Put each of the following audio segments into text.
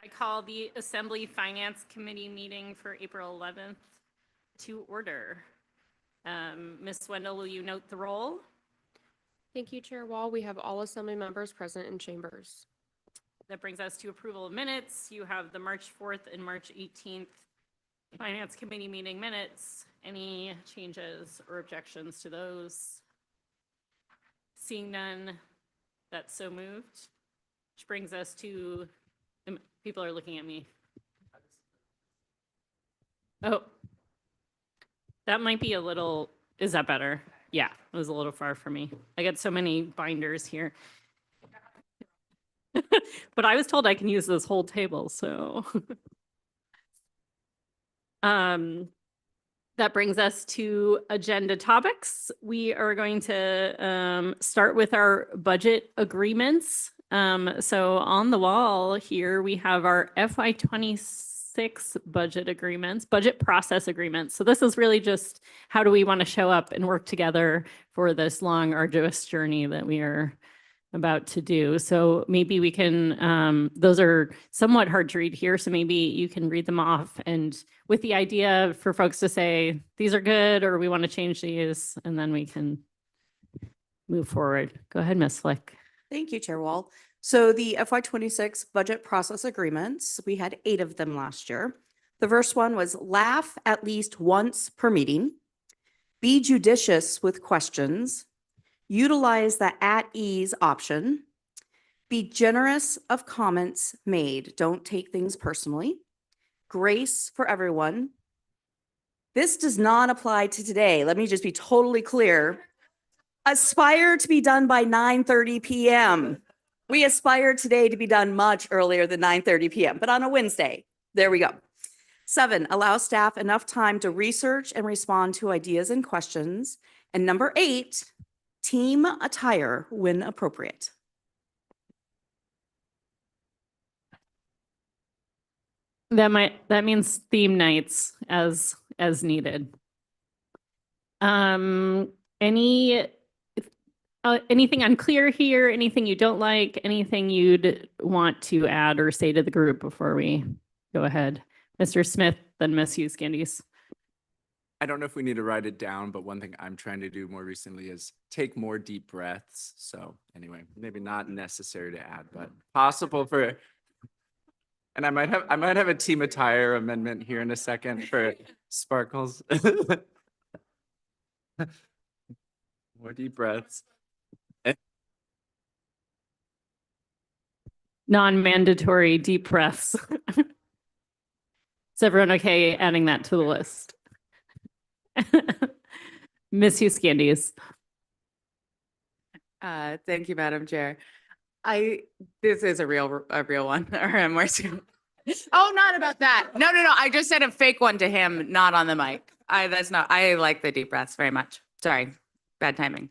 I call the Assembly Finance Committee meeting for April 11th to order. Ms. Wendell, will you note the roll? Thank you, Chair Wall. We have all Assembly members present in chambers. That brings us to approval of minutes. You have the March 4th and March 18th Finance Committee meeting minutes. Any changes or objections to those? Seeing none, that's so moved. Which brings us to, people are looking at me. Oh, that might be a little, is that better? Yeah, it was a little far for me. I got so many binders here. But I was told I can use this whole table, so. That brings us to agenda topics. We are going to start with our budget agreements. So on the wall here, we have our FY26 budget agreements, budget process agreements. So this is really just how do we want to show up and work together for this long, arduous journey that we are about to do. So maybe we can, those are somewhat hard to read here. So maybe you can read them off and with the idea for folks to say, these are good, or we want to change these, and then we can move forward. Go ahead, Ms. Flick. Thank you, Chair Wall. So the FY26 budget process agreements, we had 8 of them last year. The first one was laugh at least once per meeting, be judicious with questions, utilize the at ease option, be generous of comments made, don't take things personally, grace for everyone. This does not apply to today. Let me just be totally clear. Aspire to be done by 9:30 p.m. We aspire today to be done much earlier than 9:30 p.m., but on a Wednesday. There we go. 7, allow staff enough time to research and respond to ideas and questions. And number 8, team attire when appropriate. That means theme nights as needed. Anything unclear here? Anything you don't like? Anything you'd want to add or say to the group before we go ahead? Mr. Smith, then Ms. Hughes-Candies. I don't know if we need to write it down, but one thing I'm trying to do more recently is take more deep breaths. So anyway, maybe not necessary to add, but possible for. And I might have a team attire amendment here in a second for Sparkles. More deep breaths. Non-mandatory deep breaths. Is everyone okay adding that to the list? Ms. Hughes-Candies. Thank you, Madam Chair. This is a real one, or I'm working. Oh, not about that. No. I just said a fake one to him, not on the mic. I like the deep breaths very much. Sorry, bad timing.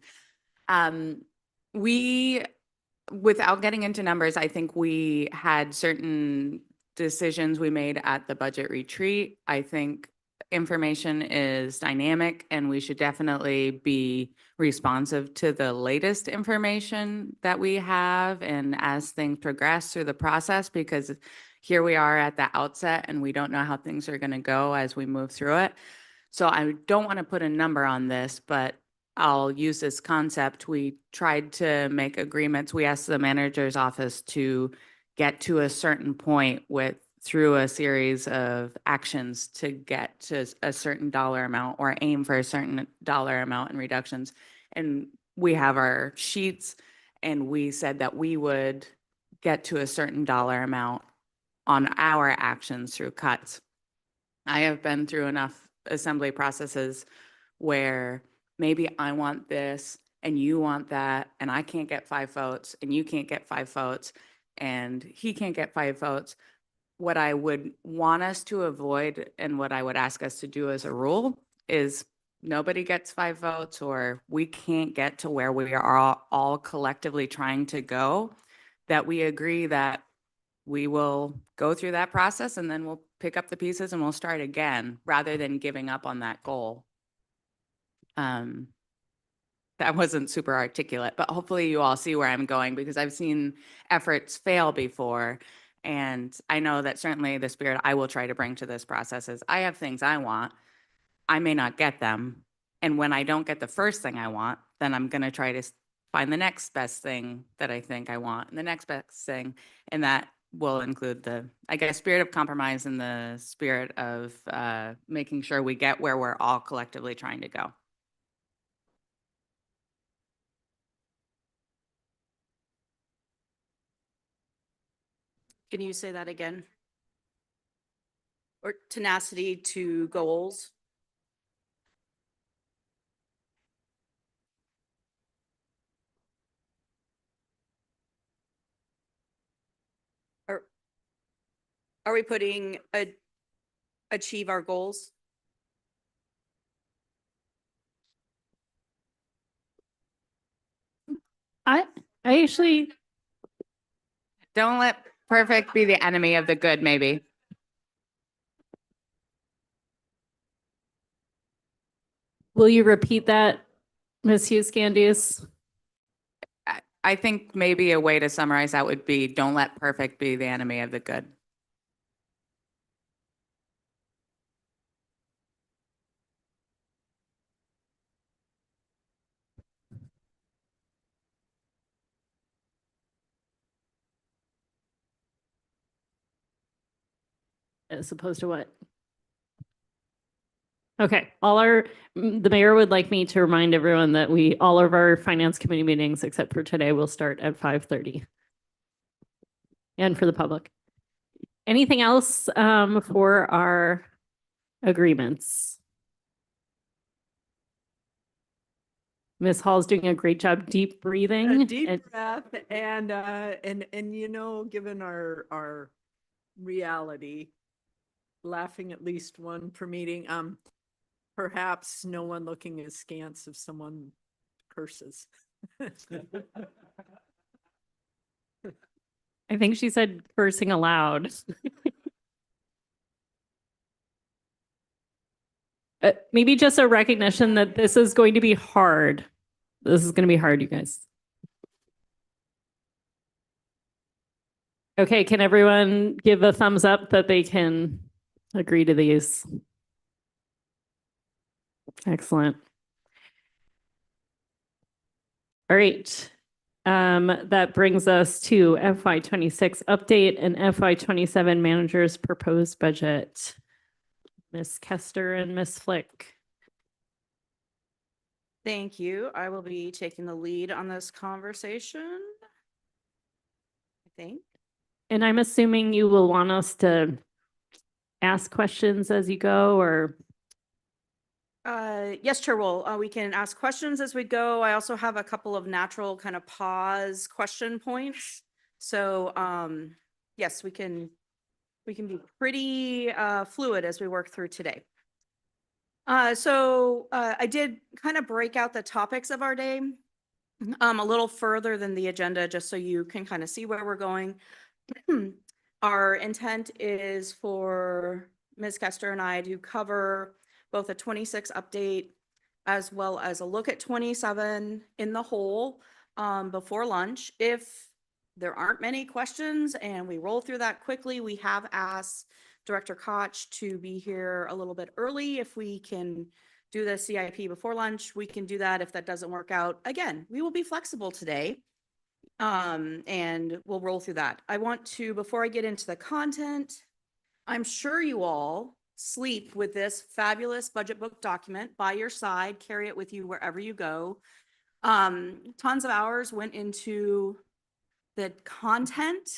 Without getting into numbers, I think we had certain decisions we made at the budget retreat. I think information is dynamic and we should definitely be responsive to the latest information that we have and as things progress through the process, because here we are at the outset and we don't know how things are going to go as we move through it. So I don't want to put a number on this, but I'll use this concept. We tried to make agreements. We asked the manager's office to get to a certain point through a series of actions to get to a certain dollar amount or aim for a certain dollar amount in reductions. And we have our sheets and we said that we would get to a certain dollar amount on our actions through cuts. I have been through enough assembly processes where maybe I want this and you want that, and I can't get 5 votes and you can't get 5 votes and he can't get 5 votes. What I would want us to avoid and what I would ask us to do as a rule is nobody gets 5 votes or we can't get to where we are all collectively trying to go, that we agree that we will go through that process and then we'll pick up the pieces and we'll start again rather than giving up on that goal. That wasn't super articulate, but hopefully you all see where I'm going, because I've seen efforts fail before And I know that certainly the spirit I will try to bring to this process is I have things I want. I may not get them. And when I don't get the first thing I want, then I'm going to try to find the next best thing that I think I want and the next best thing. And that will include the, I guess, spirit of compromise and the spirit of making sure we get where we're all collectively trying to go. Can you say that again? Or tenacity to goals? Are, are we putting achieve our goals? I actually, Don't let perfect be the enemy of the good, maybe. will you repeat that, Ms. Hughes Candies? I think maybe a way to summarize that would be don't let perfect be the enemy of the good. As opposed to what? Okay, the mayor would like me to remind everyone that all of our finance committee meetings, except for today, will start at 5:30. And for the public. Anything else for our agreements? Ms. Hall's doing a great job deep breathing. A deep and- breath and you know, given our reality, laughing at least one per meeting, perhaps no one looking askance if someone curses. I think she said cursing aloud. Maybe just a recognition that this is going to be hard. This is going to be hard, you guys. Okay, can everyone give a thumbs up that they can agree to these? Excellent. All right. That brings us to FY26 update and FY27 manager's proposed budget. Ms. Kester and Ms. Flick. Thank you. I will be taking the lead on this conversation. I think. And I'm assuming you will want us to ask questions as you go, or? Yes, Chair Wool, we can ask questions as we go. I also have a couple of natural kind of pause question points. So, yes, we can be pretty fluid as we work through today. So I did kind of break out the topics of our day a little further than the agenda, just so you can kind of see where we're going. Our intent is for Ms. Kester and I to cover both a 26 update as well as a look at 27 in the whole before lunch. If there aren't many questions and we roll through that quickly, we have asked Director Koch to be here a little bit early. If we can do the CIP before lunch, we can do that. If that doesn't work out, again, we will be flexible today. And we'll roll through that. I want to, before I get into the content, I'm sure you all sleep with this fabulous budget book document by your side, carry it with you wherever you go. Tons of hours went into the content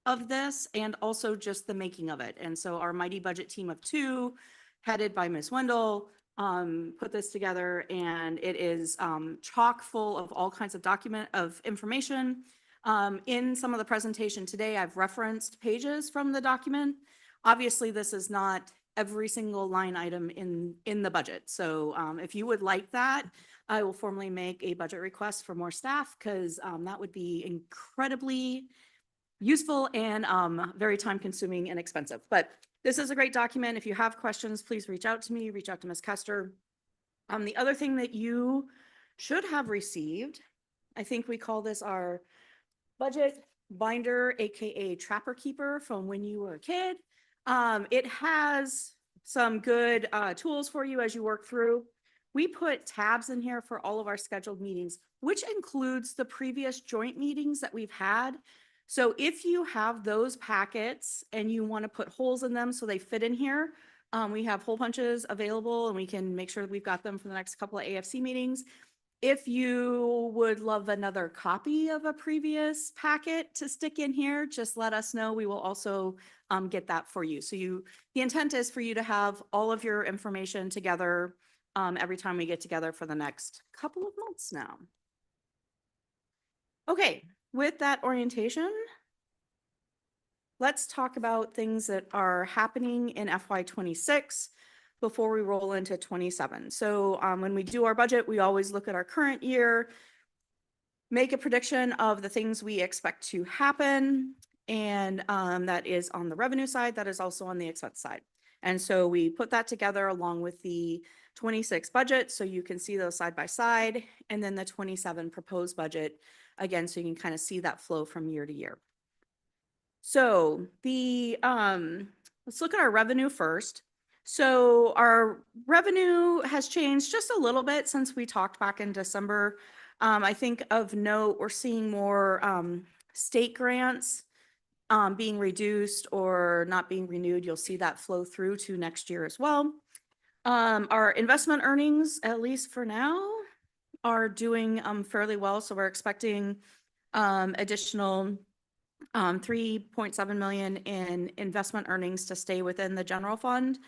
of this and also just the making of it. And so our mighty budget team of 2, headed by Ms. Wendell, put this together, and it is chock full of all kinds of information. In some of the presentation today, I've referenced pages from the document. Obviously, this is not every single line item in the budget. So if you would like that, I will formally make a budget request for more staff, because that would be incredibly useful and very time consuming and expensive. But this is a great document. If you have questions, please reach out to me, reach out to Ms. Kester. The other thing that you should have received, I think we call this our budget binder, AKA Trapper Keeper from when you were a kid. It has some good tools for you as you work through. We put tabs in here for all of our scheduled meetings, which includes the previous joint meetings that we've had. So if you have those packets and you want to put holes in them so they fit in here, we have hole punches available and we can make sure that we've got them for the next couple of AFC meetings. If you would love another copy of a previous packet to stick in here, just let us know. We will also get that for you. So the intent is for you to have all of your information together every time we get together for the next couple of months now. Okay, with that orientation, let's talk about things that are happening in FY26 before we roll into 27. So when we do our budget, we always look at our current year, make a prediction of the things we expect to happen. And that is on the revenue side, that is also on the expense side. And so we put that together along with the 26 budget, so you can see those side by side, and then the 27 proposed budget, again, so you can kind of see that flow from year to year. So let's look at our revenue first. So our revenue has changed just a little bit since we talked back in December. I think of note, we're seeing more state grants being reduced or not being renewed. You'll see that flow through to next year as well. Our investment earnings, at least for now, are doing fairly well. So we're expecting additional 3.7 million in investment earnings to stay within the general fund.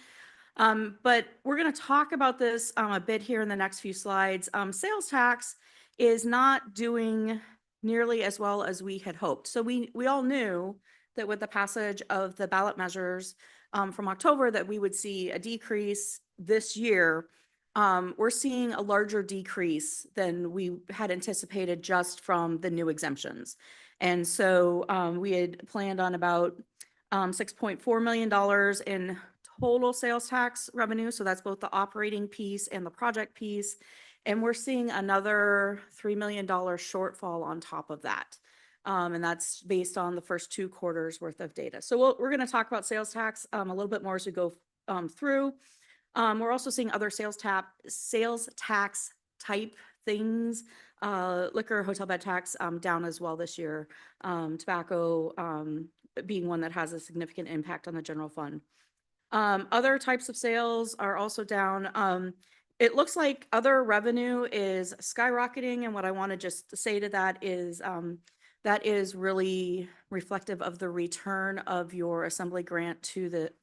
But we're going to talk about this a bit here in the next few slides. Sales tax is not doing nearly as well as we had hoped. So we all knew that with the passage of the ballot measures from October that we would see a decrease this year. We're seeing a larger decrease than we had anticipated just from the new exemptions. And so we had planned on about $6.4 million in total sales tax revenue. So that's both the operating piece and the project piece. And we're seeing another $3 million shortfall on top of that. And that's based on the first 2 quarters worth of data. So we're going to talk about sales tax a little bit more as we go through. We're also seeing other sales tax type things, liquor, hotel bed tax down as well this year. Tobacco being one that has a significant impact on the general fund. Other types of sales are also down. It looks like other revenue is skyrocketing. And what I want to just say to that is really reflective of the return of your assembly grant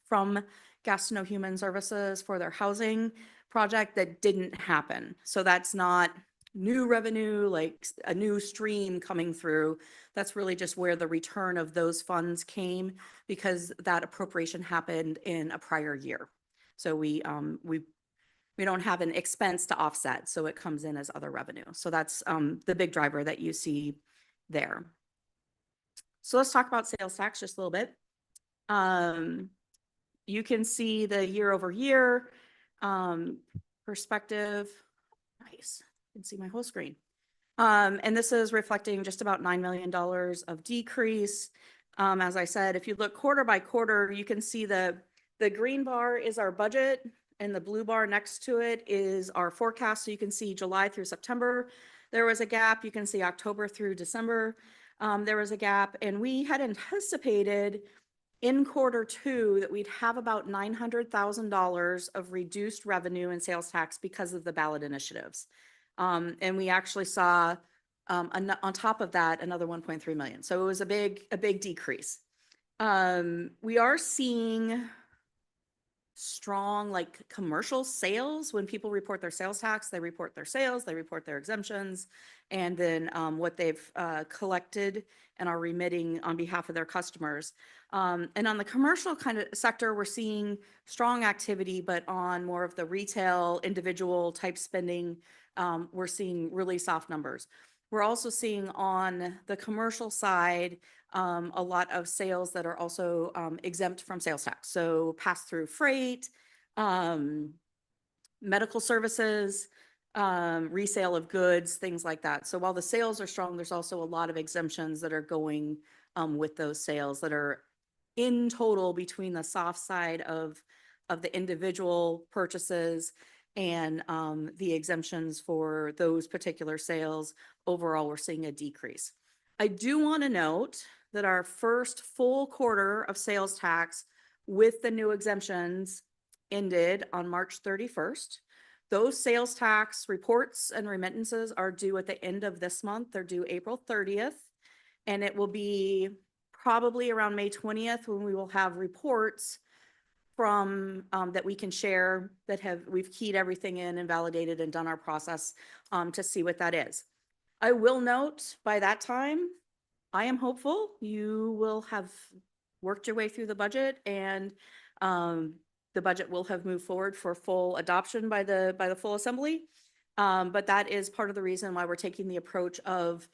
from Gastineau Human Services for their housing project that didn't happen. So that's not new revenue, like a new stream coming through. That's really just where the return of those funds came because that appropriation happened in a prior year. So we don't have an expense to offset, so it comes in as other revenue. So that's the big driver that you see there. So let's talk about sales tax just a little bit. You can see the year over year perspective. Nice. You can see my whole screen. And this is reflecting just about $9 million of decrease. As I said, if you look quarter by quarter, you can see the green bar is our budget and the blue bar next to it is our forecast. So you can see July through September, there was a gap. You can see October through December, there was a gap. And we had anticipated in Q2 that we'd have about $900,000 of reduced revenue in sales tax because of the ballot initiatives. And we actually saw on top of that, another 1.3 million. So it was a big decrease. We are seeing strong like commercial sales. When people report their sales tax, they report their sales, they report their exemptions, and then what they've collected and are remitting on behalf of their customers. And on the commercial kind of sector, we're seeing strong activity, but on more of the retail, individual type spending, we're seeing really soft numbers. We're also seeing on the commercial side, a lot of sales that are also exempt from sales tax. So pass-through freight, medical services, resale of goods, things like that. So while the sales are strong, there's also a lot of exemptions that are going with those sales that are in total between the soft side of the individual purchases and the exemptions for those particular sales. Overall, we're seeing a decrease. I do want to note that our first full quarter of sales tax with the new exemptions ended on March 31st. Those sales tax reports and remittances are due at the end of this month. They're due April 30th. And it will be probably around May 20th when we will have reports from that we can share that we've keyed everything in and validated and done our process to see what that is. I will note by that time, I am hopeful you will have worked your way through the budget and the budget will have moved forward for full adoption by the full assembly. But that is part of the reason why we're taking the approach of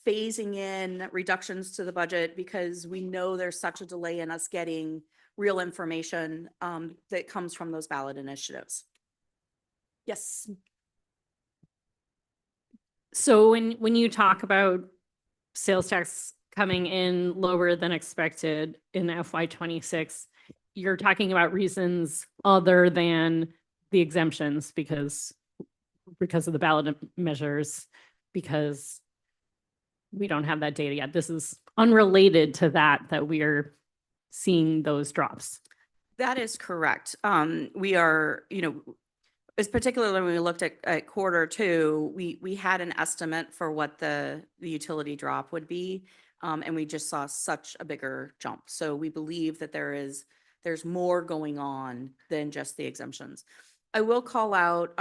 phasing in reductions to the budget, because we know there's such a delay in us getting real information that comes from those ballot initiatives. Yes. So when you talk about sales tax coming in lower than expected in FY 26, you're talking about reasons other than the exemptions because of the ballot measures, because we don't have that data yet. This is unrelated to that we are seeing those drops. That is correct. We are, as particularly when we looked at quarter two, we had an estimate for what the utility drop would be. And we just saw such a bigger jump. So we believe that there's more going on than just the exemptions. I will call out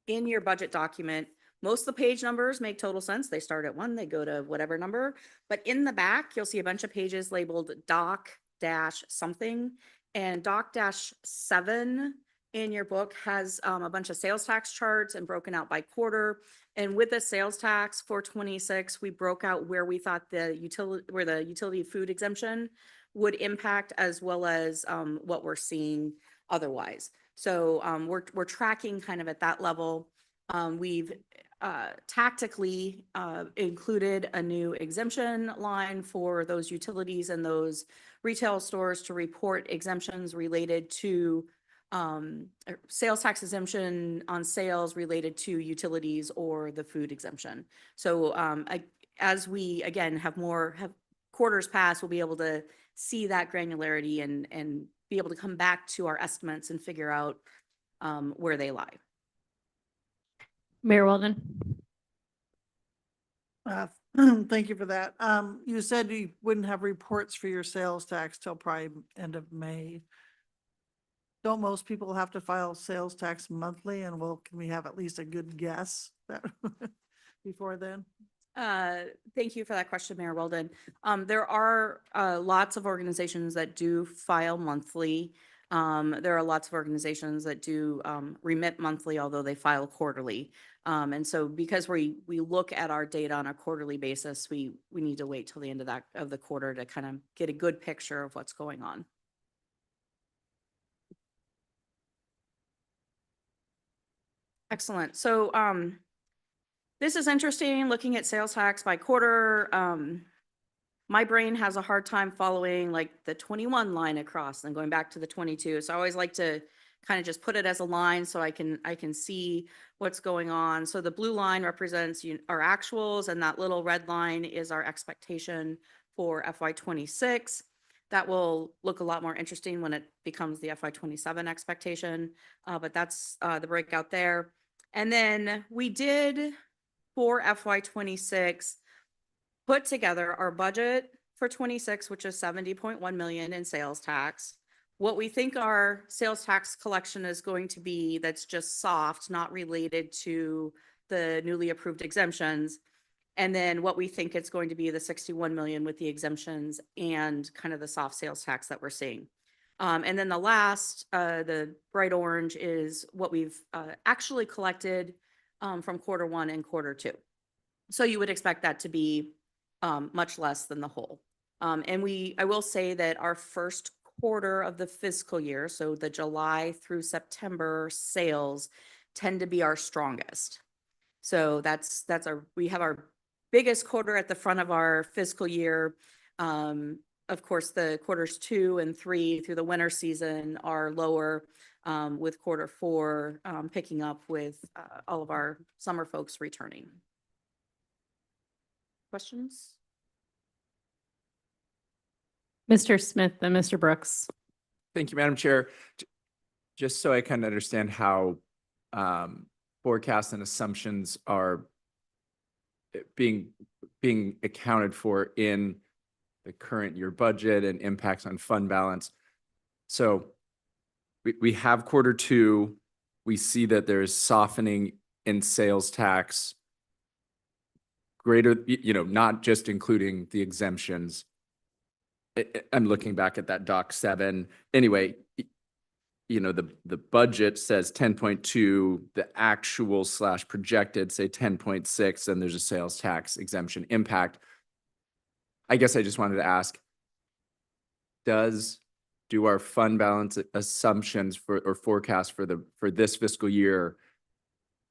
in your budget document, most of the page numbers make total sense. They start at 1, they go to whatever number. But in the back, you'll see a bunch of pages labeled doc-something. And doc-7 in your book has a bunch of sales tax charts and broken out by quarter. And with the sales tax for 26, we broke out where we thought the utility food exemption would impact, as well as what we're seeing otherwise. So we're tracking kind of at that level. We've tactically included a new exemption line for those utilities and those retail stores to report exemptions related to sales tax exemption on sales related to utilities or the food exemption. So as we, again, have quarters pass, we'll be able to see that granularity and be able to come back to our estimates and figure out where they lie. Mayor Weldon? Thank you for that. You said you wouldn't have reports for your sales tax till probably end of May. Don't most people have to file sales tax monthly, and can we have at least a good guess that before then? Thank you for that question, Mayor Weldon. There are lots of organizations that do file monthly. There are lots of organizations that do remit monthly, although they file quarterly. And so because we look at our data on a quarterly basis, we need to wait till the end of the quarter to kind of get a good picture of what's going on. Excellent. So this is interesting, looking at sales tax by quarter. My brain has a hard time following like the 21 line across and going back to the 22. So I always like to kind of just put it as a line so I can see what's going on. So the blue line represents our actuals, and that little red line is our expectation for FY 26. That will look a lot more interesting when it becomes the FY 27 expectation, but that's the breakout there. And then we did, for FY 26, put together our budget for 26, which is 70.1 million in sales tax. What we think our sales tax collection is going to be, that's just soft, not related to the newly approved exemptions. And then what we think it's going to be, the 61 million with the exemptions and kind of the soft sales tax that we're seeing. And then the last, the bright orange, is what we've actually collected from quarter 1 and quarter 2. So you would expect that to be much less than the whole. And I will say that our first quarter of the fiscal year, so the July through September sales, tend to be our strongest. So we have our biggest quarter at the front of our fiscal year. Of course, the quarters 2 and 3 through the winter season are lower, with quarter 4 picking up with all of our summer folks returning. Questions? Mr. Smith and Mr. Brooks. Thank you, Madam Chair. Just so I kind of understand how forecasts and assumptions are being accounted for in the current year budget and impacts on fund balance. So we have quarter 2, we see that there's softening in sales tax greater, not just including the exemptions. I'm looking back at that Doc 7. Anyway, the budget says 10.2, the actual / projected say 10.6, and there's a sales tax exemption impact. I guess I just wanted to ask, do our fund balance assumptions or forecast for this fiscal year,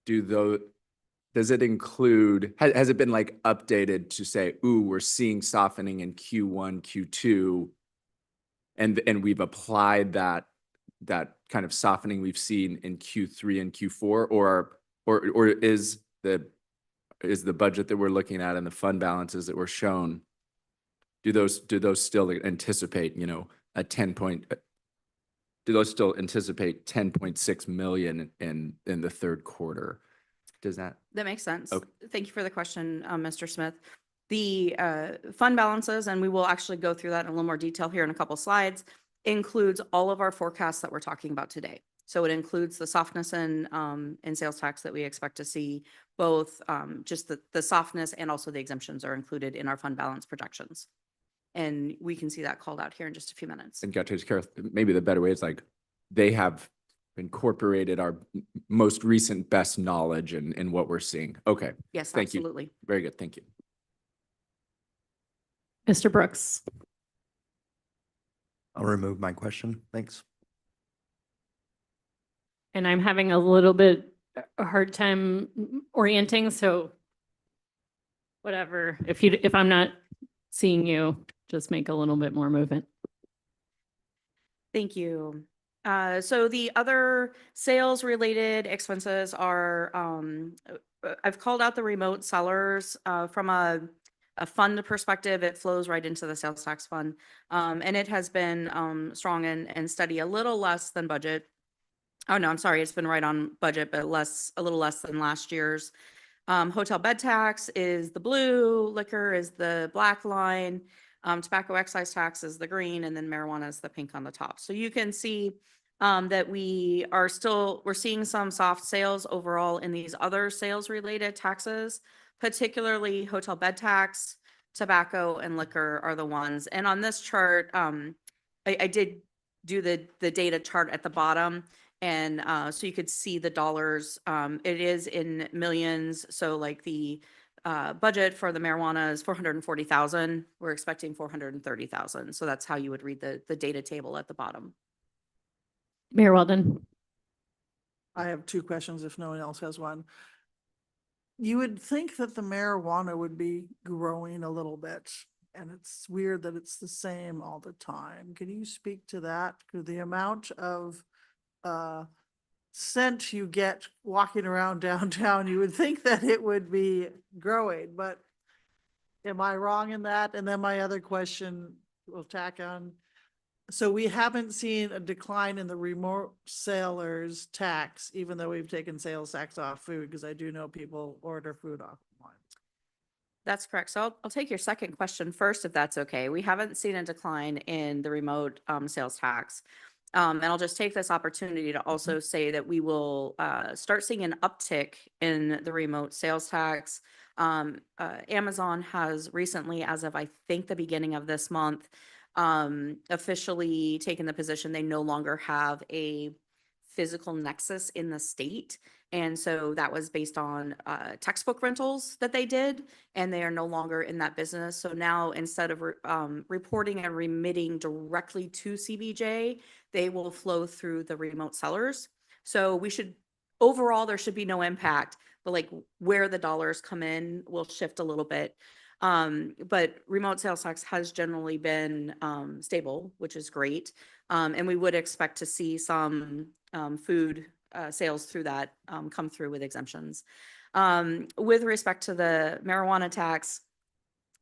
does it include, has it been like updated to say, ooh, we're seeing softening in Q1, Q2, and we've applied that kind of softening we've seen in Q3 and Q4, or is the budget that we're looking at and the fund balances that were shown, do those still anticipate, do those still anticipate 10.6 million in the third quarter? Does that? That makes sense. Okay. Thank you for the question, Mr. Smith. The fund balances, and we will actually go through that in a little more detail here in a couple slides, includes all of our forecasts that we're talking about today. So it includes the softness in sales tax that we expect to see, both just the softness and also the exemptions are included in our fund balance projections. And we can see that called out here in just a few minutes. And got to care, maybe the better way is like they have incorporated our most recent best knowledge in what we're seeing. Okay, Yes, thank you. absolutely. Very good. Thank you. Mr. Brooks. I'll remove my question. Thanks. And I'm having a little bit a hard time orienting, so whatever. If I'm not seeing you, just make a little bit more movement. Thank you. So the other sales related expenses are, I've called out the remote sellers from a fund perspective. It flows right into the sales tax fund. And it has been strong and steady, a little less than budget. Oh, no, I'm sorry. It's been right on budget, but a little less than last year's. Hotel bed tax is the blue, liquor is the black line, tobacco excise tax is the green, and then marijuana is the pink on the top. So you can see that we're seeing some soft sales overall in these other sales related taxes, particularly hotel bed tax, tobacco, and liquor are the ones. And on this chart, I did do the data chart at the bottom. And so you could see the dollars. It is in millions. So like the budget for the marijuana is 440,000. We're expecting 430,000. So that's how you would read the data table at the bottom. Mayor Weldon. I have two questions if no one else has one. You would think that the marijuana would be growing a little bit, and it's weird that it's the same all the time. Can you speak to that? Could the amount of scent you get walking around downtown, you would think that it would be growing, but am I wrong in that? And then my other question will tack on. So we haven't seen a decline in the remote sellers tax, even though we've taken sales tax off food, because I do know people order food offline. That's correct. So I'll take your second question first, if that's okay. We haven't seen a decline in the remote sales tax. And I'll just take this opportunity to also say that we will start seeing an uptick in the remote sales tax. Amazon has recently, as of I think the beginning of this month, officially taken the position they no longer have a physical nexus in the state. And so that was based on textbook rentals that they did, and they are no longer in that business. So now instead of reporting and remitting directly to CBJ, they will flow through the remote sellers. So overall, there should be no impact. like where the dollars come in will shift a little bit. But remote sales tax has generally been stable, which is great. And we would expect to see some food sales through that come through with exemptions. With respect to the marijuana tax,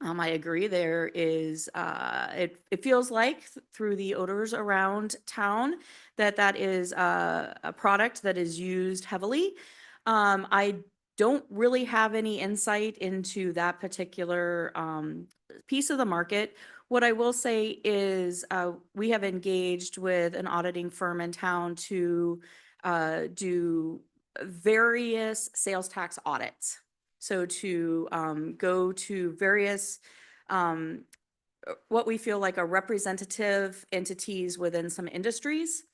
I agree. There is, it feels like through the odors around town that is a product that is used heavily. I don't really have any insight into that particular piece of the market. What I will say is we have engaged with an auditing firm in town to do various sales tax audits. So to go to various what we feel like are representative entities within some industries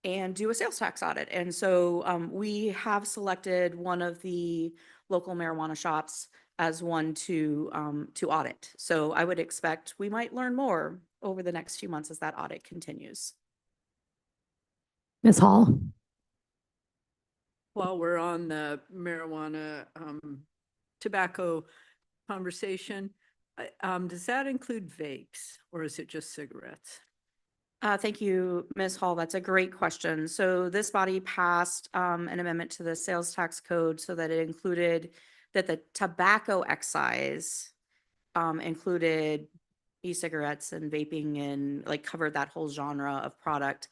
and do a sales tax audit. And so we have selected one of the local marijuana shops as one to audit. So I would expect we might learn more over the next few months as that audit continues. Ms. Hall? While we're on the marijuana, tobacco conversation, does that include vapes or is it just cigarettes? Thank you, Ms. Hall. That's a great question. So this body passed an amendment to the sales tax code so that it included that the tobacco excise included e-cigarettes and vaping and like covered that whole genre of product.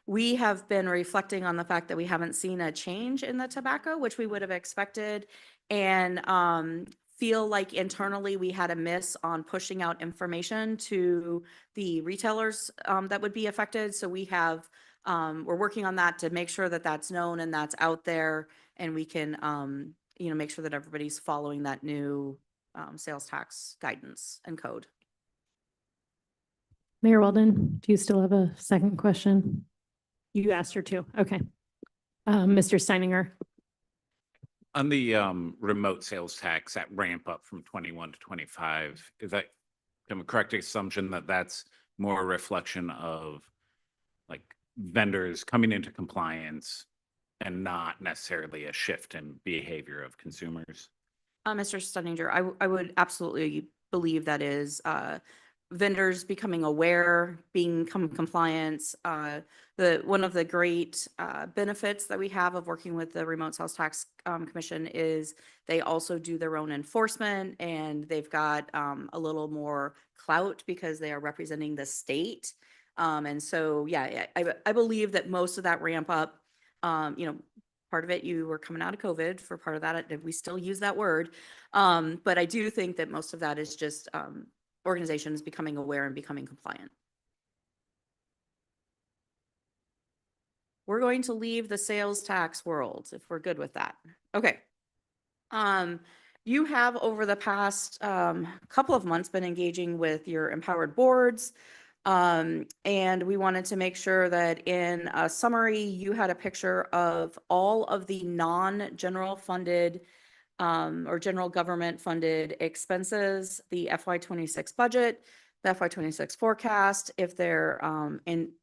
We have been reflecting on the fact that we haven't seen a change in the tobacco, which we would have expected, and feel like internally we had a miss on pushing out information to the retailers that would be affected. So we have, we're working on that to make sure that that's known and that's out there, and we can, make sure that everybody's following that new sales tax guidance and code. Mayor Weldon, do you still have a second question? You asked her to. Okay. Mr. Steininger. On the remote sales tax, that ramp up from 21 to 25, is that a correct assumption that that's more a reflection of like vendors coming into compliance and not necessarily a shift in behavior of consumers? Mr. Steininger, I would absolutely believe that is vendors becoming aware, become compliant. One of the great benefits that we have of working with the Remote Sales Tax Commission is they also do their own enforcement, and they've got a little more clout because they are representing the state. And so, yeah, I believe that most of that ramp up, part of it, you were coming out of COVID. For part of that, we still use that word. But I do think that most of that is just organizations becoming aware and becoming compliant. We're going to leave the sales tax world if we're good with that. Okay. You have over the past couple of months been engaging with your empowered boards. And we wanted to make sure that in a summary, you had a picture of all of the non-general funded or general government funded expenses, the FY26 budget, the FY26 forecast, if they're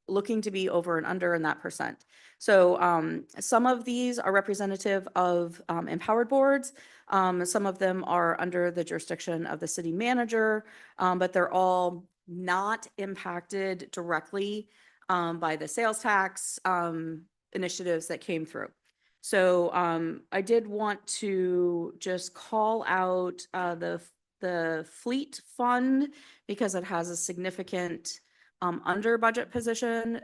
looking to be over and under in that percent. So some of these are representative of empowered boards. Some of them are under the jurisdiction of the city manager, but they're all not impacted directly by the sales tax initiatives that came through. So I did want to just call out the fleet fund because it has a significant under budget position.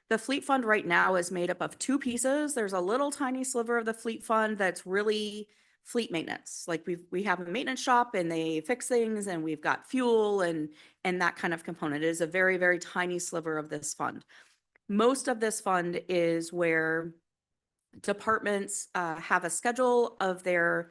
The fleet fund right now is made up of two pieces. There's a little tiny sliver of the fleet fund that's really fleet maintenance. Like we have a maintenance shop and they fix things, and we've got fuel and that kind of component. It is a very, very tiny sliver of this fund. Most of this fund is where departments have a schedule of their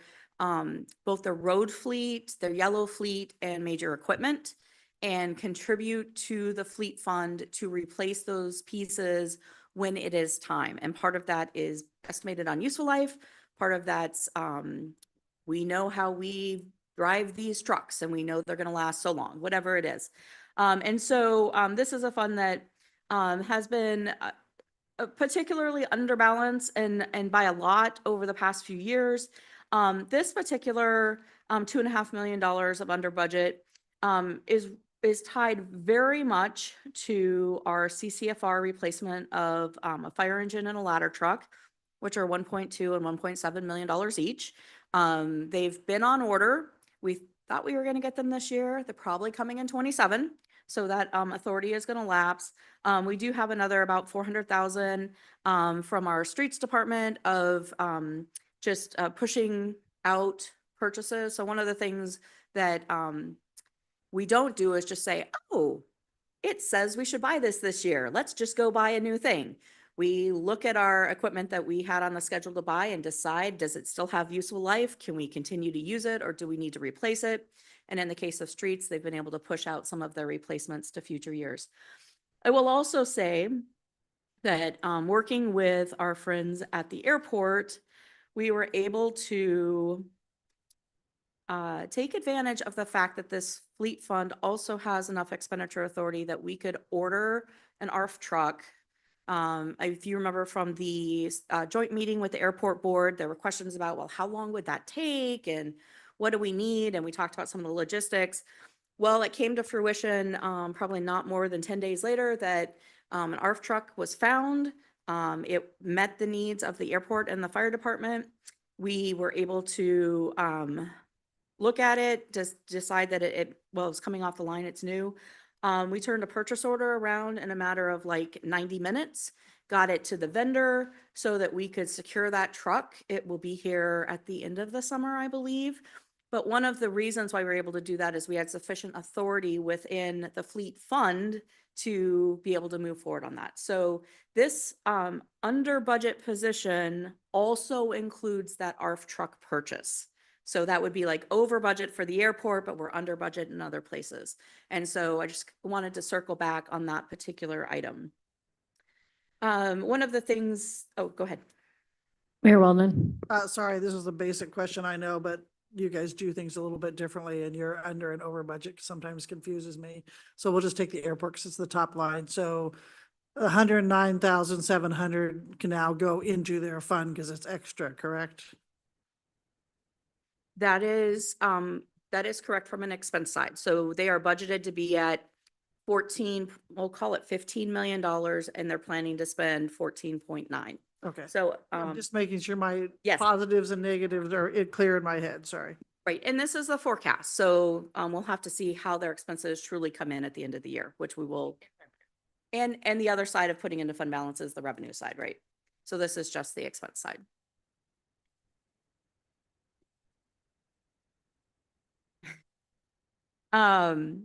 both their road fleet, their yellow fleet, and major equipment, and contribute to the fleet fund to replace those pieces when it is time. And part of that is estimated on useful life. Part of that's we know how we drive these trucks and we know they're going to last so long, whatever it is. And so this is a fund that has been particularly under balance and by a lot over the past few years. This particular $2.5 million of under budget is tied very much to our CCFR replacement of a fire engine and a ladder truck, which are 1.2 and $1.7 million each. They've been on order. We thought we were going to get them this year. They're probably coming in 27. So that authority is going to lapse. We do have another about 400,000 from our streets department of just pushing out purchases. So one of the things that we don't do is just say, oh, it says we should buy this year. Let's just go buy a new thing. We look at our equipment that we had on the schedule to buy and decide, does it still have useful life? Can we continue to use it or do we need to replace it? And in the case of streets, they've been able to push out some of their replacements to future years. I will also say that working with our friends at the airport, we were able to take advantage of the fact that this fleet fund also has enough expenditure authority that we could order an ARF truck. If you remember from the joint meeting with the airport board, there were questions about, well, how long would that take? And what do we need? And we talked about some of the logistics. Well, it came to fruition probably not more than 10 days later that an ARF truck was found. It met the needs of the airport and the fire department. We were able to look at it, just decide that it was coming off the line, it's new. We turned a purchase order around in a matter of like 90 minutes, got it to the vendor so that we could secure that truck. It will be here at the end of the summer, I believe. But one of the reasons why we were able to do that is we had sufficient authority within the fleet fund to be able to move forward on that. So this under budget position also includes that ARF truck purchase. So that would be like over budget for the airport, but we're under budget in other places. And so I just wanted to circle back on that particular item. One of the things, oh, go ahead. Mayor Weldon. Sorry, this is a basic question, I know, but you guys do things a little bit differently and you're under and over budget sometimes confuses me. So we'll just take the airport because it's the top line. So 109,700 can now go into their fund because it's extra, correct? That is correct from an expense side. So they are budgeted to be at 14, we'll call it $15 million, and they're planning to spend 14.9. Okay. So, I'm just making sure my yes. positives and negatives are clear in my head, sorry. Right, and this is the forecast. So we'll have to see how their expenses truly come in at the end of the year, which we will. And the other side of putting into fund balance is the revenue side, right? So this is just the expense side. Go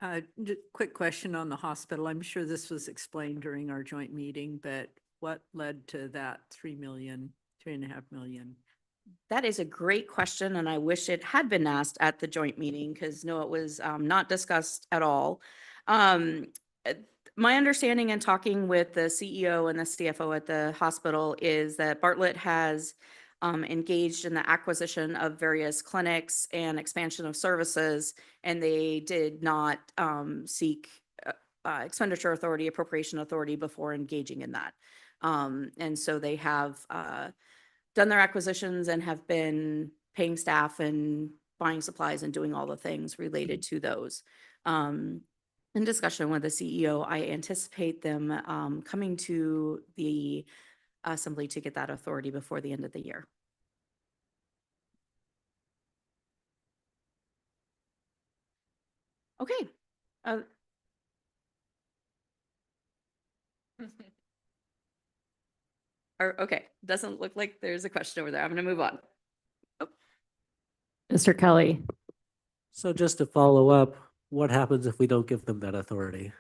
ahead. Quick question on the hospital. I'm sure this was explained during our joint meeting, but what led to that 3.5 million? That is a great question, and I wish it had been asked at the joint meeting because no, it was not discussed at all. My understanding in talking with the CEO and the CFO at the hospital is that Bartlett has engaged in the acquisition of various clinics and expansion of services, and they did not seek expenditure authority, appropriation authority before engaging in that. And so they have done their acquisitions and have been paying staff and buying supplies and doing all the things related to those. In discussion with the CEO, I anticipate them coming to the assembly to get that authority before the end of the year. Okay. Okay, doesn't look like there's a question over there. I'm going to move on. Mr. Kelly. So just to follow up, what happens if we don't give them that authority?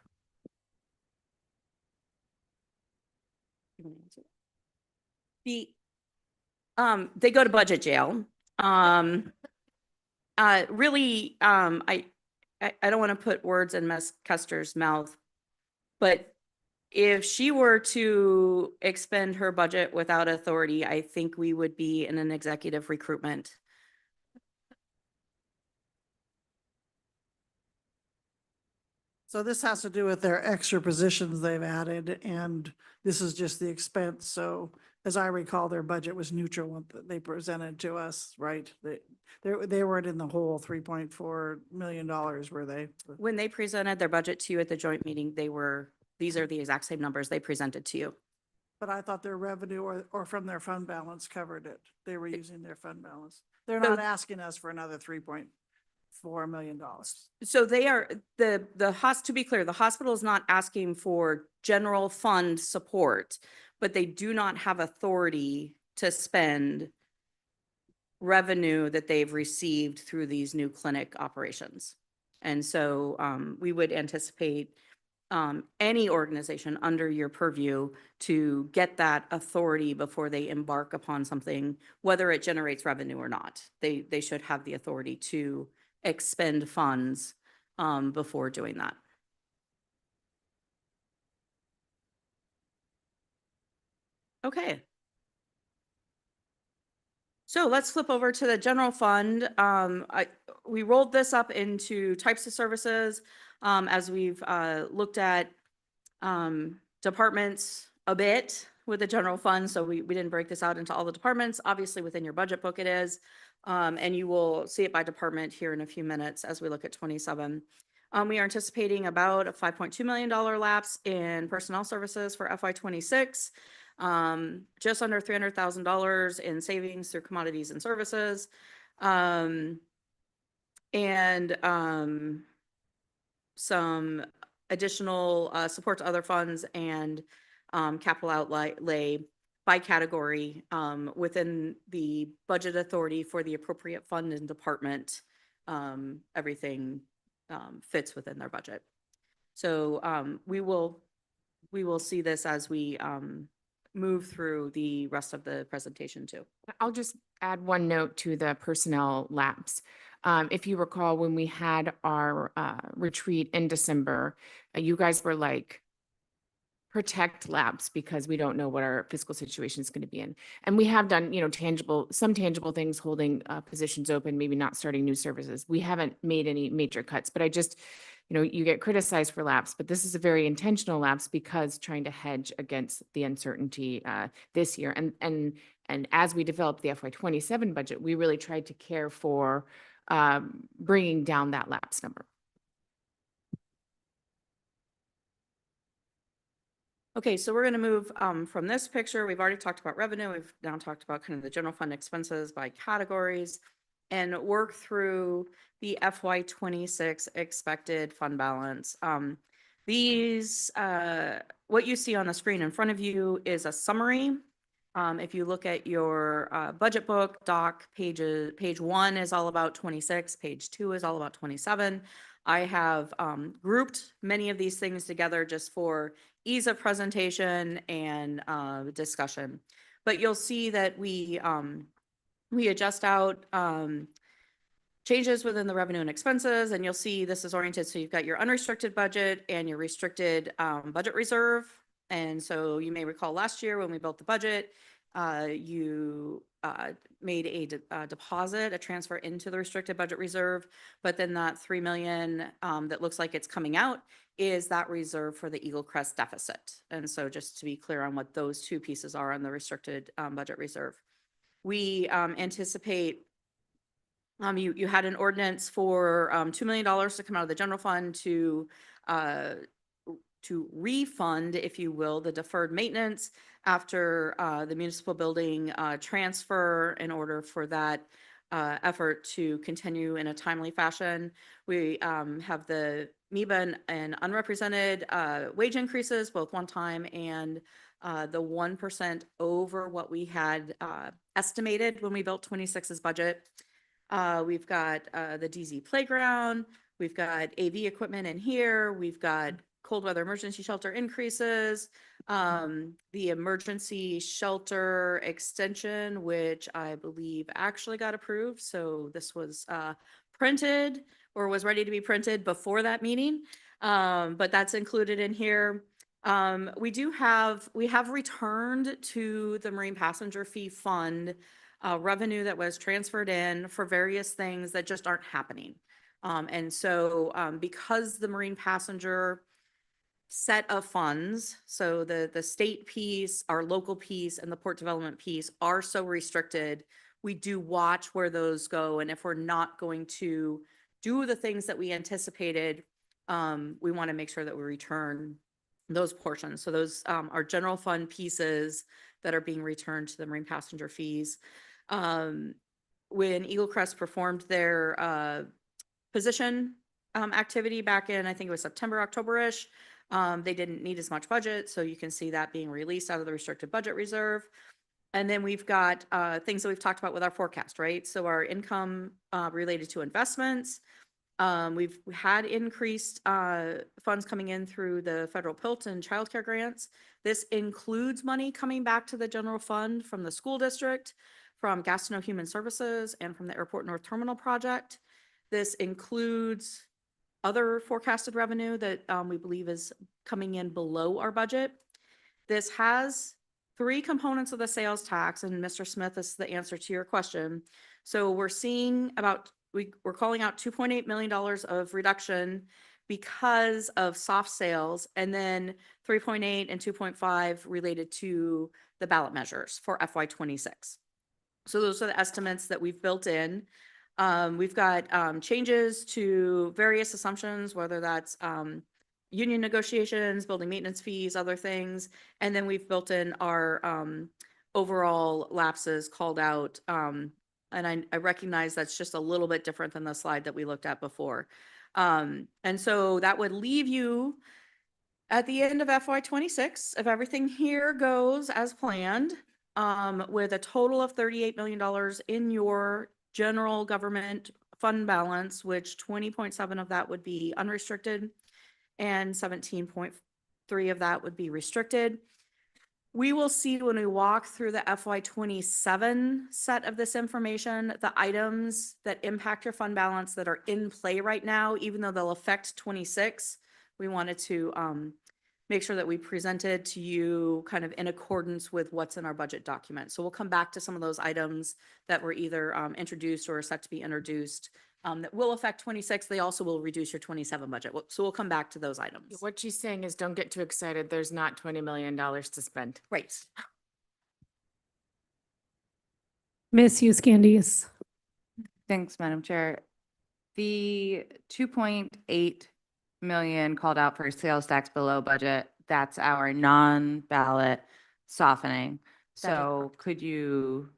They go to budget jail. Really, I don't want to put words in Ms. Custer's mouth, but if she were to expend her budget without authority, I think we would be in an executive recruitment. So this has to do with their extra positions they've added, and this is just the expense. So as I recall, their budget was neutral when they presented to us, right? They weren't in the whole $3.4 million, were they? When they presented their budget to you at the joint meeting, these are the exact same numbers they presented to you. But I thought their revenue or from their fund balance covered it. They were using their fund balance. They're So- not asking us for another $3.4 million. So they are, to be clear, the hospital is not asking for general fund support, but they do not have authority to spend revenue that they've received through these new clinic operations. And so we would anticipate any organization under your purview to get that authority before they embark upon something, whether it generates revenue or not. They should have the authority to expend funds before doing that. Okay. So let's flip over to the general fund. We rolled this up into types of services as we've looked at departments a bit with the general fund. So we didn't break this out into all the departments. Obviously, within your budget book it is. And you will see it by department here in a few minutes as we look at 27. We are anticipating about a $5.2 million lapse in personnel services for FY 26. Just under $300,000 in savings through commodities and services. Some additional support to other funds and capital outlay by category within the budget authority for the appropriate fund and department. Everything fits within their budget. So we will see this as we move through the rest of the presentation too. I'll just add one note to the personnel lapse. If you recall, when we had our retreat in December, you guys were like, protect lapse because we don't know what our fiscal situation is going to be in. And we have done, some tangible things, holding positions open, maybe not starting new services. We haven't made any major cuts, but I just, you get criticized for lapse, but this is a very intentional lapse because trying to hedge against the uncertainty this year. And as we developed the FY 27 budget, we really tried to care for bringing down that lapse number. Okay, so we're going to move from this picture. We've already talked about revenue. We've now talked about kind of the general fund expenses by categories and work through the FY 26 expected fund balance. What you see on the screen in front of you is a summary. If you look at your budget book doc pages, page 1 is all about 26, page 2 is all about 27. I have grouped many of these things together just for ease of presentation and discussion. But you'll see that we adjust out changes within the revenue and expenses, and you'll see this is oriented. So you've got your unrestricted budget and your restricted budget reserve. And so you may recall last year when we built the budget, you made a deposit, a transfer into the restricted budget reserve, but then that 3 million that looks like it's coming out is that reserve for the Eagle Crest deficit. And so just to be clear on what those two pieces are on the restricted budget reserve. We anticipate you had an ordinance for $2 million to come out of the general fund to refund, if you will, the deferred maintenance after the municipal building transfer in order for that effort to continue in a timely fashion. We have the MEBA and unrepresented wage increases, both one time and the 1% over what we had estimated when we built 26's budget. We've got the DZ playground. We've got AV equipment in here. We've got cold weather emergency shelter increases, the emergency shelter extension, which I believe actually got approved. So this was printed or was ready to be printed before that meeting, but that's included in here. We have returned to the Marine Passenger Fee Fund revenue that was transferred in for various things that just aren't happening. And so because the marine passenger set of funds, so the state piece, our local piece, and the port development piece are so restricted, we do watch where those go. And if we're not going to do the things that we anticipated, we want to make sure that we return those portions. So those are general fund pieces that are being returned to the marine passenger fees. When Eagle Crest performed their position activity back in, I think it was September, October-ish, they didn't need as much budget, so you can see that being released out of the restricted budget reserve. And then we've got things that we've talked about with our forecast, right? So our income related to investments. We've had increased funds coming in through the federal PILT and childcare grants. This includes money coming back to the general fund from the school district, from Gastineau Human Services, and from the Airport North Terminal project. This includes other forecasted revenue that we believe is coming in below our budget. This has three components of the sales tax, and Mr. Smith, this is the answer to your question. So we're seeing we're calling out $2.8 million of reduction because of soft sales, and then 3.8 and 2.5 related to the ballot measures for FY26. So those are the estimates that we've built in. We've got changes to various assumptions, whether that's union negotiations, building maintenance fees, other things. And then we've built in our overall lapses called out. And I recognize that's just a little bit different than the slide that we looked at before. And so that would leave you at the end of FY26, if everything here goes as planned, with a total of $38 million in your general government fund balance, which 20.7 of that would be unrestricted and 17.3 of that would be restricted. We will see when we walk through the FY27 set of this information, the items that impact your fund balance that are in play right now, even though they'll affect 26. We wanted to make sure that we presented to you kind of in accordance with what's in our budget document. So we'll come back to some of those items that were either introduced or set to be introduced that will affect 26. They also will reduce your 27 budget. So we'll come back to those items. What she's saying is don't get too excited. There's not $20 million to spend. Right. Miss Candies. Thanks, Madam Chair. The 2.8 million called out for sales tax below budget, that's our non-ballot softening. So could you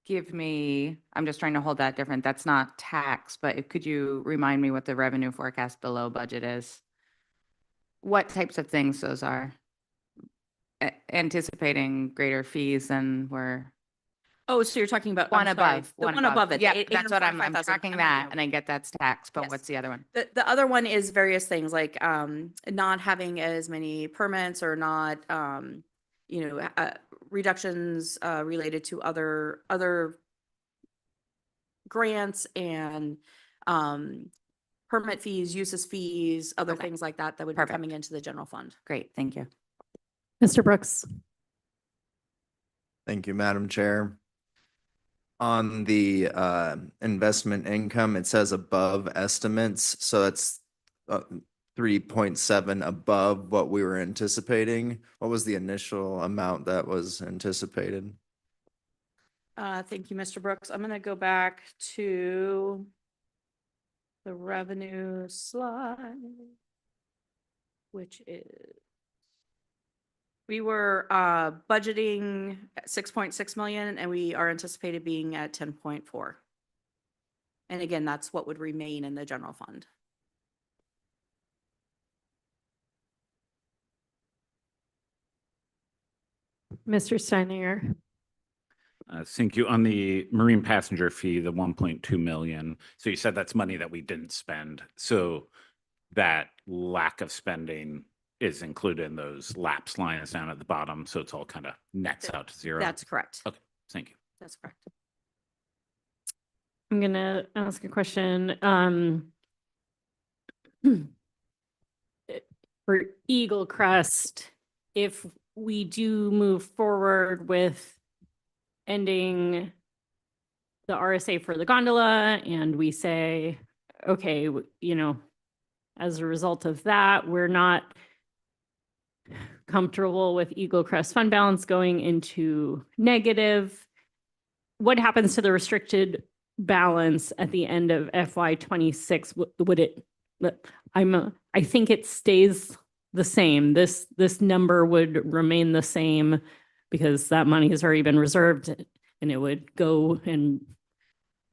give me, I'm just trying to hold that different. That's not tax, but could you remind me what the revenue forecast below budget is? What types of things those are? Anticipating greater fees than we're Oh, so you're talking about one I'm sorry, above, the one above it. the Yeah, eight- that's what I'm 845,000. tracking I'm that, with you. and I get that's tax, but Yes. what's the other one? The other one is various things like not having as many permits or not, reductions related to other grants and permit fees, uses fees, other Okay. things like that that would be Perfect. coming into the general fund. Great, thank you. Mr. Brooks. Thank you, Madam Chair. On the investment income, it says above estimates, so that's 3.7 above what we were anticipating. What was the initial amount that was anticipated? Thank you, Mr. Brooks. I'm going to go back to the revenue slide, which is, we were budgeting at 6.6 million and we are anticipated being at 10.4. And again, that's what would remain in the general fund. Mr. Steininger. Thank you. On the marine passenger fee, the 1.2 million. So you said that's money that we didn't spend. So that lack of spending is included in those lapse lines down at the bottom. So it's all kind of nets out to zero. That's correct. Okay, thank you. That's correct. I'm gonna ask a question. For Eagle Crest, if we do move forward with ending the RSA for the gondola and we say okay, as a result of that, we're not comfortable with Eagle Crest fund balance going into negative. What happens to the restricted balance at the end of FY 26? Would it, I think it stays the same. This number would remain the same because that money has already been reserved, and it would go and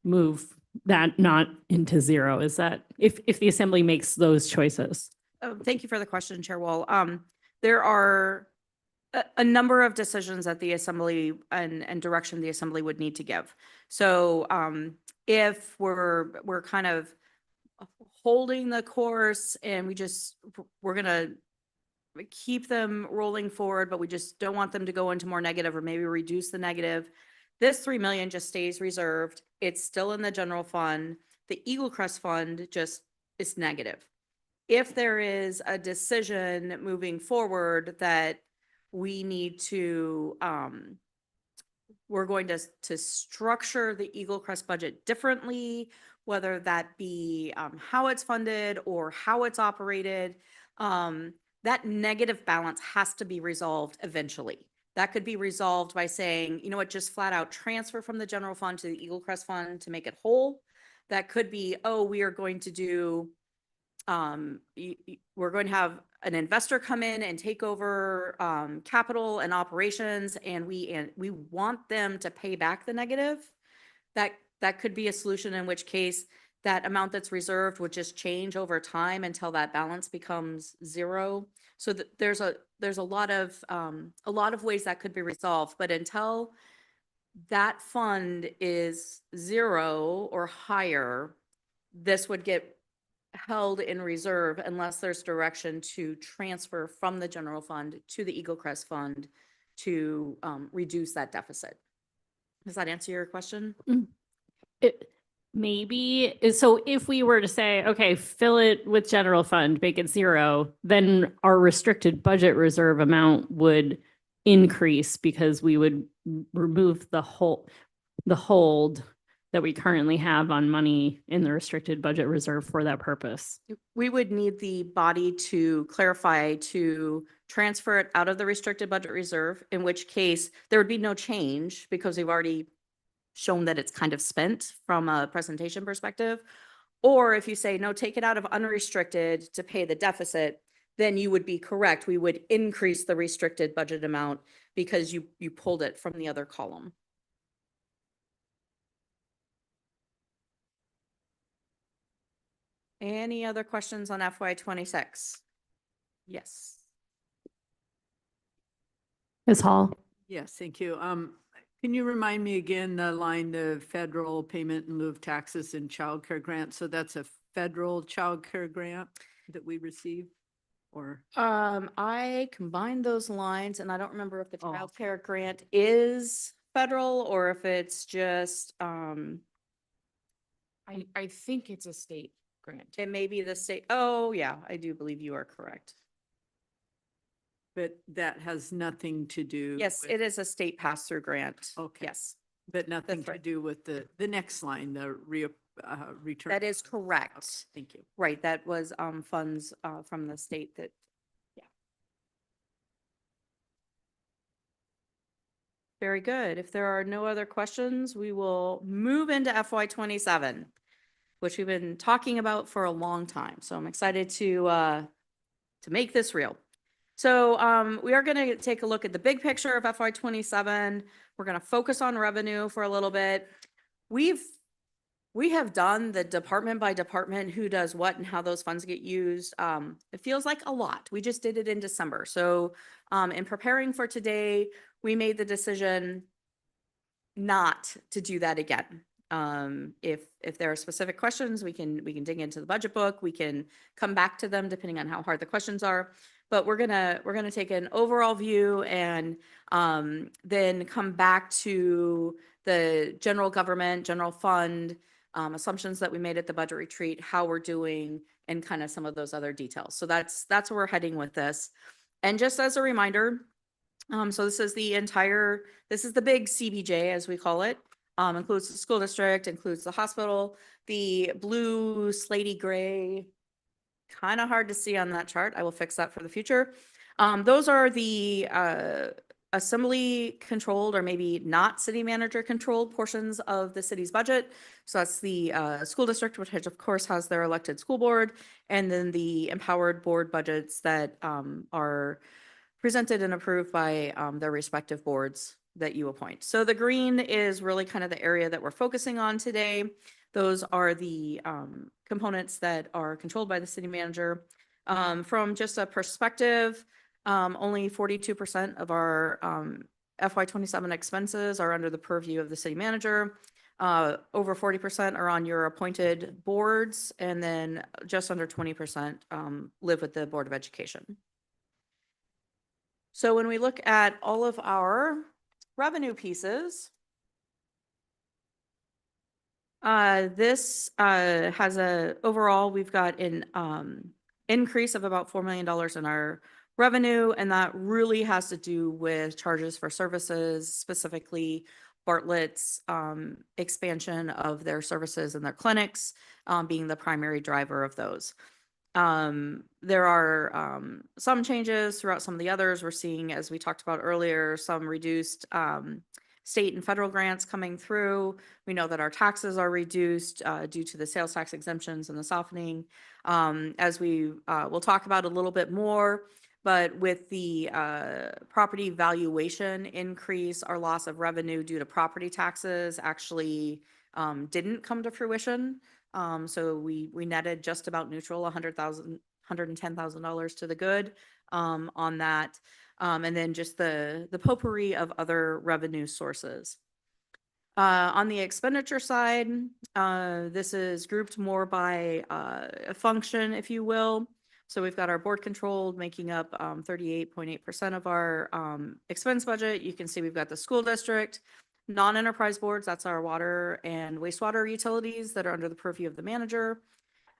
move that not into zero. Is that, if the assembly makes those choices? Thank you for the question, Chair Wall. There are a number of decisions that the assembly and direction the assembly would need to give. So if we're kind of holding the course and we're gonna keep them rolling forward, but we just don't want them to go into more negative or maybe reduce the negative, this 3 million just stays reserved. It's still in the general fund. The Eagle Crest fund just is negative. If there is a decision moving forward that we need to, we're going to structure the Eagle Crest budget differently, whether that be how it's funded or how it's operated, that negative balance has to be resolved eventually. That could be resolved by saying, you know what, just flat out transfer from the general fund to the Eagle Crest fund to make it whole. That could be, oh, we are going to do, we're going to have an investor come in and take over capital and operations, and we want them to pay back the negative. That could be a solution, in which case that amount that's reserved would just change over time until that balance becomes zero. So that there's a lot of ways that could be resolved, but until that fund is zero or higher, this would get held in reserve unless there's direction to transfer from the general fund to the Eagle Crest fund to reduce that deficit. Does that answer your question? So if we were to say, okay, fill it with general fund, make it zero, then our restricted budget reserve amount would increase because we would remove the hold that we currently have on money in the restricted budget reserve for that purpose. We would need the body to clarify to transfer it out of the restricted budget reserve, in which case there would be no change because we've already shown that it's kind of spent from a presentation perspective. Or if you say, no, take it out of unrestricted to pay the deficit, then you would be correct. We would increase the restricted budget amount because you pulled it from the other column. Any other questions on FY 26? Yes. Ms. Hall? Yes, thank you. Can you remind me again, the line, the federal payment in lieu of taxes and childcare grant? So that's a federal childcare grant that we receive, or? I combined those lines, and I don't remember if the Oh. childcare grant is federal or if it's just, I think it's a state grant. it may be the state. Oh, yeah, I do believe you are correct. But that has nothing to do. Yes, with- it is a state pass-through grant. Okay. Yes, But nothing to right. do with the next line, the return. that is Okay, correct. thank you. Right, that was funds from the state that, yeah. Very good. If there are no other questions, we will move into FY 27, which we've been talking about for a long time. So I'm excited to make this real. So we are going to take a look at the big picture of FY 27. We're going to focus on revenue for a little bit. We have done the department by department, who does what and how those funds get used. It feels like a lot. We just did it in December. So in preparing for today, we made the decision not to do that again. If there are specific questions, we can dig into the budget book. We can come back to them depending on how hard the questions are. But we're gonna take an overall view and then come back to the general government, general fund, assumptions that we made at the budget retreat, how we're doing, and kind of some of those other details. So that's where we're heading with this. And just as a reminder, so this is the big CBJ, as we call it. includes the school district, includes the hospital. The blue slatey gray, kind of hard to see on that chart. I will fix that for the future. Those are the assembly controlled or maybe not city manager controlled portions of the city's budget. So that's the school district, which of course has their elected school board, and then the empowered board budgets that are presented and approved by their respective boards that you appoint. So the green is really kind of the area that we're focusing on today. Those are the components that are controlled by the city manager. From just a perspective, only 42% of our FY27 expenses are under the purview of the city manager. Over 40% are on your appointed boards, and then just under 20% live with the Board of Education. So when we look at all of our revenue pieces, this has overall, we've got an increase of about $4 million in our revenue, and that really has to do with charges for services, specifically Bartlett's expansion of their services and their clinics being the primary driver of those. There are some changes throughout some of the others. We're seeing, as we talked about earlier, some reduced state and federal grants coming through. We know that our taxes are reduced due to the sales tax exemptions and the softening. As we will talk about a little bit more, but with the property valuation increase, our loss of revenue due to property taxes actually didn't come to fruition. So we netted just about neutral, $110,000 to the good on that. And then just the potpourri of other revenue sources. On the expenditure side, this is grouped more by a function, if you will. So we've got our board controlled making up 38.8% of our expense budget. You can see we've got the school district, non-enterprise boards, that's our water and wastewater utilities that are under the purview of the manager.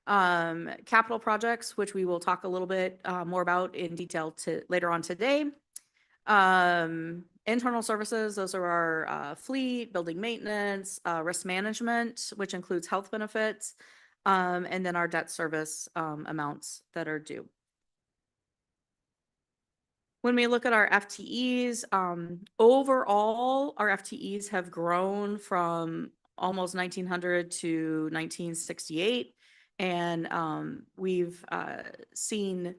Capital projects, which we will talk a little bit more about in detail later on today. Internal services, those are our fleet, building maintenance, risk management, which includes health benefits, and then our debt service amounts that are due. When we look at our FTEs, overall, our FTEs have grown from almost 1900 to 1968. And we've seen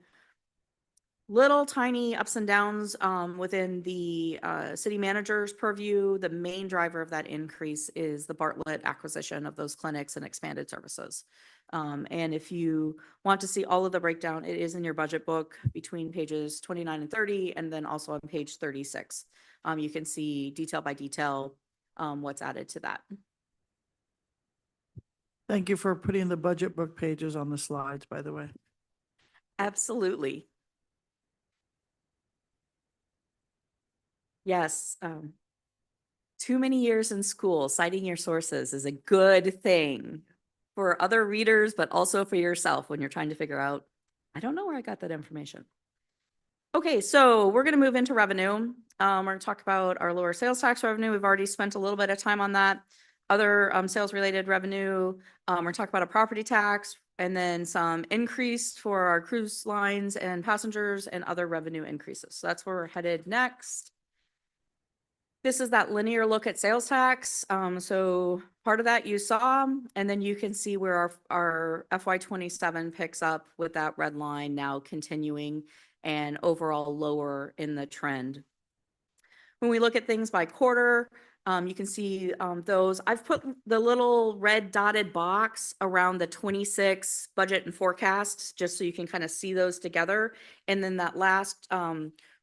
little tiny ups and downs within the city manager's purview. The main driver of that increase is the Bartlett acquisition of those clinics and expanded services. And if you want to see all of the breakdown, it is in your budget book between pages 29 and 30, and then also on page 36. You can see detail by detail what's added to that. Thank you for putting the budget book pages on the slides, by the way. Absolutely. Yes. Too many years in school, citing your sources is a good thing for other readers, but also for yourself when you're trying to figure out, I don't know where I got that information. Okay, so we're going to move into revenue. We're going to talk about our lower sales tax revenue. We've already spent a little bit of time on that. Other sales related revenue, we're going to talk about a property tax, and then some increase for our cruise lines and passengers and other revenue increases. So that's where we're headed next. This is that linear look at sales tax. So part of that you saw, and then you can see where our FY27 picks up with that red line now continuing and overall lower in the trend. When we look at things by quarter, you can see those. I've put the little red dotted box around the 26 budget and forecast, just so you can kind of see those together. And then that last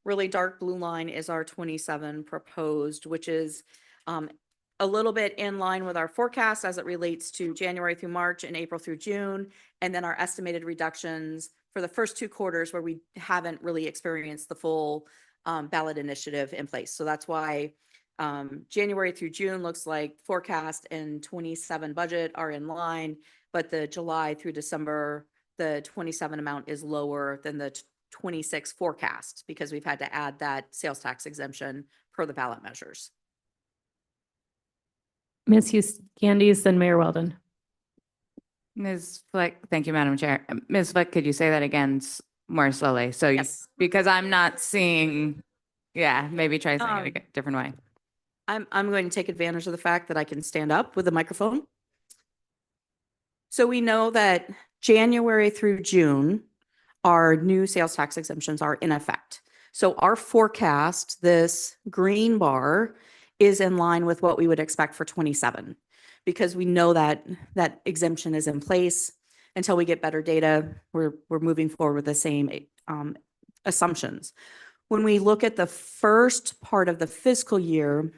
really dark blue line is our 27 proposed, which is a little bit in line with our forecast as it relates to January through March and April through June. And then our estimated reductions for the first 2 quarters where we haven't really experienced the full ballot initiative in place. So that's why January through June looks like forecast and 27 budget are in line, but the July through December, the 27 amount is lower than the 26 forecast because we've had to add that sales tax exemption per the ballot measures. Ms. Candies, then Mayor Weldon. Ms. Flick, thank you, Madam Chair. Ms. Flick, could you say that again more slowly? So, Yes. because I'm not seeing, yeah, maybe try saying it a different way. I'm going to take advantage of the fact that I can stand up with a microphone. So we know that January through June, our new sales tax exemptions are in effect. So our forecast, this green bar, is in line with what we would expect for 27, because we know that that exemption is in place. Until we get better data, we're moving forward with the same assumptions. When we look at the first part of the fiscal year,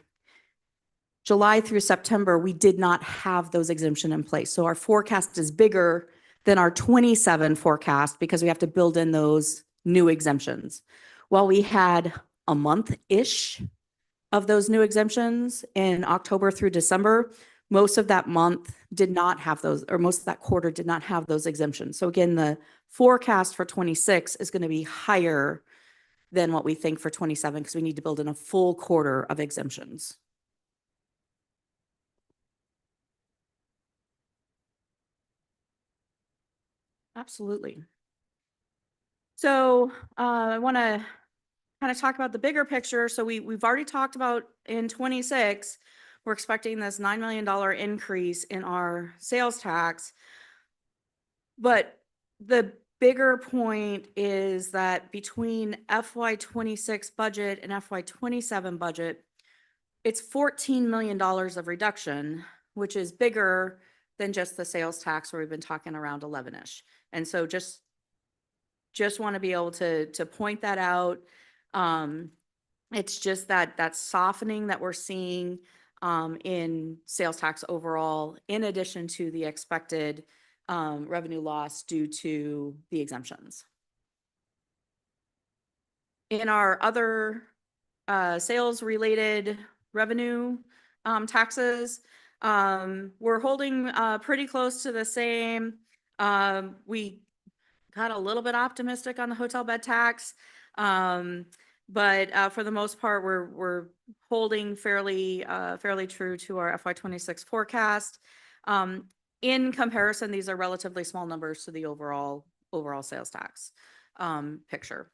July through September, we did not have those exemption in place. So our forecast is bigger than our 27 forecast because we have to build in those new exemptions. While we had a month-ish of those new exemptions in October through December, most of that month did not have those, or most of that quarter did not have those exemptions. So again, the forecast for 26 is going to be higher than what we think for 27 because we need to build in a full quarter of exemptions. Absolutely. So I want to kind of talk about the bigger picture. So we've already talked about in 26, we're expecting this $9 million increase in our sales tax. But the bigger point is that between FY26 budget and FY27 budget, it's $14 million of reduction, which is bigger than just the sales tax where we've been talking around 11-ish. And so just want to be able to point that out. It's just that softening that we're seeing in sales tax overall, in addition to the expected revenue loss due to the exemptions. In our other sales related revenue taxes, we're holding pretty close to the same. We got a little bit optimistic on the hotel bed tax, but for the most part, we're holding fairly true to our FY26 forecast. In comparison, these are relatively small numbers to the overall sales tax picture.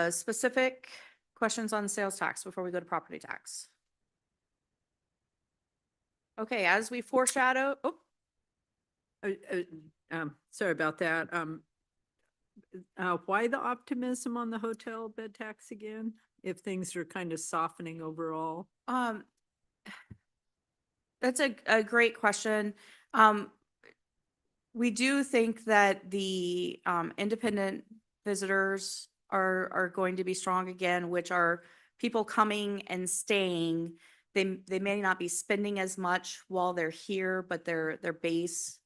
Specific questions on sales tax before we go to property tax? Okay, as we foreshadow, Sorry about that. Why the optimism on the hotel bed tax again, if things are kind of softening overall? That's a great question. We do think that the independent visitors are going to be strong again, which are people coming and staying. They may not be spending as much while they're here, but their base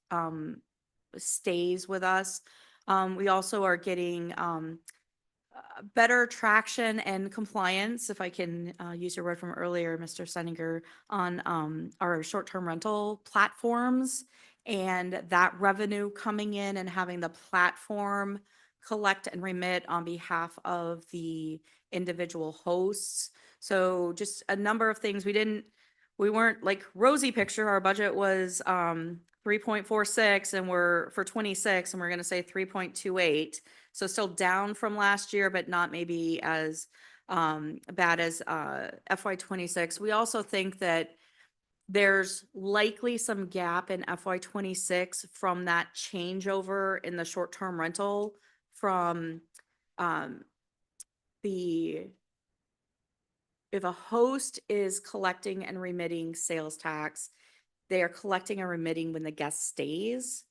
stays with us. We also are getting better traction and compliance, if I can use your word from earlier, Mr. Seininger, on our short-term rental platforms, and that revenue coming in and having the platform collect and remit on behalf of the individual hosts. So just a number of things. We weren't like rosy picture. Our budget was 3.46 and we're for 26 and we're going to say 3.28. So still down from last year, but not maybe as bad as FY26. We also think that there's likely some gap in FY26 from that changeover in the short-term rental from if a host is collecting and remitting sales tax, they are collecting and remitting when the guest stays.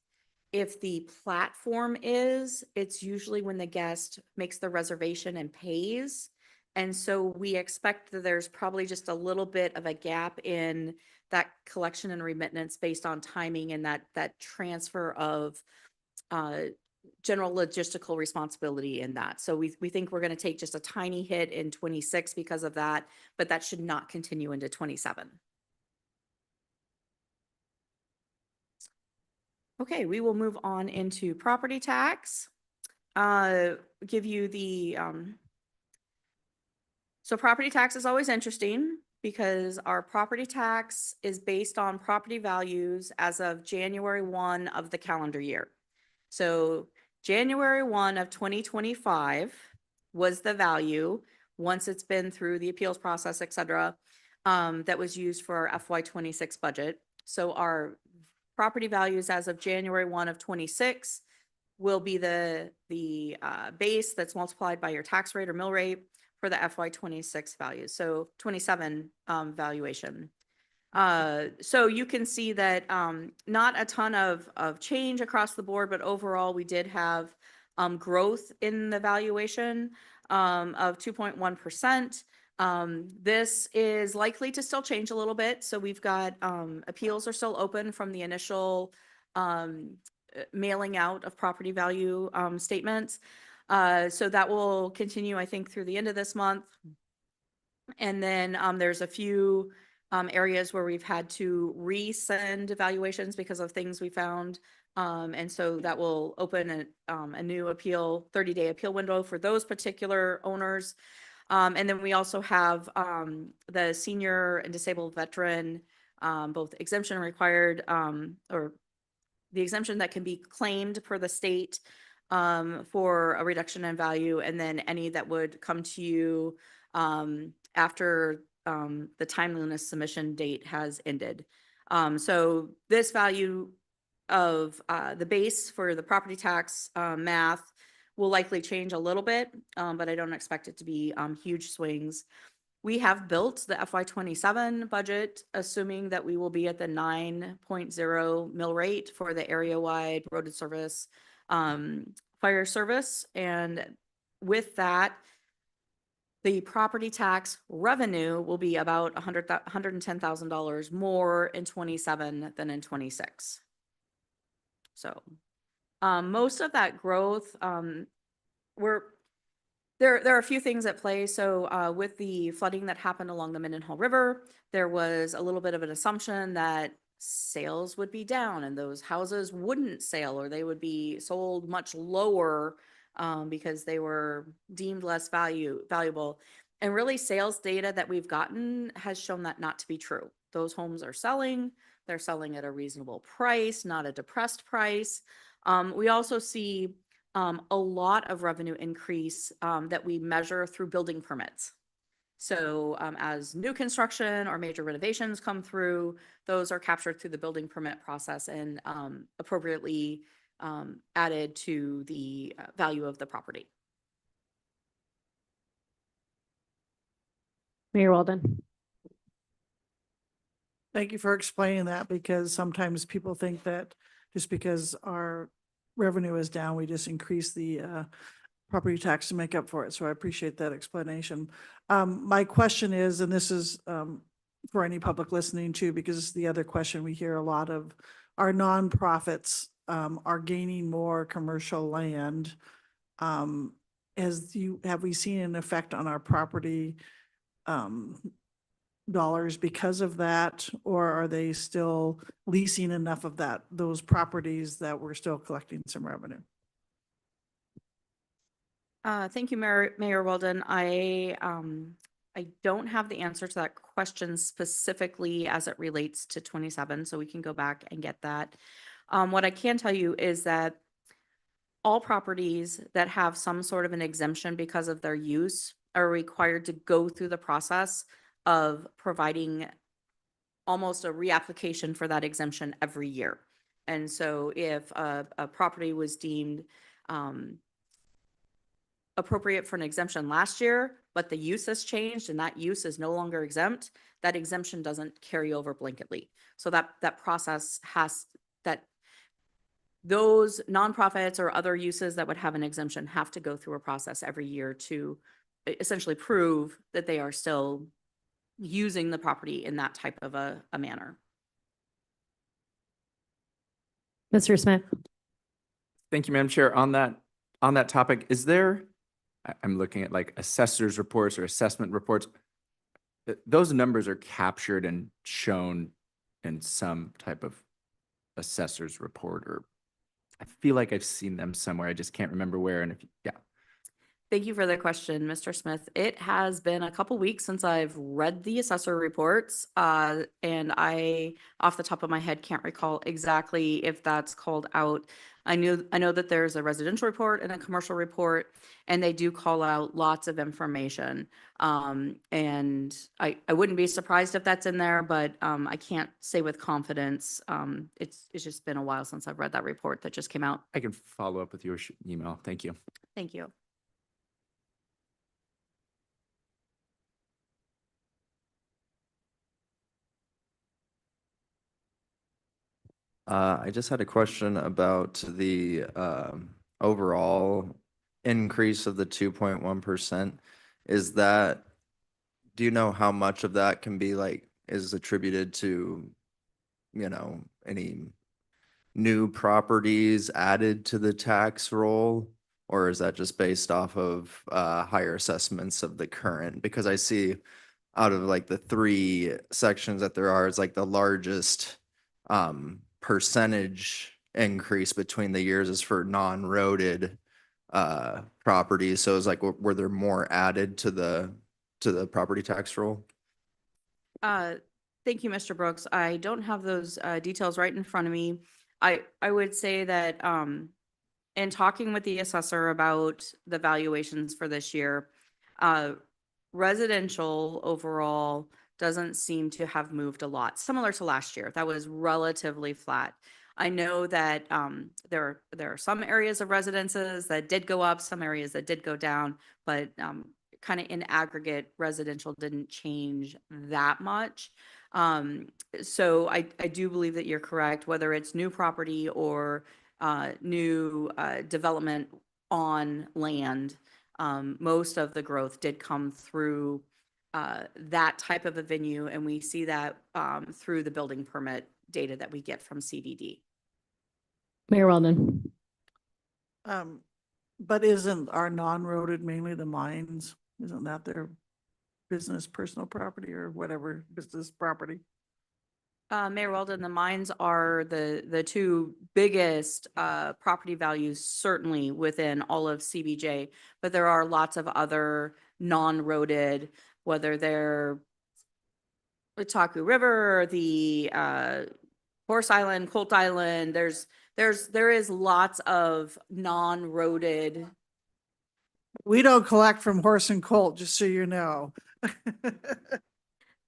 If the platform is, it's usually when the guest makes the reservation and pays. And so we expect that there's probably just a little bit of a gap in that collection and remittance based on timing and that transfer of general logistical responsibility in that. So we think we're going to take just a tiny hit in 26 because of that, but that should not continue into 27. Okay, we will move on into property tax. Give you the, so property tax is always interesting. because our property tax is based on property values as of January 1 of the calendar year. So January 1 of 2025 was the value, once it's been through the appeals process, et cetera, that was used for our FY 26 budget. So our property values as of January 1 of 26 will be the base that's multiplied by your tax rate or mill rate for the FY 26 values, so 27 valuation. So you can see that not a ton of change across the board, but overall, we did have growth in the valuation of 2.1%. This is likely to still change a little bit. So we've got appeals are still open from the initial mailing out of property value statements. So that will continue, I think, through the end of this month. And then there's a few areas where we've had to resend evaluations because of things we found. And so that will open a new appeal, 30-day appeal window for those particular owners. And then we also have the senior and disabled veteran, both exemption required or the exemption that can be claimed per the state for a reduction in value, and then any that would come to you after the timeliness submission date has ended. So this value of the base for the property tax math will likely change a little bit, but I don't expect it to be huge swings. We have built the FY 27 budget, assuming that we will be at the 9.0 mill rate for the area-wide road service, fire service. And with that, the property tax revenue will be about $110,000 more in 27 than in 26. So most of that growth, there are a few things at play. So with the flooding that happened along the Mendenhall River, there was a little bit of an assumption that sales would be down and those houses wouldn't sell, or they would be sold much lower because they were deemed less valuable. And really, sales data that we've gotten has shown that not to be true. Those homes are selling. They're selling at a reasonable price, not a depressed price. We also see a lot of revenue increase that we measure through building permits. So as new construction or major renovations come through, those are captured through the building permit process and appropriately added to the value of the property. Mayor Walden. Thank you for explaining that, because sometimes people think that just because our revenue is down, we just increase the property tax to make up for it. So I appreciate that explanation. My question is, and this is for any public listening too, because the other question we hear a lot of, our nonprofits are gaining more commercial land. Have we seen an effect on our property dollars because of that, or are they still leasing enough of those properties that we're still collecting some revenue? Thank you, Mayor Weldon. I don't have the answer to that question specifically as it relates to 27, so we can go back and get that. What I can tell you is that all properties that have some sort of an exemption because of their use are required to go through the process of providing almost a reapplication for that exemption every year. And so if a property was deemed appropriate for an exemption last year, but the use has changed and that use is no longer exempt, that exemption doesn't carry over blanketly. So that process those nonprofits or other uses that would have an exemption have to go through a process every year to essentially prove that they are still using the property in that type of a manner. Mr. Smith. Thank you, Madam Chair. On that topic, is there, I'm looking at like assessor's reports or assessment reports. Those numbers are captured and shown in some type of assessor's report, or I feel like I've seen them somewhere. I just can't remember where. And yeah. Thank you for the question, Mr. Smith. It has been a couple weeks since I've read the assessor reports, and I, off the top of my head, can't recall exactly if that's called out. I know that there's a residential report and a commercial report, and they do call out lots of information. And I wouldn't be surprised if that's in there, but I can't say with confidence. It's just been a while since I've read that report that just came out. I can follow up with your email. Thank you. Thank you. I just had a question about the overall increase of the 2.1%. Is that, do you know how much of that can be like, is attributed to, any new properties added to the tax roll? Or is that just based off of higher assessments of the current? Because I see out of like the three sections that there are, it's like the largest percentage increase between the years is for non-roaded properties. So it's like, were there more added to the property tax roll? Thank you, Mr. Brooks. I don't have those details right in front of me. I would say that in talking with the assessor about the valuations for this year, residential overall doesn't seem to have moved a lot, similar to last year. That was relatively flat. I know that there are some areas of residences that did go up, some areas that did go down, but kind of in aggregate, residential didn't change that much. So I do believe that you're correct, whether it's new property or new development on land. Most of the growth did come through that type of a venue, and we see that through the building permit data that we get from CDD. Mayor Weldon. But isn't our non-roaded mainly the mines? Isn't that their business, personal property or whatever business property? Mayor Weldon, the mines are the two biggest property values certainly within all of CBJ, but there are lots of other non-roaded, whether they're Otaku River, or the Horse Island, Colt Island. There is lots of non-roaded. We don't collect from Horse and Colt, just so you know.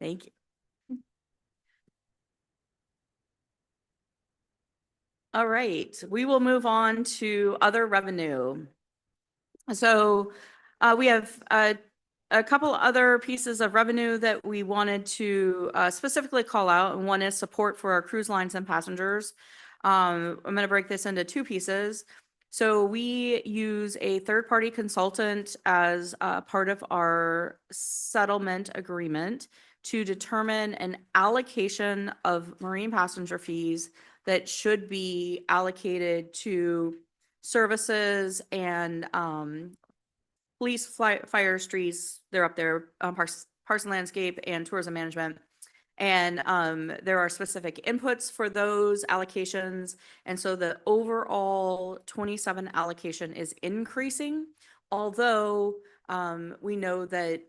Thank you. All right, we will move on to other revenue. So we have a couple other pieces of revenue that we wanted to specifically call out, and one is support for our cruise lines and passengers. I'm going to break this into two pieces. So we use a third-party consultant as part of our settlement agreement to determine an allocation of marine passenger fees that should be allocated to services and police, fire, streets, they're up there, parks and landscape, and tourism management. And there are specific inputs for those allocations. And so the overall 27 allocation is increasing, although we know that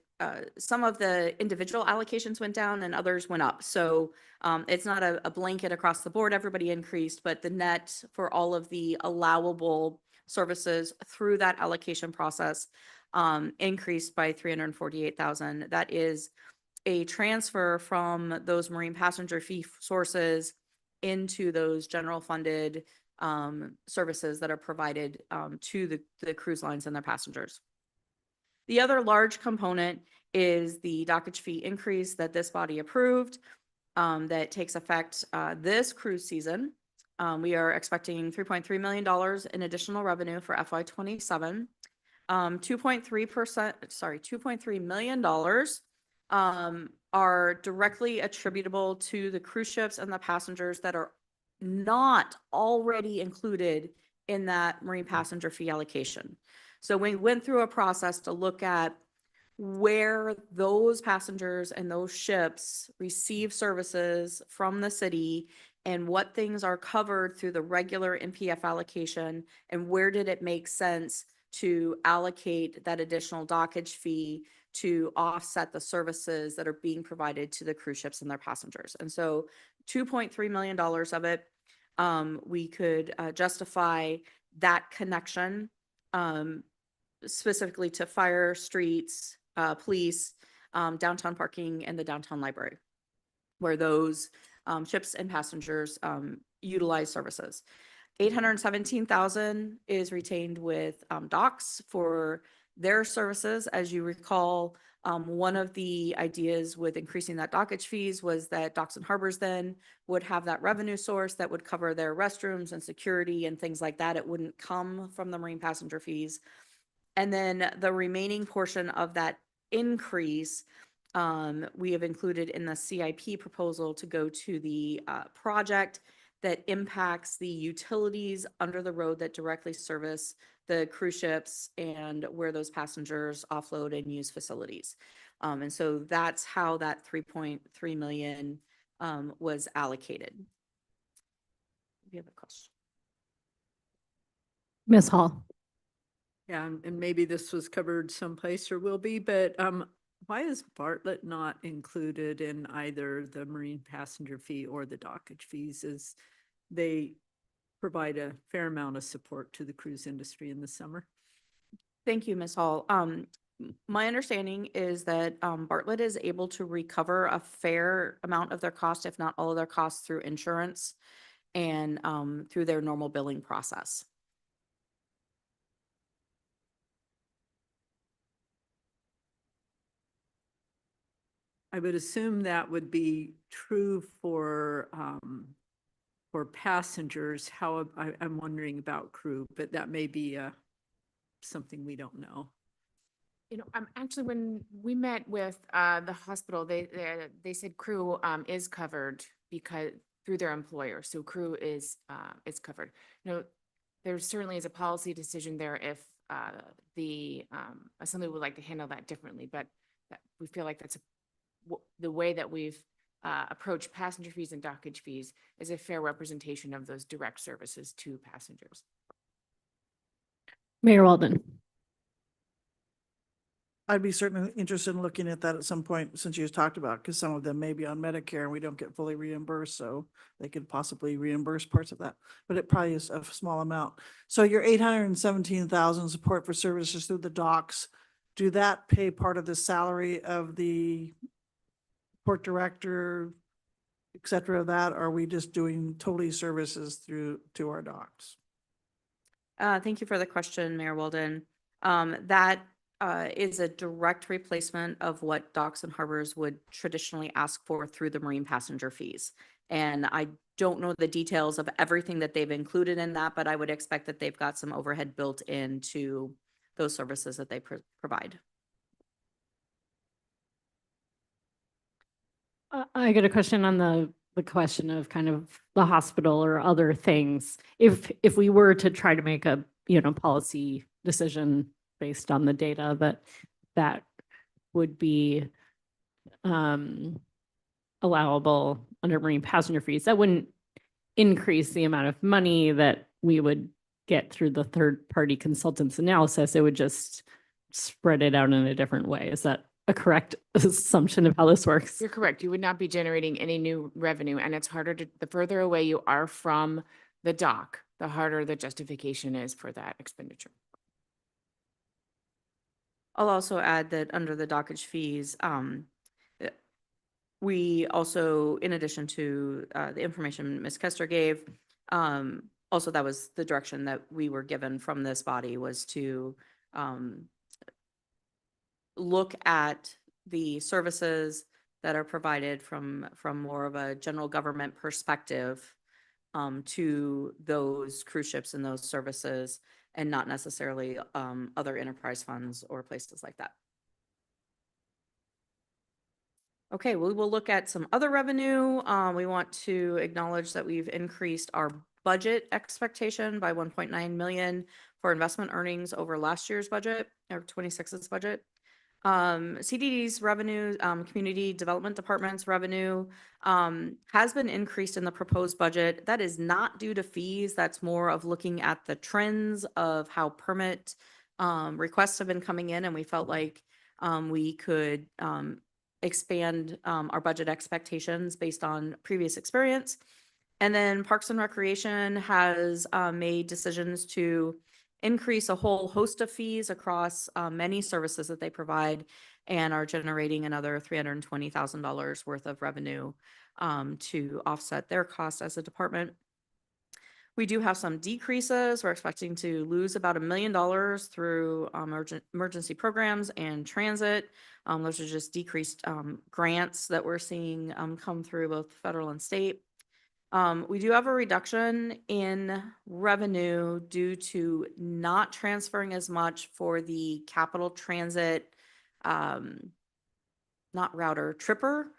some of the individual allocations went down and others went up. So it's not a blanket across the board, everybody increased, but the net for all of the allowable services through that allocation process increased by 348,000. That is a transfer from those marine passenger fee sources into those general funded services that are provided to the cruise lines and their passengers. The other large component is the dockage fee increase that this body approved that takes effect this cruise season. We are expecting $3.3 million in additional revenue for FY27. $2.3 million are directly attributable to the cruise ships and the passengers that are not already included in that marine passenger fee allocation. So we went through a process to look at where those passengers and those ships receive services from the city and what things are covered through the regular MPF allocation and where did it make sense to allocate that additional dockage fee to offset the services that are being provided to the cruise ships and their passengers. And so $2.3 million of it, we could justify that connection specifically to fire, streets, police, downtown parking, and the downtown library, where those ships and passengers utilize services. 817,000 is retained with docks for their services. As you recall, one of the ideas with increasing that dockage fees was that Docks and Harbors then would have that revenue source that would cover their restrooms and security and things like that. It wouldn't come from the marine passenger fees. And then the remaining portion of that increase, we have included in the CIP proposal to go to the project that impacts the utilities under the road that directly service the cruise ships and where those passengers offload and use facilities. And so that's how that 3.3 million was allocated. If you have a question. Ms. Hall. Yeah, and maybe this was covered someplace or will be, but why is Bartlett not included in either the marine passenger fee or the dockage fees, as they provide a fair amount of support to the cruise industry in the summer? Thank you, Ms. Hall. My understanding is that Bartlett is able to recover a fair amount of their cost, if not all of their costs, through insurance and through their normal billing process. I would assume that would be true for passengers. I'm wondering about crew, but that may be something we don't know. You know, actually, when we met with the hospital, they said crew is covered because through their employer. So crew is covered. You know, there certainly is a policy decision there if the assembly would like to handle that differently, but we feel like that's the way that we've approached passenger fees and dockage fees is a fair representation of those direct services to passengers. Mayor Walden. I'd be certainly interested in looking at that at some point, since you just talked about, because some of them may be on Medicare and we don't get fully reimbursed, so they could possibly reimburse parts of that, but it probably is a small amount. So your 817,000 support for services through the docks, do that pay part of the salary of the port director, et cetera, that, or are we just doing totally services to our docks? Thank you for the question, Mayor Walden. That is a direct replacement of what Docks and Harbors would traditionally ask for through the marine passenger fees. And I don't know the details of everything that they've included in that, but I would expect that they've got some overhead built into those services that they provide. I got a question on the question of kind of the hospital or other things. If we were to try to make a, policy decision based on the data that would be allowable under marine passenger fees, that wouldn't increase the amount of money that we would get through the third-party consultants analysis. It would just spread it out in a different way. Is that a correct assumption of how this works? You're correct. You would not be generating any new revenue, and it's harder the further away you are from the dock, the harder the justification is for that expenditure. I'll also add that under the dockage fees, we also, in addition to the information Ms. Kester gave, also that was the direction that we were given from this body, was to look at the services that are provided from more of a general government perspective to those cruise ships and those services, and not necessarily other enterprise funds or places like that. Okay, we will look at some other revenue. We want to acknowledge that we've increased our budget expectation by 1.9 million for investment earnings over last year's budget, or 26's budget. CDD's revenue, Community Development Department's revenue has been increased in the proposed budget. That is not due to fees. That's more of looking at the trends of how permit requests have been coming in and we felt like we could expand our budget expectations based on previous experience. And then Parks and Recreation has made decisions to increase a whole host of fees across many services that they provide and are generating another $320,000 worth of revenue to offset their costs as a department. We do have some decreases. We're expecting to lose about $1 million through emergency programs and transit. Those are just decreased grants that we're seeing come through both federal and state. We do have a reduction in revenue due to not transferring as much for the capital transit, not router, tripper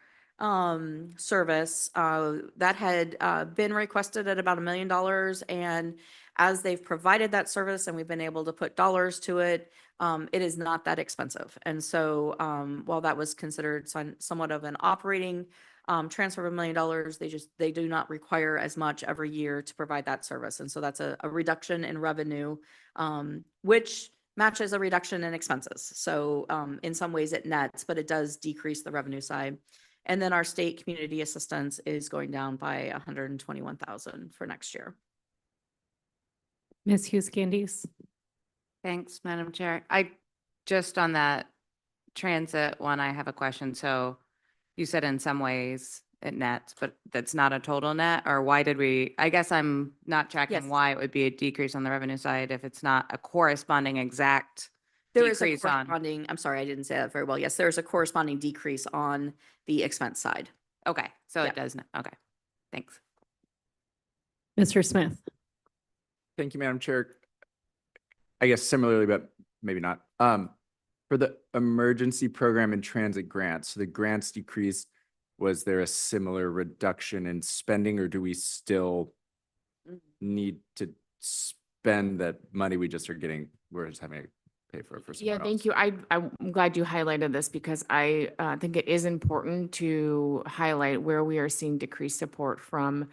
service that had been requested at about $1 million. And as they've provided that service and we've been able to put dollars to it, it is not that expensive. And so while that was considered somewhat of an operating transfer of $1 million, they do not require as much every year to provide that service. And so that's a reduction in revenue, which matches a reduction in expenses. So in some ways it nets, but it does decrease the revenue side. And then our state community assistance is going down by $121,000 for next year. Ms. Hughes Candies. Thanks, Madam Chair. Just on that transit one, I have a question. So you said in some ways it nets, but that's not a total net, or why did I guess I'm not tracking Yes. why it would be a decrease on the revenue side if it's not a corresponding exact There is a decrease on. corresponding, I'm sorry, I didn't say that very well. Yes, there's a corresponding decrease on the expense side. Okay, so Yeah. it does, okay, thanks. Mr. Smith. Thank you, Madam Chair. I guess similarly, but maybe not. For the emergency program and transit grants, the grants decreased. Was there a similar reduction in spending, or do we still need to spend that money we just are getting? We're just having to pay for it for somewhere Yeah, thank else? you. I'm glad you highlighted this because I think it is important to highlight where we are seeing decreased support from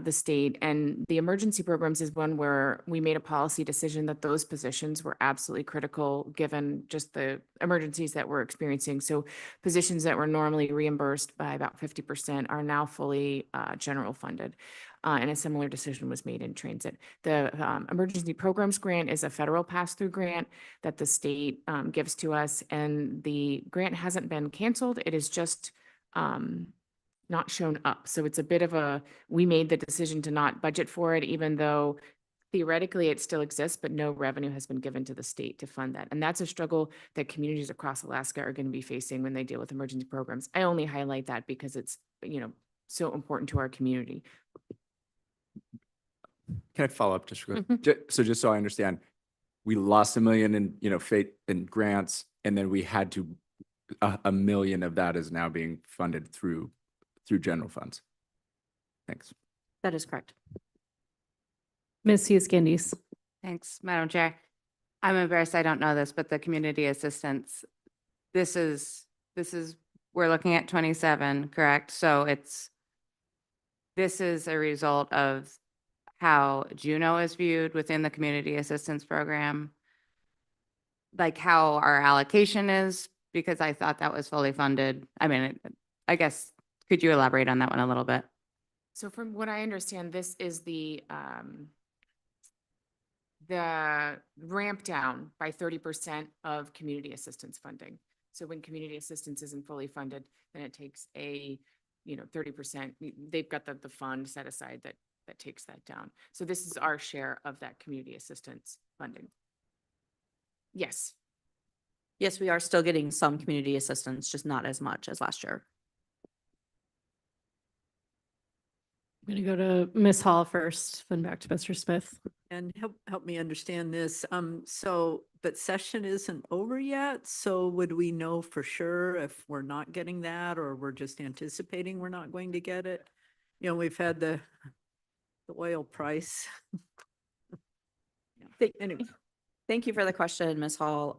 the state. And the emergency programs is one where we made a policy decision that those positions were absolutely critical given just the emergencies that we're experiencing. So positions that were normally reimbursed by about 50% are now fully general funded. And a similar decision was made in transit. The emergency programs grant is a federal pass-through grant that the state gives to us, and the grant hasn't been canceled. It is just not shown up. So it's a bit of we made the decision to not budget for it, even though theoretically it still exists, but no revenue has been given to the state to fund that. And that's a struggle that communities across Alaska are going to be facing when they deal with emergency programs. I only highlight that because it's, so important to our community. Can I follow up just real quick? So just so I understand, we lost $1 million in, in grants, and then we had to, $1 million of that is now being funded through general funds. Thanks. That is correct. Ms. Hughes Candies. Thanks, Madam Chair. I'm embarrassed I don't know this, but the community assistance, this is, we're looking at 27, correct? So this is a result of how Juneau is viewed within the community assistance program, like how our allocation is, because I thought that was fully funded. I mean, I guess, could you elaborate on that one a little bit? So from what I understand, this is the ramp down by 30% of community assistance funding. So when community assistance isn't fully funded, then it takes 30%. They've got the fund set aside that takes that down. So this is our share of that community assistance funding. Yes. Yes, we are still getting some community assistance, just not as much as last year. I'm going to go to Ms. Hall first, then back to Mr. Smith. And help me understand this. But session isn't over yet. So would we know for sure if we're not getting that, or we're just anticipating we're not going to get it? We've had the oil price. Anyway. Thank you for the question, Ms. Hall.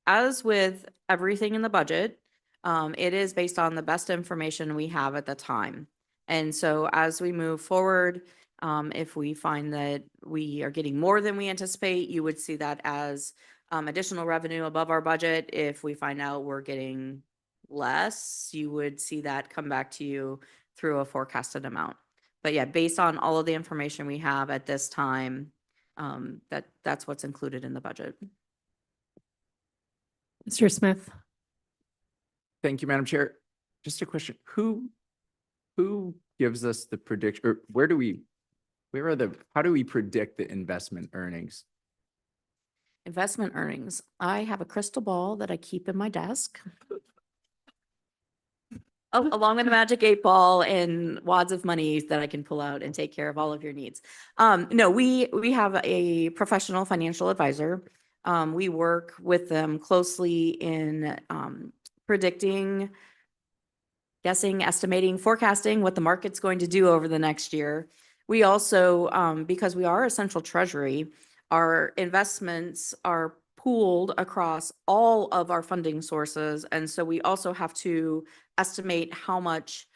As with everything in the budget, it is based on the best information we have at the time. And so as we move forward, If we find that we are getting more than we anticipate, you would see that as additional revenue above our budget. If we find out we're getting less, you would see that come back to you through a forecasted amount. But yeah, based on all of the information we have at this time, that's what's included in the budget. Mr. Smith? Thank you, Madam Chair. Just a question. Who gives us the prediction, or how do we predict the investment earnings? Investment earnings. I have a crystal ball that I keep in my desk. Along with a magic 8 ball and wads of money that I can pull out and take care of all of your needs. No, we have a professional financial advisor. We work with them closely in predicting, guessing, estimating, forecasting what the market's going to do over the next year. We also, because we are a central treasury, our investments are pooled across all of our funding sources. And so we also have to estimate how much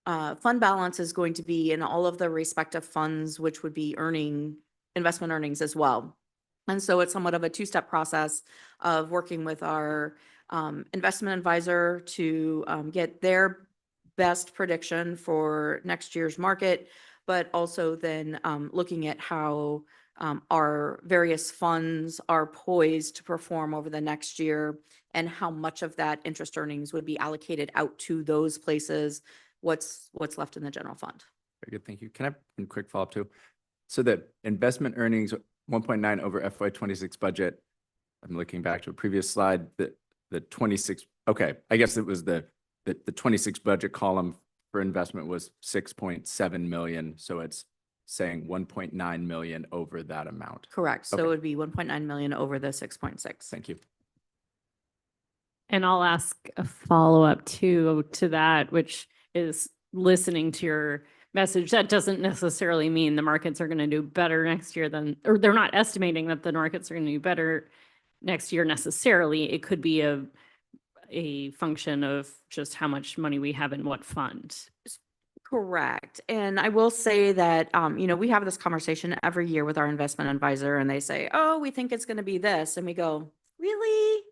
fund balance is going to be in all of the respective funds, which would be earning investment earnings as well. And so it's somewhat of a two-step process of working with our investment advisor to get their best prediction for next year's market, but also then looking at how our various funds are poised to perform over the next year and how much of that interest earnings would be allocated out to those places, what's left in the general fund. Very good, thank you. Can I have a quick follow-up too? So the investment earnings, 1.9 over FY26 budget. I'm looking back to a previous slide, the 26, okay, I guess it was the 26 budget column for investment was 6.7 million. So it's saying 1.9 million over that amount. Correct. So Okay. it would be 1.9 million over the 6.6. Thank you. And I'll ask a follow-up to that, which is listening to your message. That doesn't necessarily mean the markets are going to do better next year or they're not estimating that the markets are going to do better next year necessarily. It could be a function of just how much money we have in what fund. Correct. And I will say that, we have this conversation every year with our investment advisor and they say, oh, we think it's going to be this. And we go, really?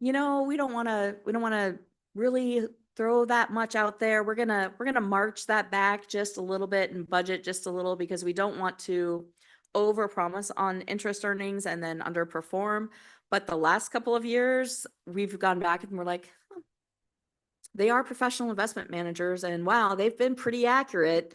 We don't want to really throw that much out there. We're going to march that back just a little bit and budget just a little because we don't want to overpromise on interest earnings and then underperform. But the last couple of years, we've gone back and we're like, they are professional investment managers and wow, they've been pretty accurate.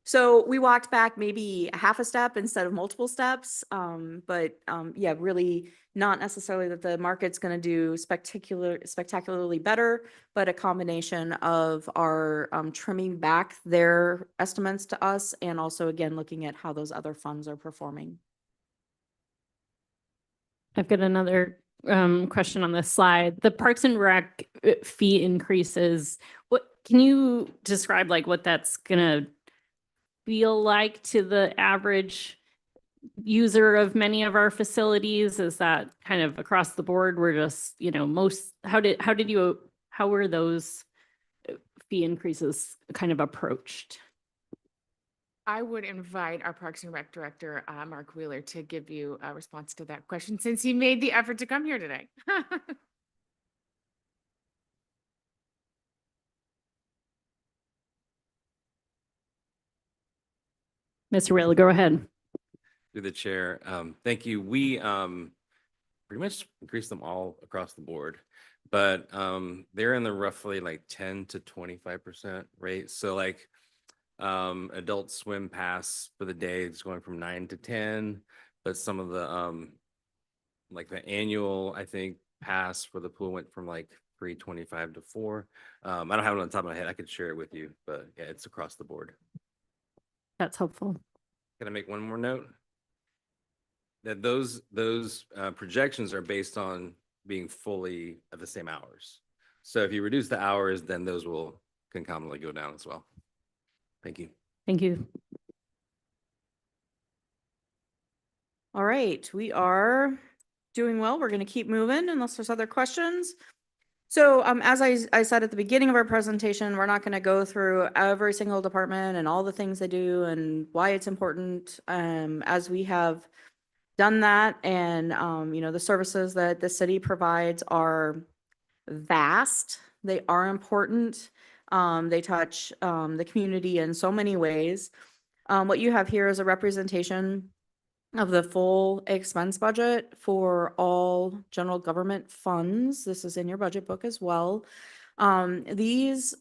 So we walked back maybe a half a step instead of multiple steps. Yeah, really not necessarily that the market's going to do spectacularly better, but a combination of our trimming back their estimates to us and also again, looking at how those other funds are performing. I've got another question on this slide. The Parks and Rec fee increases. What can you describe like what that's gonna feel like to the average user of many of our facilities? Is that kind of across the board? We're just, how were those fee increases kind of approached? I would invite our Parks and Rec Director, Mark Wheeler, to give you a response to that question since he made the effort to come here today. Mr. Wheeler, go ahead. Through the chair, thank you. We pretty much increased them all across the board, but they're in the roughly like 10 to 25% rate. So like adult swim pass for the day is going from 9 to 10, but some of the like the annual, I think, pass for the pool went from like 325 to 4. I don't have it on the top of my head. I could share it with you, but yeah, it's across the board. That's helpful. Can I make one more note? That those projections are based on being fully at the same hours. So if you reduce the hours, then those will concomitantly go down as well. Thank you. Thank you. All right, we are doing well. We're going to keep moving unless there's other questions. So as I said at the beginning of our presentation, we're not going to go through every single department and all the things they do and why it's important. As we have done that, and the services that the city provides are vast. They are important. They touch the community in so many ways. What you have here is a representation of the full expense budget for all general government funds. This is in your budget book as well. These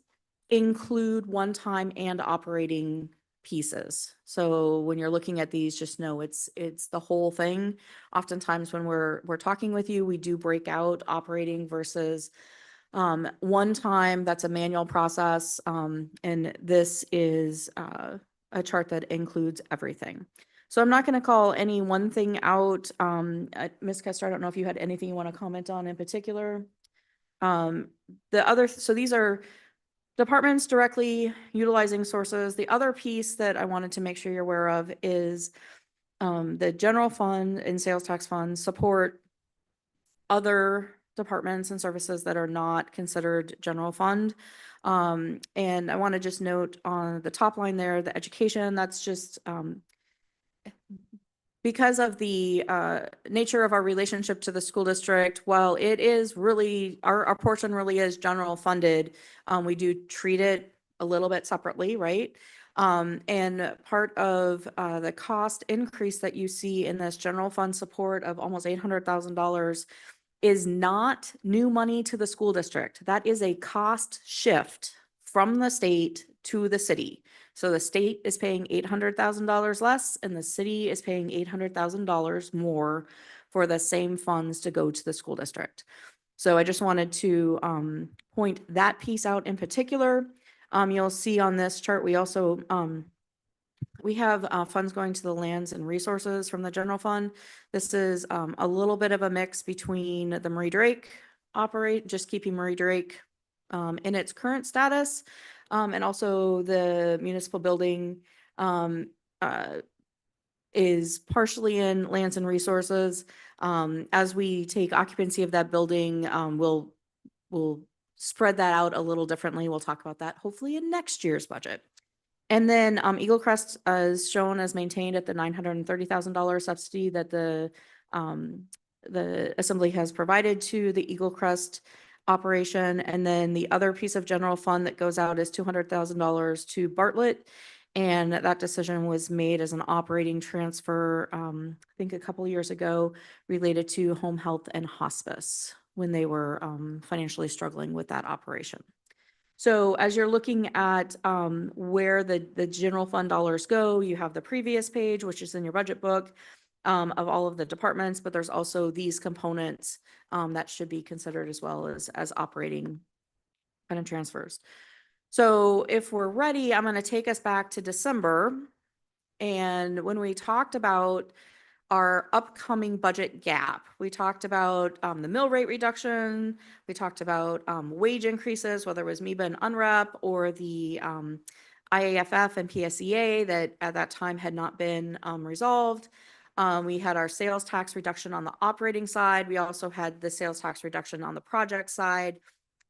include one-time and operating pieces. So when you're looking at these, just know it's the whole thing. Oftentimes when we're talking with you, we do break out operating versus one time. That's a manual process. And this is a chart that includes everything. So I'm not going to call any one thing out. Ms. Kester, I don't know if you had anything you want to comment on in particular. So these are departments directly utilizing sources. The other piece that I wanted to make sure you're aware of is the general fund and sales tax funds support other departments and services that are not considered general fund. And I want to just note on the top line there, the education, that's just because of the nature of our relationship to the school district. While it is really, our portion really is general funded, we do treat it a little bit separately, right? And part of the cost increase that you see in this general fund support of almost $800,000 is not new money to the school district. That is a cost shift from the state to the city. So the state is paying $800,000 less and the city is paying $800,000 more for the same funds to go to the school district. So I just wanted to point that piece out in particular. You'll see on this chart, we also we have funds going to the lands and resources from the general fund. This is a little bit of a mix between the Marie Drake just keeping Marie Drake in its current status, and also the municipal building is partially in lands and resources. As we take occupancy of that building, we'll spread that out a little differently. We'll talk about that hopefully in next year's budget. And then Eagle Crest is shown as maintained at the $930,000 subsidy that the assembly has provided to the Eagle Crest operation. And then the other piece of general fund that goes out is $200,000 to Bartlett. And that decision was made as an operating transfer, I think a couple years ago, related to home health and hospice when they were financially struggling with that operation. So as you're looking at where the general fund dollars go, you have the previous page, which is in your budget book of all of the departments, but there's also these components that should be considered as well as operating kind of transfers. So if we're ready, I'm going to take us back to December. And when we talked about our upcoming budget gap, we talked about the mill rate reduction. We talked about wage increases, whether it was MEBA and UNREP or the IAFF and PSEA that at that time had not been resolved. We had our sales tax reduction on the operating side. We also had the sales tax reduction on the project side.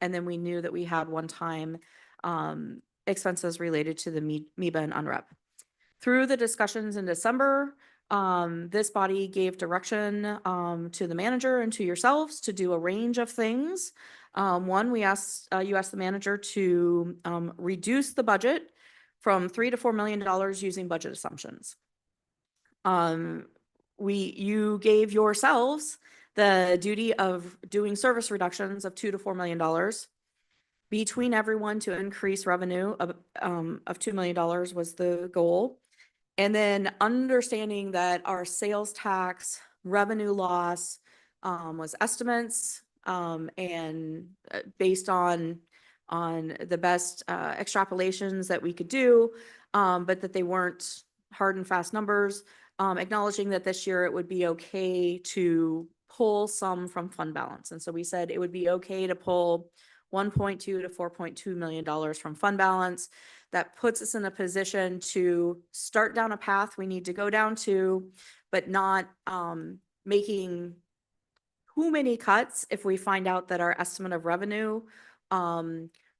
And then we knew that we had one-time expenses related to the MEBA and UNREP. Through the discussions in December, this body gave direction to the manager and to yourselves to do a range of things. One, you asked the manager to reduce the budget from $3 to $4 million using budget assumptions. You gave yourselves the duty of doing service reductions of $2 to $4 million between everyone to increase revenue of $2 million was the goal. And then understanding that our sales tax revenue loss was estimates and based on the best extrapolations that we could do, but that they weren't hard and fast numbers, acknowledging that this year it would be okay to pull some from fund balance. And so we said it would be okay to pull $1.2 to $4.2 million from fund balance. That puts us in a position to start down a path we need to go down to, but not making too many cuts if we find out that our estimate of revenue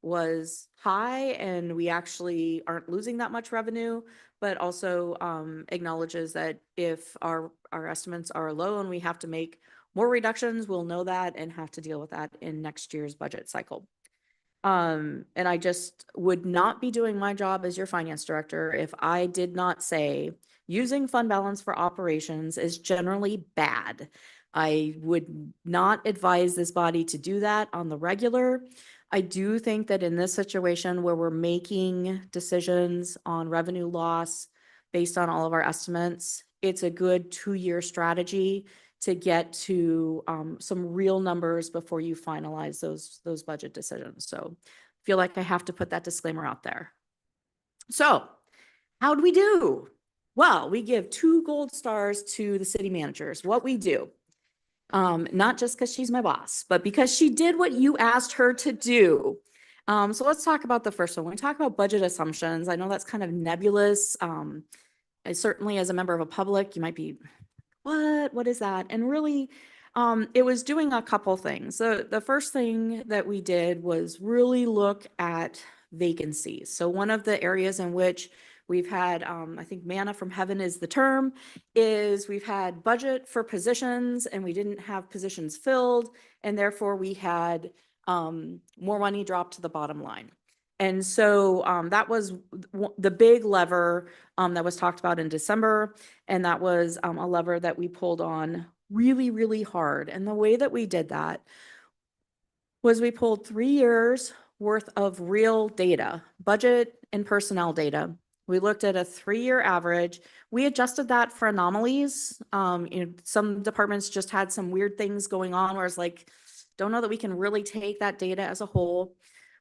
was high and we actually aren't losing that much revenue, but also acknowledges that if our estimates are low and we have to make more reductions, we'll know that and have to deal with that in next year's budget cycle. And I just would not be doing my job as your finance director if I did not say using fund balance for operations is generally bad. I would not advise this body to do that on the regular. I do think that in this situation where we're making decisions on revenue loss based on all of our estimates, it's a good 2-year strategy to get to some real numbers before you finalize those budget decisions. So I feel like I have to put that disclaimer out there. So how'd we do? Well, we give 2 gold stars to the city managers. What we do, not just because she's my boss, but because she did what you asked her to do. So let's talk about the first one. When we talk about budget assumptions, I know that's kind of nebulous. Certainly as a member of a public, you might be, what is that? And really, it was doing a couple things. So the first thing that we did was really look at vacancies. So one of the areas in which we've had, I think manna from heaven is the term, is we've had budget for positions and we didn't have positions filled. And therefore we had more money drop to the bottom line. And so that was the big lever that was talked about in December. And that was a lever that we pulled on really, really hard. And the way that we did that was we pulled 3 years worth of real data, budget and personnel data. We looked at a 3-year average. We adjusted that for anomalies. Some departments just had some weird things going on where it's like, don't know that we can really take that data as a whole.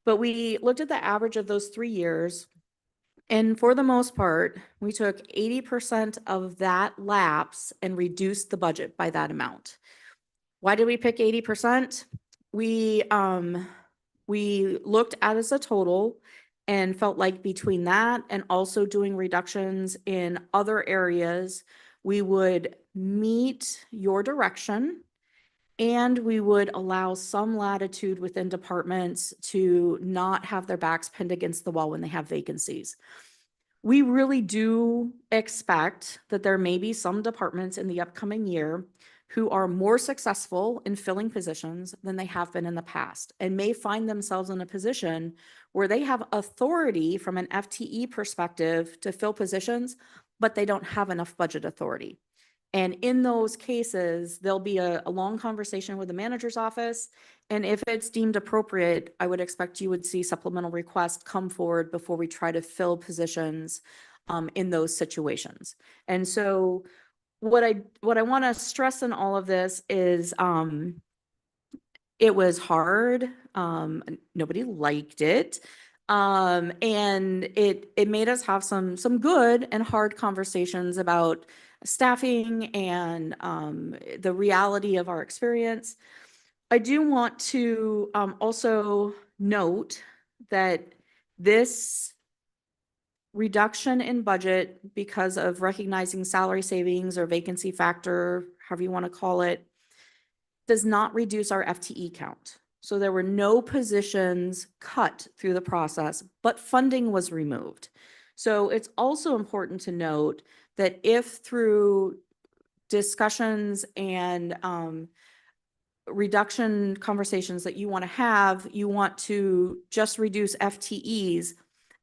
But we looked at the average of those 3 years. And for the most part, we took 80% of that lapse and reduced the budget by that amount. Why did we pick 80%? We looked at as a total and felt like between that and also doing reductions in other areas, we would meet your direction and we would allow some latitude within departments to not have their backs pinned against the wall when they have vacancies. We really do expect that there may be some departments in the upcoming year who are more successful in filling positions than they have been in the past and may find themselves in a position where they have authority from an FTE perspective to fill positions, but they don't have enough budget authority. And in those cases, there'll be a long conversation with the manager's office. And if it's deemed appropriate, I would expect you would see supplemental requests come forward before we try to fill positions in those situations. And so what I want to stress in all of this is it was hard. Nobody liked it. And it made us have some good and hard conversations about staffing and the reality of our experience. I do want to also note that this reduction in budget because of recognizing salary savings or vacancy factor, however you want to call it, does not reduce our FTE count. So there were no positions cut through the process, but funding was removed. So it's also important to note that if through discussions and reduction conversations that you want to have, you want to just reduce FTEs,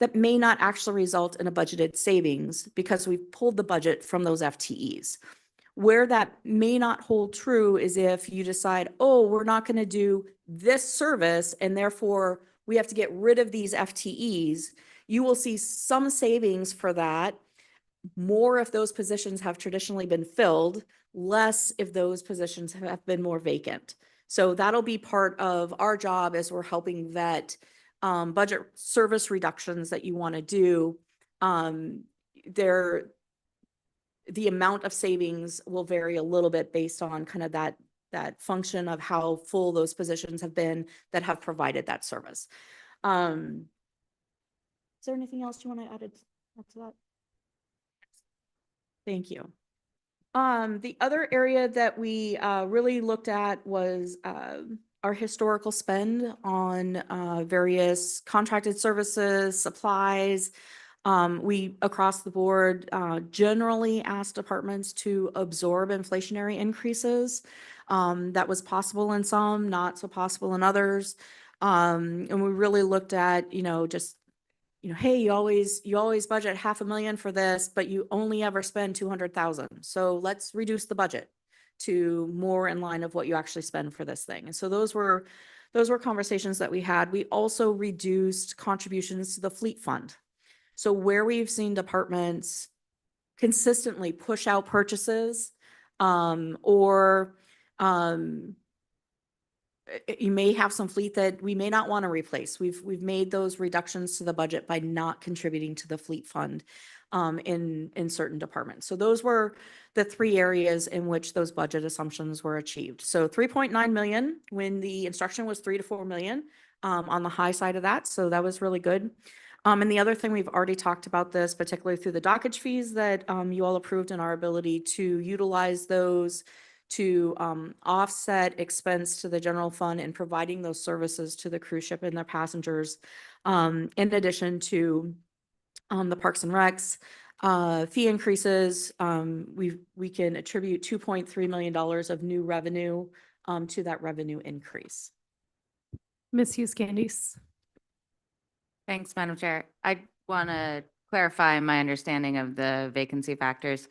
that may not actually result in a budgeted savings because we've pulled the budget from those FTEs. Where that may not hold true is if you decide, oh, we're not going to do this service and therefore we have to get rid of these FTEs. You will see some savings for that, more if those positions have traditionally been filled, less if those positions have been more vacant. So that'll be part of our job as we're helping vet budget service reductions that you want to do. The amount of savings will vary a little bit based on kind of that function of how full those positions have been that have provided that service. Is there anything else you want to add to that? Thank you. The other area that we really looked at was our historical spend on various contracted services, supplies. We, across the board, generally asked departments to absorb inflationary increases. That was possible in some, not so possible in others. And we really looked at, just hey, you always budget $500,000 for this, but you only ever spend 200,000. So let's reduce the budget to more in line of what you actually spend for this thing. And so those were conversations that we had. We also reduced contributions to the fleet fund. So where we've seen departments consistently push out purchases, or you may have some fleet that we may not want to replace. We've made those reductions to the budget by not contributing to the fleet fund in certain departments. So those were the three areas in which those budget assumptions were achieved. So 3.9 million when the instruction was 3 to 4 million on the high side of that. So that was really good. And the other thing, we've already talked about this, particularly through the dockage fees that you all approved, and our ability to utilize those to offset expense to the general fund and providing those services to the cruise ship and their passengers. In addition to the Parks and Recs fee increases, we can attribute $2.3 million of new revenue to that revenue increase. Ms. Hughes Candies. Thanks, Madam Chair. I want to clarify my understanding of the vacancy factors.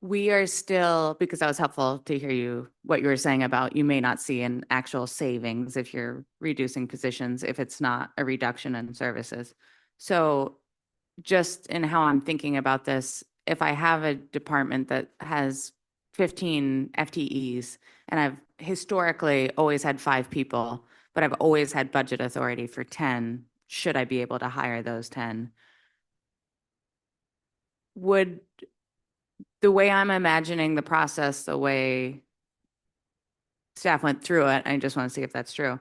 We are still, because that was helpful to hear what you were saying about you may not see an actual savings if you're reducing positions, if it's not a reduction in services. So just in how I'm thinking about this, if I have a department that has 15 FTEs and I've historically always had 5 people, but I've always had budget authority for 10, should I be able to hire those 10? Would the way I'm imagining the process, the way staff went through it, I just want to see if that's true.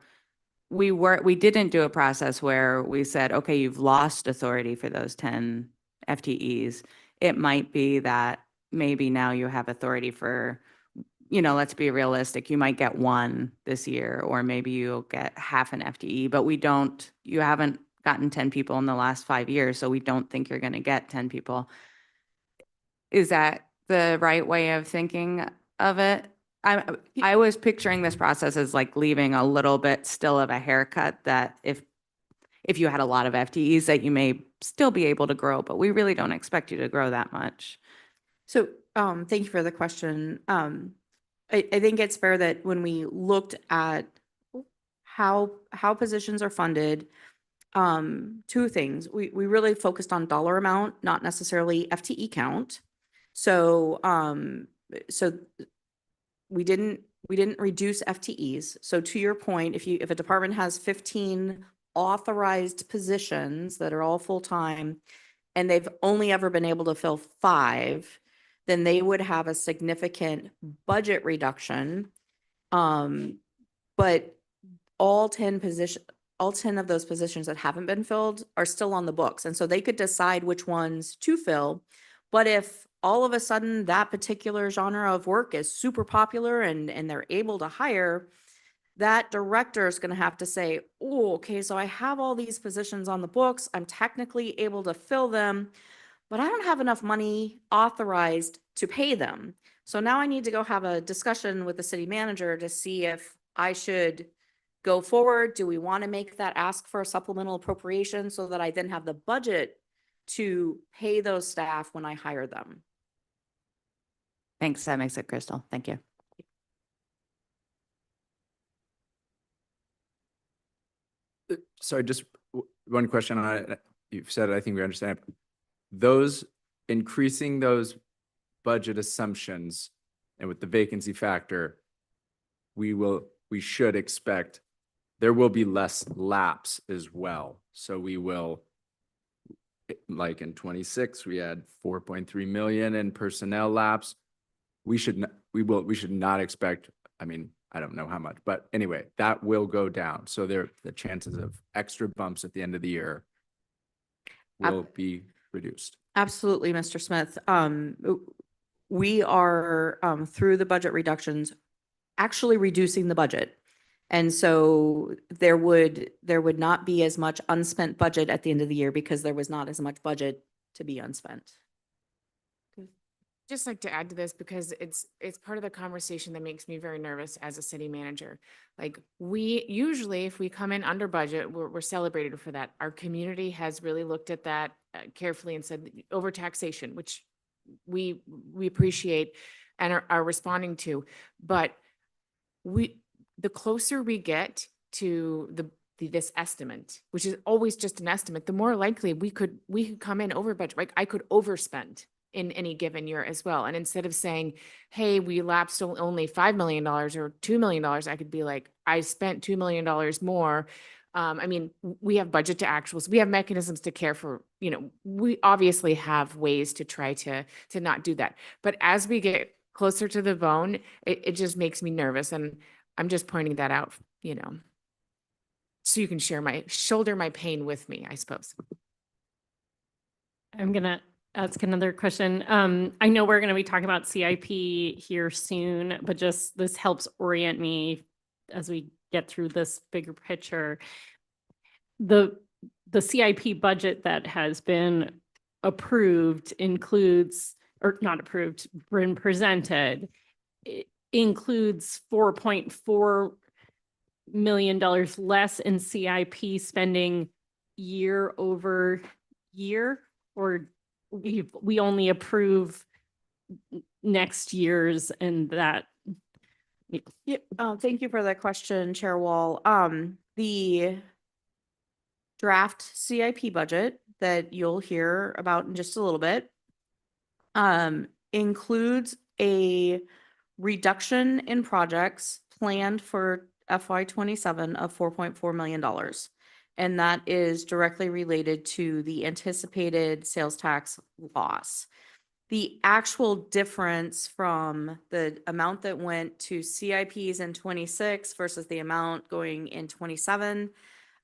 We didn't do a process where we said, okay, you've lost authority for those 10 FTEs. It might be that maybe now you have authority for, let's be realistic, you might get 1 this year, or maybe you'll get half an FTE, but you haven't gotten 10 people in the last 5 years, so we don't think you're going to get 10 people. Is that the right way of thinking of it? I was picturing this process as like leaving a little bit still of a haircut, that if you had a lot of FTEs that you may still be able to grow, but we really don't expect you to grow that much. So thank you for the question. I think it's fair that when we looked at how positions are funded, 2 things. We really focused on dollar amount, not necessarily FTE count. So we didn't reduce FTEs. So to your point, if a department has 15 authorized positions that are all full-time and they've only ever been able to fill 5, then they would have a significant budget reduction. But all 10 of those positions that haven't been filled are still on the books. And so they could decide which ones to fill. But if all of a sudden that particular genre of work is super popular and they're able to hire, that director is going to have to say, oh, okay, so I have all these positions on the books. I'm technically able to fill them, but I don't have enough money authorized to pay them. So now I need to go have a discussion with the city manager to see if I should go forward. Do we want to make that ask for a supplemental appropriation so that I then have the budget to pay those staff when I hire them? Thanks. That makes it crystal. Thank you. Sorry, just one question on it. You've said it, I think we understand. Those increasing those budget assumptions and with the vacancy factor, we should expect there will be less lapse as well. So we will, like in 26, we had 4.3 million in personnel lapse. We should not expect, I mean, I don't know how much, but anyway, that will go down. So the chances of extra bumps at the end of the year will be reduced. Absolutely, Mr. Smith. we are, through the budget reductions, actually reducing the budget. And so there would not be as much unspent budget at the end of the year because there was not as much budget to be unspent. Just like to add to this because it's part of the conversation that makes me very nervous as a city manager. Like we usually, if we come in under budget, we're celebrated for that. Our community has really looked at that carefully and said overtaxation, which we appreciate and are responding to. But the closer we get to this estimate, which is always just an estimate, the more likely we could come in over budget. Like I could overspend in any given year as well. And instead of saying, hey, we lapsed only $5 million or $2 million, I could be like, I spent $2 million more. I mean, we have budget to actuals. We have mechanisms to care for, we obviously have ways to try to not do that. But as we get closer to the bone, it just makes me nervous. And I'm just pointing that out, so you can shoulder my pain with me, I suppose. I'm gonna ask another question. I know we're gonna be talking about CIP here soon, but just this helps orient me as we get through this bigger picture. The CIP budget that has been approved includes, or not approved, been presented, it includes $4.4 million less in CIP spending year over year, or we only approve next year's and that. Yeah, thank you for that question, Chair Wall. The draft CIP budget that you'll hear about in just a little bit includes a reduction in projects planned for FY27 of $4.4 million. And that is directly related to the anticipated sales tax loss. The actual difference from the amount that went to CIPs in 26 versus the amount going in 27,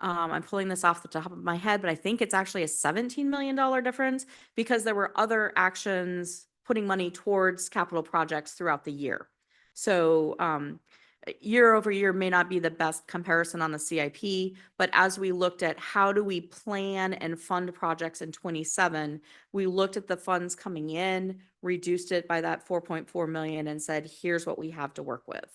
I'm pulling this off the top of my head, but I think it's actually a $17 million difference because there were other actions putting money towards capital projects throughout the year. So year over year may not be the best comparison on the CIP, but as we looked at how do we plan and fund projects in 27, we looked at the funds coming in, reduced it by that 4.4 million and said, here's what we have to work with.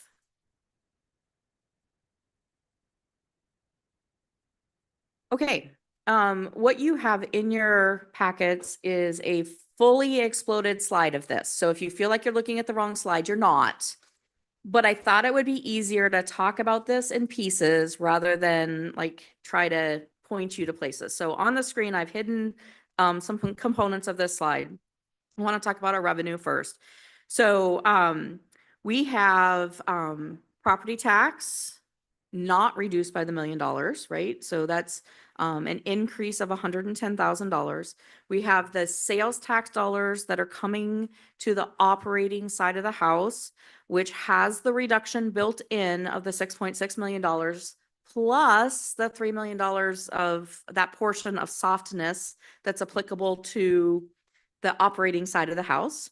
Okay, what you have in your packets is a fully exploded slide of this. So if you feel like you're looking at the wrong slide, you're not. But I thought it would be easier to talk about this in pieces rather than like try to point you to places. So on the screen, I've hidden some components of this slide. I want to talk about our revenue first. So we have property tax not reduced by the $1 million, right? So that's an increase of $110,000. We have the sales tax dollars that are coming to the operating side of the house, which has the reduction built in of the $6.6 million plus the $3 million of that portion of softness that's applicable to the operating side of the house.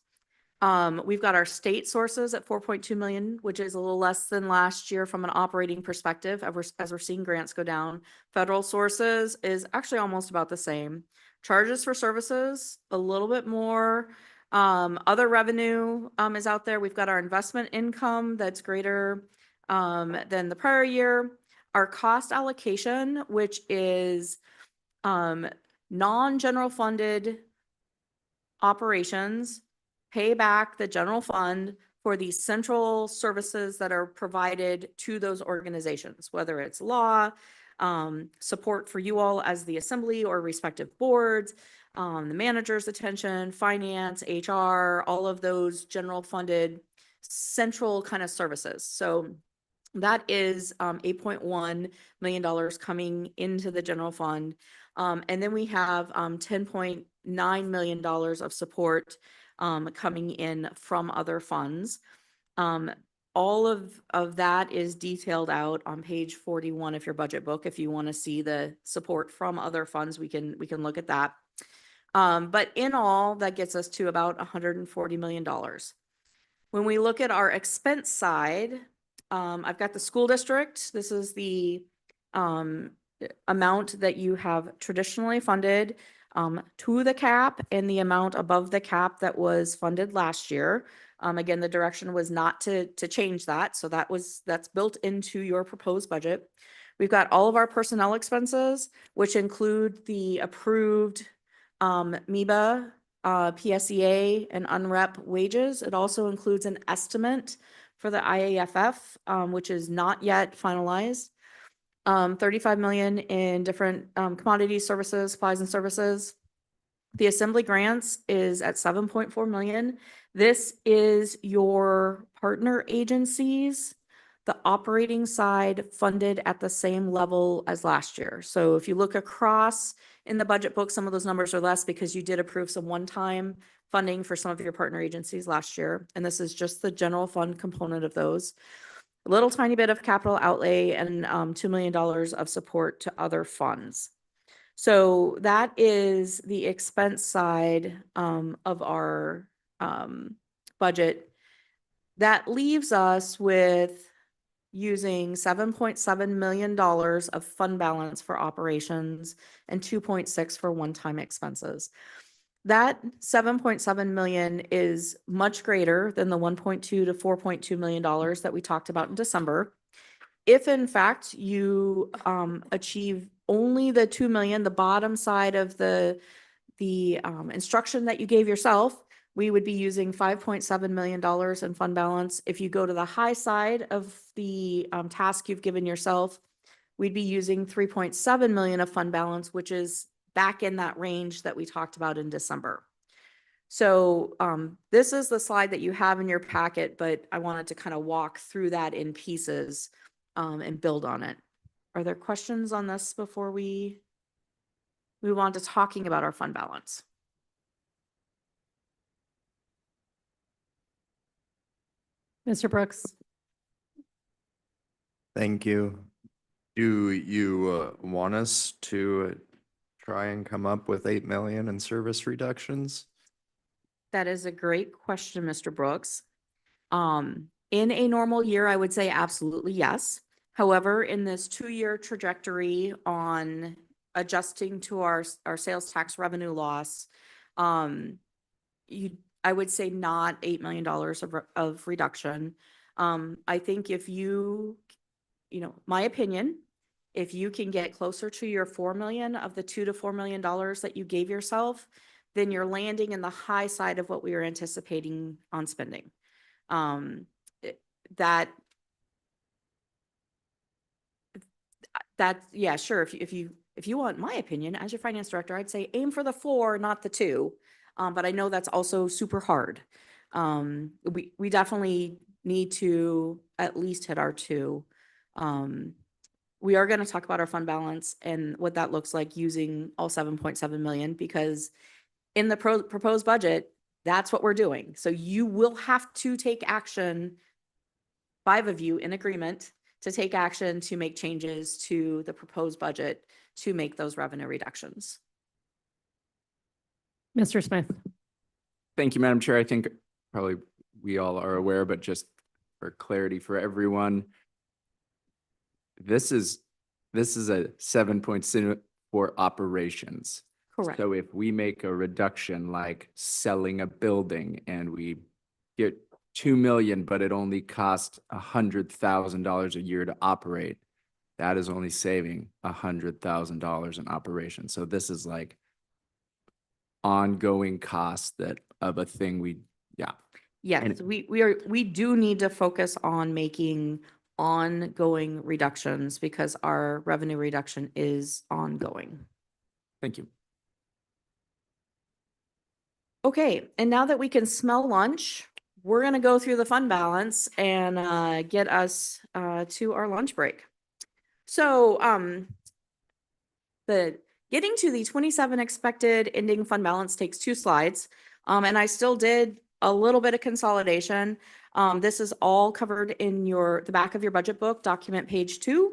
We've got our state sources at 4.2 million, which is a little less than last year from an operating perspective as we're seeing grants go down. Federal sources is actually almost about the same. Charges for services, a little bit more. Other revenue is out there. We've got our investment income that's greater than the prior year. Our cost allocation, which is non-general funded operations, pay back the general fund for the central services that are provided to those organizations, whether it's law, support for you all as the assembly or respective boards, the manager's attention, finance, HR, all of those general funded central kind of services. So that is $8.1 million coming into the general fund. And then we have $10.9 million of support coming in from other funds. All of that is detailed out on page 41 of your budget book. If you want to see the support from other funds, we can look at that. But in all, that gets us to about $140 million. When we look at our expense side, I've got the school district. This is the amount that you have traditionally funded to the cap and the amount above the cap that was funded last year. Again, the direction was not to change that. So that's built into your proposed budget. We've got all of our personnel expenses, which include the approved MEBA, PSEA, and UNREP wages. It also includes an estimate for the IAFF, which is not yet finalized. 35 million in different commodities, services, supplies and services. The assembly grants is at 7.4 million. This is your partner agencies, the operating side funded at the same level as last year. So if you look across in the budget book, some of those numbers are less because you did approve some one-time funding for some of your partner agencies last year. And this is just the general fund component of those. A little tiny bit of capital outlay and $2 million of support to other funds. So that is the expense side of our budget. That leaves us with using $7.7 million of fund balance for operations and 2.6 for one-time expenses. That 7.7 million is much greater than the 1.2 to $4.2 million that we talked about in December. If in fact you achieve only the 2 million, the bottom side of the instruction that you gave yourself, we would be using $5.7 million in fund balance. If you go to the high side of the task you've given yourself, we'd be using 3.7 million of fund balance, which is back in that range that we talked about in December. So this is the slide that you have in your packet, but I wanted to kind of walk through that in pieces and build on it. Are there questions on this before we move on to talking about our fund balance? Mr. Brooks? Thank you. Do you want us to try and come up with 8 million in service reductions? That is a great question, Mr. Brooks. In a normal year, I would say absolutely yes. However, in this 2-year trajectory on adjusting to our sales tax revenue loss, I would say not $8 million of reduction. I think if my opinion, if you can get closer to your 4 million of the $2 to $4 million that you gave yourself, then you're landing in the high side of what we were anticipating on spending. Yeah, sure. If you want my opinion as your finance director, I'd say aim for the 4, not the 2. But I know that's also super hard. We definitely need to at least hit our 2. We are going to talk about our fund balance and what that looks like using all 7.7 million, because in the proposed budget, that's what we're doing. So you will have to take action, 5 of you in agreement to take action to make changes to the proposed budget to make those revenue reductions. Mr. Smith? Thank you, Madam Chair. I think probably we all are aware, but just for clarity for everyone, this is a 7.7 for operations. Correct. So if we make a reduction like selling a building and we get 2 million, but it only costs $100,000 a year to operate, that is only saving $100,000 in operation. So this is like ongoing cost of a thing Yes, we do need to focus on making ongoing reductions because our revenue reduction is ongoing. Thank you. Okay, and now that we can smell lunch, we're gonna go through the fund balance and get us to our lunch break. So the getting to the 27 expected ending fund balance takes 2 slides. And I still did a little bit of consolidation. This is all covered in the back of your budget book, document page 2.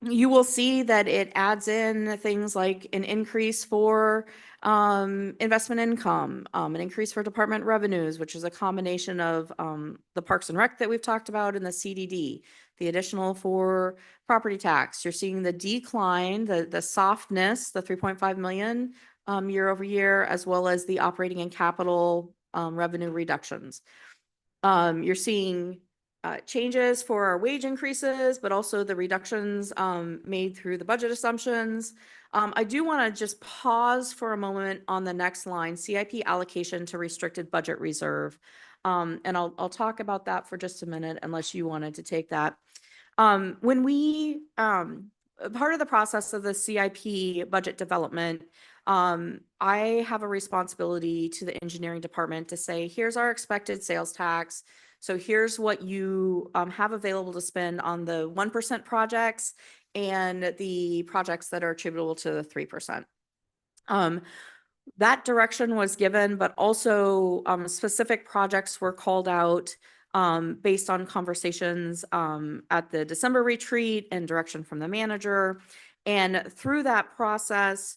you will see that it adds in things like an increase for investment income, an increase for department revenues, which is a combination of the Parks and Rec that we've talked about and the CDD, the additional for property tax. You're seeing the decline, the softness, the 3.5 million year over year, as well as the operating and capital revenue reductions. You're seeing changes for our wage increases, but also the reductions made through the budget assumptions. I do want to just pause for a moment on the next line, CIP allocation to restricted budget reserve. And I'll talk about that for just a minute, unless you wanted to take that. When we, part of the process of the CIP budget development, I have a responsibility to the engineering department to say, here's our expected sales tax. So here's what you have available to spend on the 1% projects and the projects that are attributable to the 3%. That direction was given, but also specific projects were called out based on conversations at the December retreat and direction from the manager. And through that process,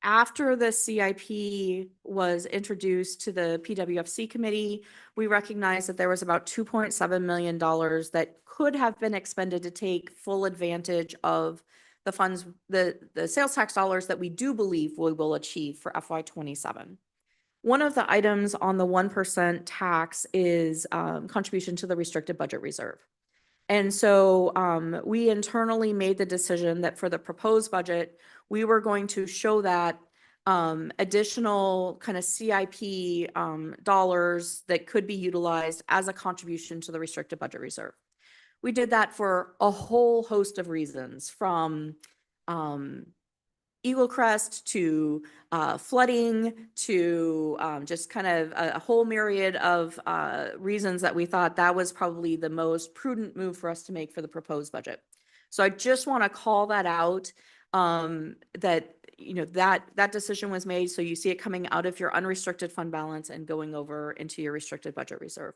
after the CIP was introduced to the PWFC committee, we recognized that there was about $2.7 million that could have been expended to take full advantage of the funds, the sales tax dollars that we do believe we will achieve for FY27. One of the items on the 1% tax is contribution to the restricted budget reserve. And so we internally made the decision that for the proposed budget, we were going to show that additional kind of CIP dollars that could be utilized as a contribution to the restricted budget reserve. We did that for a whole host of reasons, from Eagle Crest to flooding to just kind of a whole myriad of reasons that we thought that was probably the most prudent move for us to make for the proposed budget. So I just want to call that out, that that decision was made. So you see it coming out of your unrestricted fund balance and going over into your restricted budget reserve.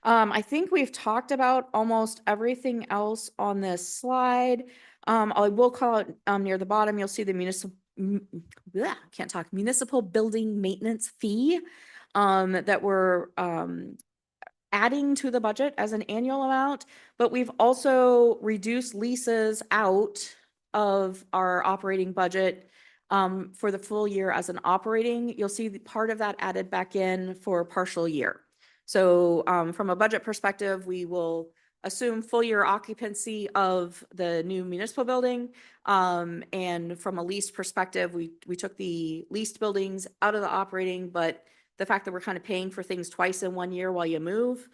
I think we've talked about almost everything else on this slide. I will call it near the bottom, you'll see the municipal building maintenance fee that we're adding to the budget as an annual amount, but we've also reduced leases out of our operating budget for the full year as an operating. You'll see the part of that added back in for a partial year. So from a budget perspective, we will assume full year occupancy of the new municipal building. And from a lease perspective, we took the leased buildings out of the operating, but the fact that we're kind of paying for things twice in 1 year while you move,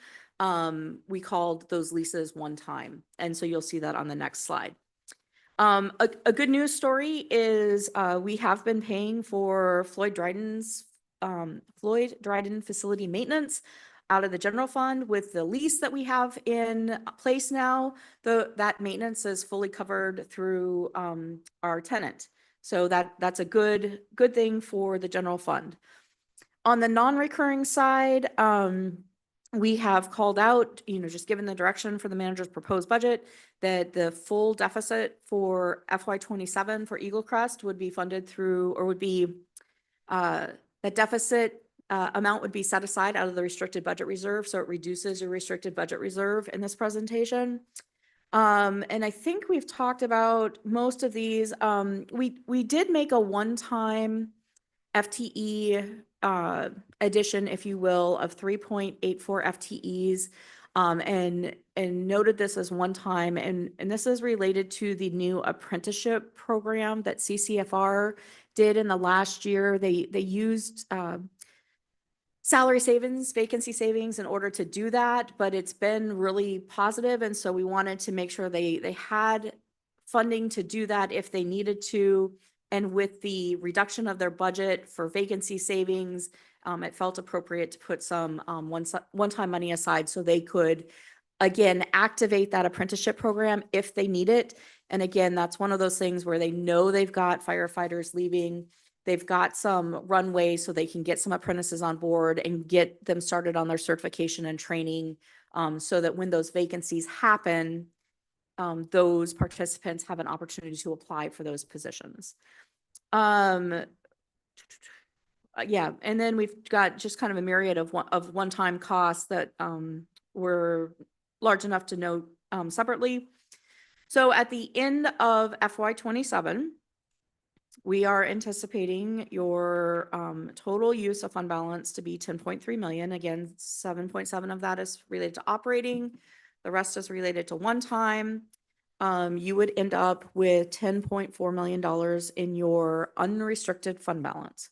we called those leases one time. And so you'll see that on the next slide. A good news story is we have been paying for Floyd Dryden facility maintenance out of the general fund. With the lease that we have in place now, that maintenance is fully covered through our tenant. So that's a good thing for the general fund. On the non-recurring side, we have called out, just given the direction for the manager's proposed budget, that the full deficit for FY27 for Eagle Crest would be funded through, or would be, that deficit amount would be set aside out of the restricted budget reserve. So it reduces your restricted budget reserve in this presentation. And I think we've talked about most of these. We did make a one-time FTE addition, if you will, of 3.84 FTEs, and noted this as one time. And this is related to the new apprenticeship program that CCFR did in the last year. They used salary savings, vacancy savings in order to do that, but it's been really positive. And so we wanted to make sure they had funding to do that if they needed to. And with the reduction of their budget for vacancy savings, it felt appropriate to put some one-time money aside so they could, again, activate that apprenticeship program if they need it. And again, that's one of those things where they know they've got firefighters leaving. They've got some runway so they can get some apprentices on board and get them started on their certification and training, so that when those vacancies happen, those participants have an opportunity to apply for those positions. Yeah, and then we've got just kind of a myriad of one-time costs that were large enough to note separately. So at the end of FY '27, we are anticipating your total use of fund balance to be 10.3 million. Again, 7.7 of that is related to operating. The rest is related to one-time. You would end up with $10.4 million in your unrestricted fund balance.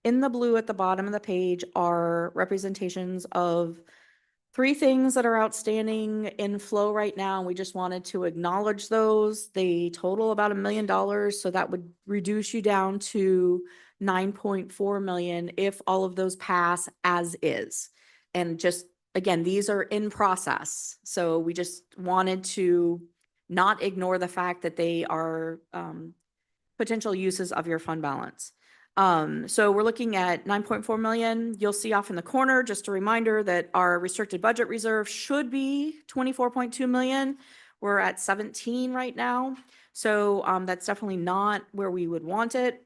In the blue at the bottom of the page are representations of 3 things that are outstanding in flow right now. We just wanted to acknowledge those. They total about $1 million, so that would reduce you down to 9.4 million if all of those pass as is. And just, again, these are in process. So we just wanted to not ignore the fact that they are potential uses of your fund balance. So we're looking at 9.4 million. You'll see off in the corner, just a reminder that our restricted budget reserve should be 24.2 million. We're at 17 right now. So that's definitely not where we would want it.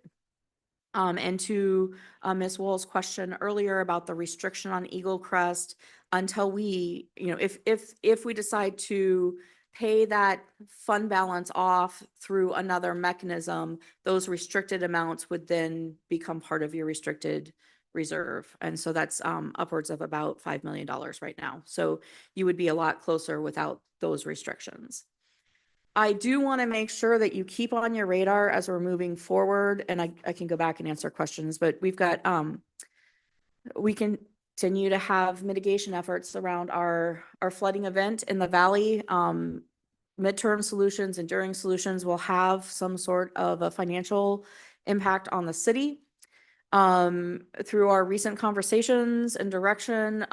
And to Ms. Wool's question earlier about the restriction on Eagle Crest, until we, if we decide to pay that fund balance off through another mechanism, those restricted amounts would then become part of your restricted reserve. And so that's upwards of about $5 million right now. So you would be a lot closer without those restrictions. I do want to make sure that you keep on your radar as we're moving forward, and I can go back and answer questions, but we've got, we continue to have mitigation efforts around our flooding event in the valley. Midterm solutions, enduring solutions will have some sort of a financial impact on the city. Through our recent conversations and direction,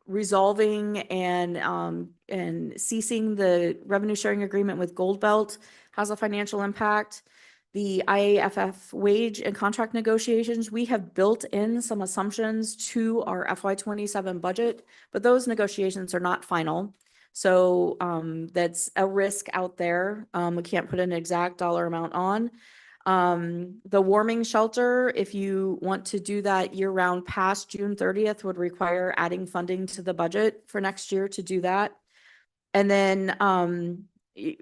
resolving and ceasing the revenue sharing agreement with Gold Belt has a financial impact. The IAFF wage and contract negotiations, we have built in some assumptions to our FY '27 budget, but those negotiations are not final. So that's a risk out there. We can't put an exact dollar amount on. The warming shelter, if you want to do that year-round past June 30th, would require adding funding to the budget for next year to do that. And then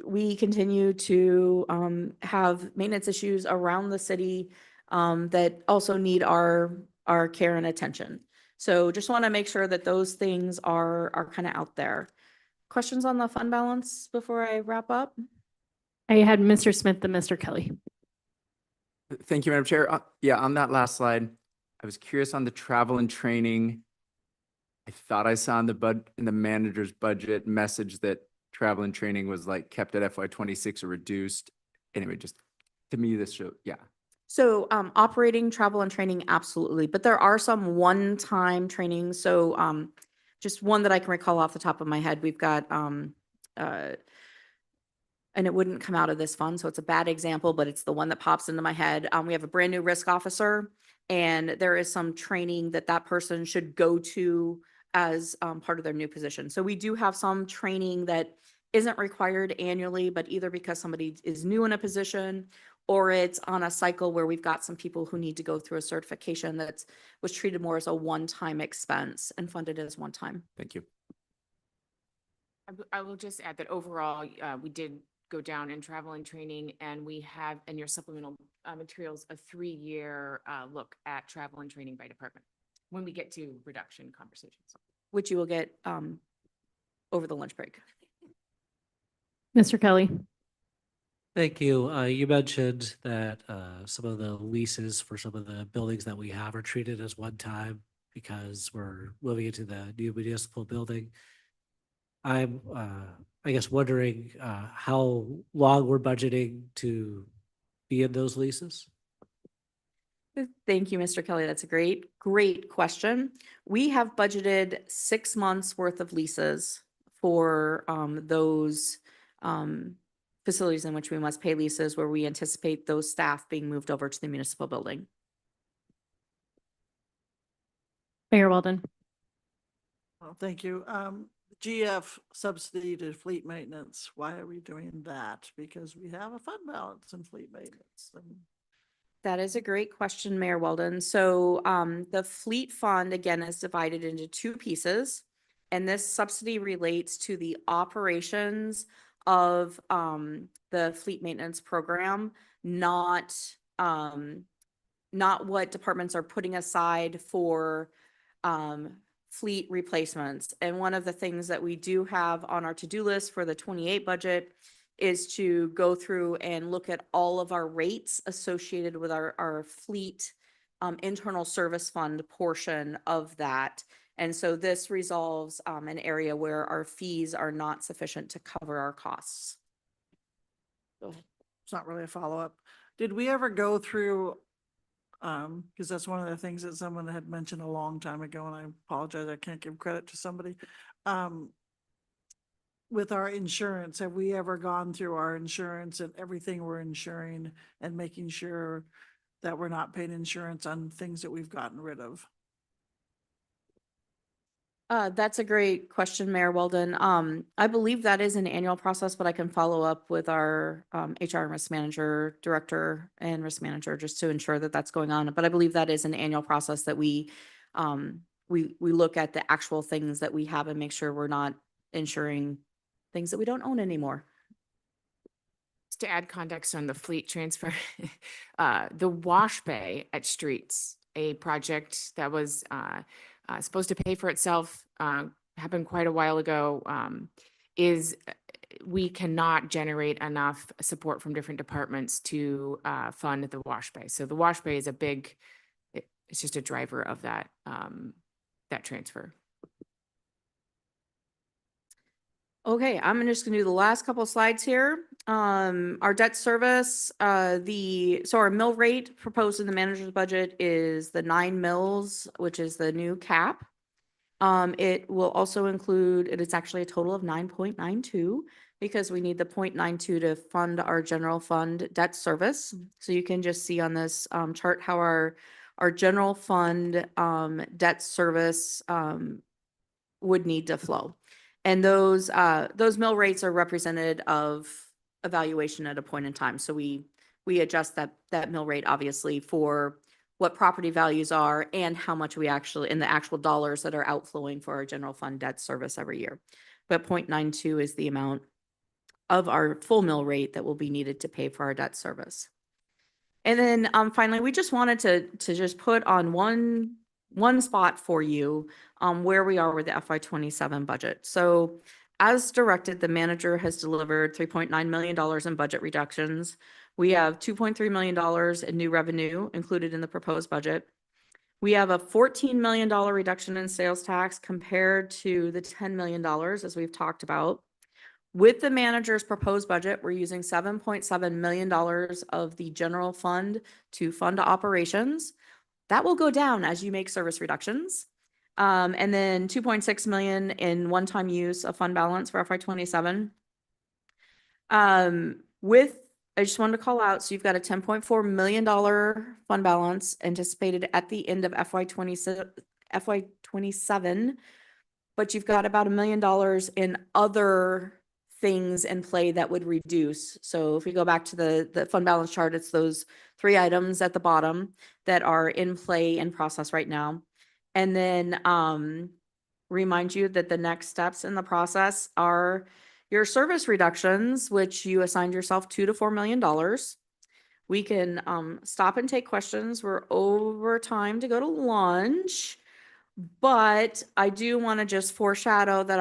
we continue to have maintenance issues around the city that also need our care and attention. So just want to make sure that those things are kind of out there. Questions on the fund balance before I wrap up? I had Mr. Smith and Mr. Kelly. Thank you, Madam Chair. Yeah, on that last slide, I was curious on the travel and training. I thought I saw in the manager's budget message that travel and training was like kept at FY '26 or reduced. Anyway, just to me, this show, yeah. So operating travel and training, absolutely. But there are some one-time trainings. So just one that I can recall off the top of my head, we've got, and it wouldn't come out of this fund, so it's a bad example, but it's the one that pops into my head. We have a brand new risk officer, and there is some training that person should go to as part of their new position. So we do have some training that isn't required annually, but either because somebody is new in a position or it's on a cycle where we've got some people who need to go through a certification that was treated more as a one-time expense and funded as one time. Thank you. I will just add that overall, we did go down in travel and training, and we have in your supplemental materials a 3-year look at travel and training by department when we get to reduction conversations. Which you will get over the lunch break. Mr. Kelly. Thank you. You mentioned that some of the leases for some of the buildings that we have are treated as one time because we're moving into the new municipal building. I'm, I guess, wondering how long we're budgeting to be in those leases? Thank you, Mr. Kelly. That's a great question. We have budgeted 6 months worth of leases for those facilities in which we must pay leases, where we anticipate those staff being moved over to the municipal building. Mayor Weldon. Well, thank you. The GF subsidy to fleet maintenance. Why are we doing that? Because we have a fund balance in fleet maintenance. And That is a great question, Mayor Weldon. So the fleet fund, again, is divided into two pieces. And this subsidy relates to the operations of the fleet maintenance program, not what departments are putting aside for fleet replacements. And one of the things that we do have on our to-do list for the 28 budget is to go through and look at all of our rates associated with our fleet internal service fund portion of that. And so this resolves an area where our fees are not sufficient to cover our costs. Go ahead. it's not really a follow-up. Did we ever go through, because that's one of the things that someone had mentioned a long time ago, and I apologize, I can't give credit to somebody. With our insurance, have we ever gone through our insurance and everything we're insuring and making sure that we're not paying insurance on things that we've gotten rid of? That's a great question, Mayor Weldon. I believe that is an annual process, but I can follow up with our HR and risk manager, director and risk manager just to ensure that that's going on. But I believe that is an annual process that we look at the actual things that we have and make sure we're not insuring things that we don't own anymore. Just to add context on the fleet transfer, the wash bay at Streets, a project that was supposed to pay for itself, happened quite a while ago, we cannot generate enough support from different departments to fund the wash bay. So the wash bay is it's just a driver of that, that transfer. Okay, I'm just gonna do the last couple slides here. Our debt service, so our mill rate proposed in the manager's budget is the 9 mills, which is the new cap. It will also include, it is actually a total of 9.92 because we need the 0.92 to fund our general fund debt service. So you can just see on this chart how our general fund debt service would need to flow. And those mill rates are representative of evaluation at a point in time. So we adjust that mill rate obviously for what property values are and how much we actually, in the actual dollars that are outflowing for our general fund debt service every year. But 0.92 is the amount of our full mill rate that will be needed to pay for our debt service. And then finally, we just wanted to just put on one spot for you where we are with the FY27 budget. So as directed, the manager has delivered $3.9 million in budget reductions. We have $2.3 million in new revenue included in the proposed budget. We have a $14 million reduction in sales tax compared to the $10 million as we've talked about. With the manager's proposed budget, we're using $7.7 million of the general fund to fund operations. That will go down as you make service reductions. And then 2.6 million in one-time use of fund balance for FY27. I just wanted to call out, so you've got a $10.4 million fund balance anticipated at the end of FY27, but you've got about $1 million in other things in play that would reduce. So if we go back to the fund balance chart, it's those 3 items at the bottom that are in play and process right now. And then remind you that the next steps in the process are your service reductions, which you assigned yourself $2 to $4 million. We can stop and take questions. We're over time to go to lunch, but I do want to just foreshadow that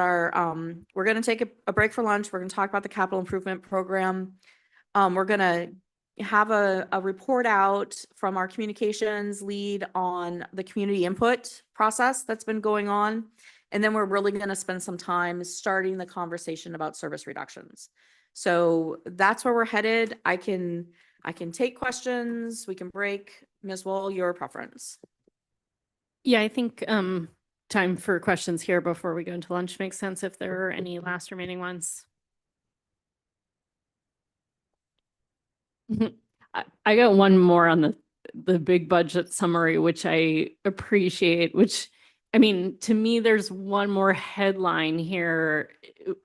we're going to take a break for lunch. We're going to talk about the capital improvement program. We're going to have a report out from our communications lead on the community input process that's been going on. And then we're really going to spend some time starting the conversation about service reductions. So that's where we're headed. I can take questions. We can break. Ms. Wool, your preference. Yeah, I think time for questions here before we go into lunch makes sense if there are any last remaining ones. I got one more on the big budget summary, which I appreciate, which I mean, to me, there's one more headline here.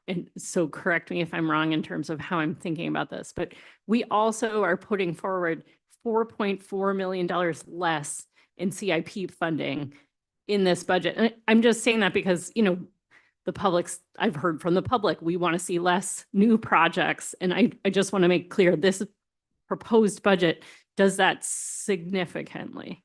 And so correct me if I'm wrong in terms of how I'm thinking about this, but we also are putting forward $4.4 million less in CIP funding in this budget. And I'm just saying that because, the public's, I've heard from the public, we want to see less new projects. And I just want to make clear, this proposed budget does that significantly.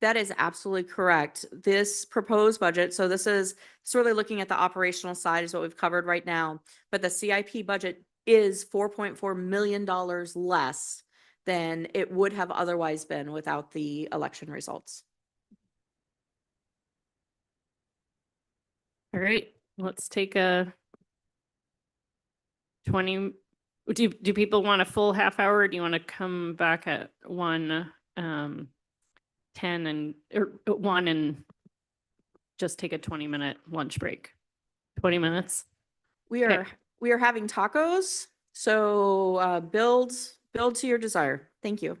That is absolutely correct. This proposed budget, so this is sort of looking at the operational side is what we've covered right now. But the CIP budget is $4.4 million less than it would have otherwise been without the election results. All right, let's take a 20, do people want a full half hour? Or do you want to come back at 1:10 or 1 and just take a 20-minute lunch break? 20 minutes? We are having tacos, so build to your desire. Thank you.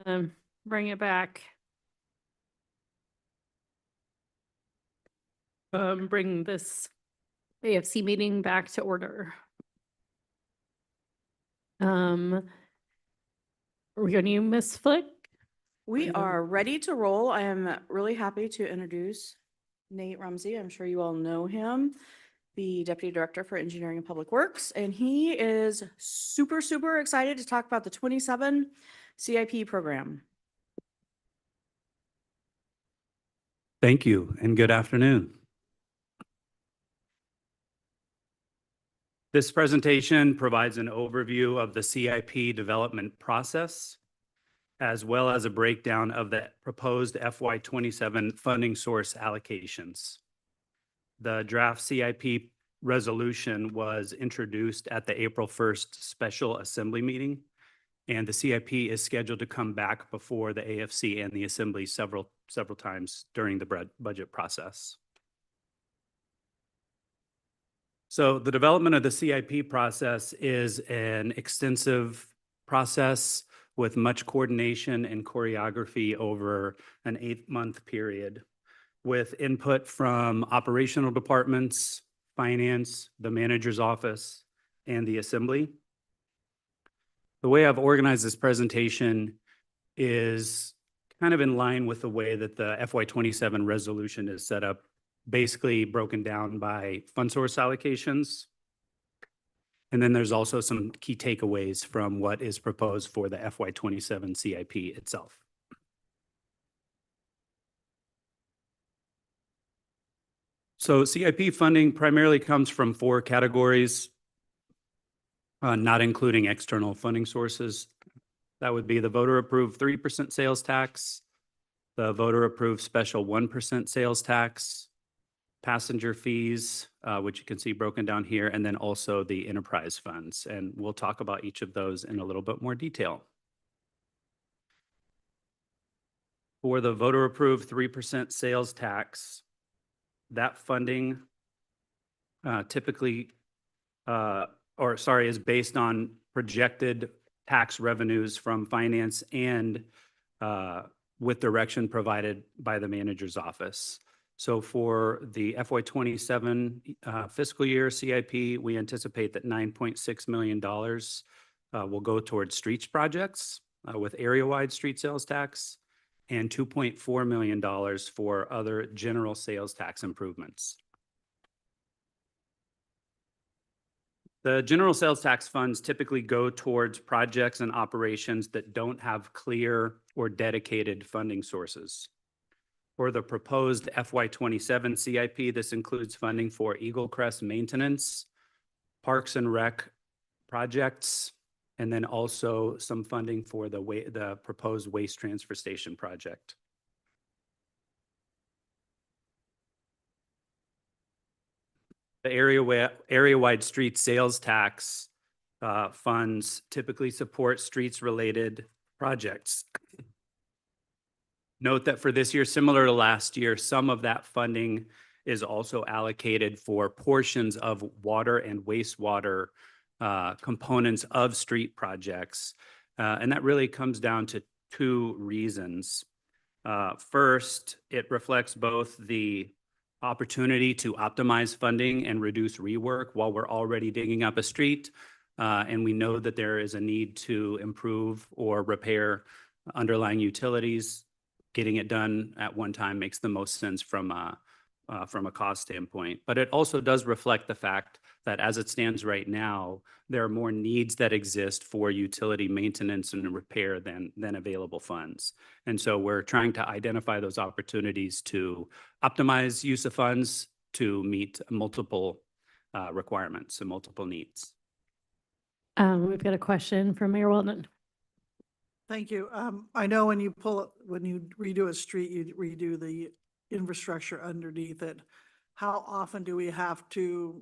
bring it back. Bring this AFC meeting back to order. Are we going to Ms. Flick? We Mhm. are ready to roll. I am really happy to introduce Nate Rumsey. I'm sure you all know him, the Deputy Director for Engineering and Public Works, and he is super, super excited to talk about the 27 CIP program. Thank you and good afternoon. This presentation provides an overview of the CIP development process, as well as a breakdown of the proposed FY27 funding source allocations. The draft CIP resolution was introduced at the April 1st Special Assembly meeting, and the CIP is scheduled to come back before the AFC and the Assembly several times during the budget process. So the development of the CIP process is an extensive process with much coordination and choreography over an 8-month period, with input from operational departments, finance, the manager's office, and the Assembly. The way I've organized this presentation is kind of in line with the way that the FY27 resolution is set up, basically broken down by fund source allocations. And then there's also some key takeaways from what is proposed for the FY27 CIP itself. So CIP funding primarily comes from 4 categories, not including external funding sources. That would be the voter-approved 3% sales tax, the voter-approved special 1% sales tax, passenger fees, which you can see broken down here, and then also the enterprise funds. And we'll talk about each of those in a little bit more detail. For the voter-approved 3% sales tax, that funding typically, is based on projected tax revenues from finance and with direction provided by the manager's office. So for the FY27 fiscal year CIP, we anticipate that $9.6 million will go towards streets projects with area-wide street sales tax, and $2.4 million for other general sales tax improvements. The general sales tax funds typically go towards projects and operations that don't have clear or dedicated funding sources. For the proposed FY27 CIP, this includes funding for Eagle Crest maintenance, Parks and Rec projects, and then also some funding for the proposed waste transfer station project. The area-wide street sales tax funds typically support streets-related projects. Note that for this year, similar to last year, some of that funding is also allocated for portions of water and wastewater components of street projects. And that really comes down to 2 reasons. First, it reflects both the opportunity to optimize funding and reduce rework while we're already digging up a street. And we know that there is a need to improve or repair underlying utilities. Getting it done at one time makes the most sense from a cost standpoint. But it also does reflect the fact that as it stands right now, there are more needs that exist for utility maintenance and repair than available funds. And so we're trying to identify those opportunities to optimize use of funds to meet multiple requirements and multiple needs. We've got a question from Mayor Walton. Thank you. I know when you redo a street, you redo the infrastructure underneath it. How often do we have to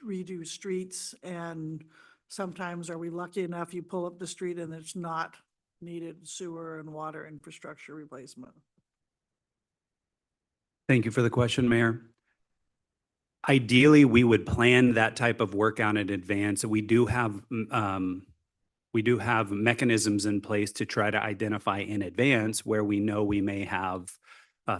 redo streets? And sometimes are we lucky enough you pull up the street and it's not needed sewer and water infrastructure replacement? Thank you for the question, Mayor. Ideally, we would plan that type of work out in advance. We do have we do have mechanisms in place to try to identify in advance where we know we may have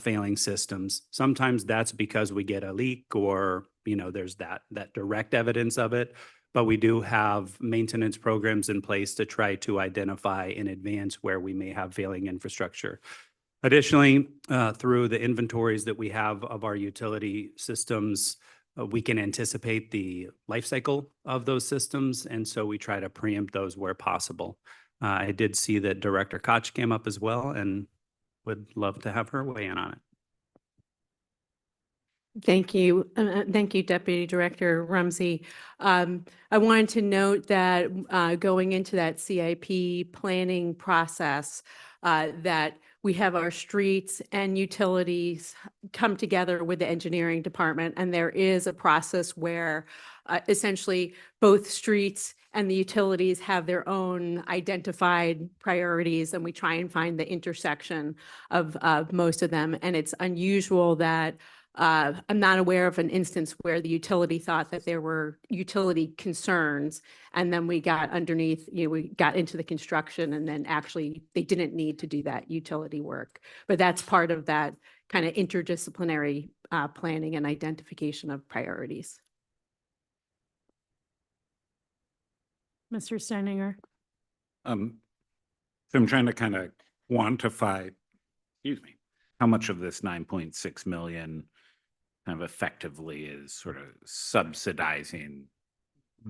failing systems. Sometimes that's because we get a leak or, there's that direct evidence of it. But we do have maintenance programs in place to try to identify in advance where we may have failing infrastructure. Additionally, through the inventories that we have of our utility systems, we can anticipate the life cycle of those systems, and so we try to preempt those where possible. I did see that Director Koch came up as well, and would love to have her weigh in on it. Thank you. Thank you, Deputy Director Rumsey. I wanted to note that going into that CIP planning process, that we have our streets and utilities come together with the engineering department, and there is a process where essentially both streets and the utilities have their own identified priorities, and we try and find the intersection of most of them. And it's unusual that I'm not aware of an instance where the utility thought that there were utility concerns, and then we got underneath, we got into the construction, and then actually they didn't need to do that utility work. But that's part of that kind of interdisciplinary planning and identification of priorities. Mr. Steininger. So I'm trying to kind of quantify, how much of this 9.6 million kind of effectively is sort of subsidizing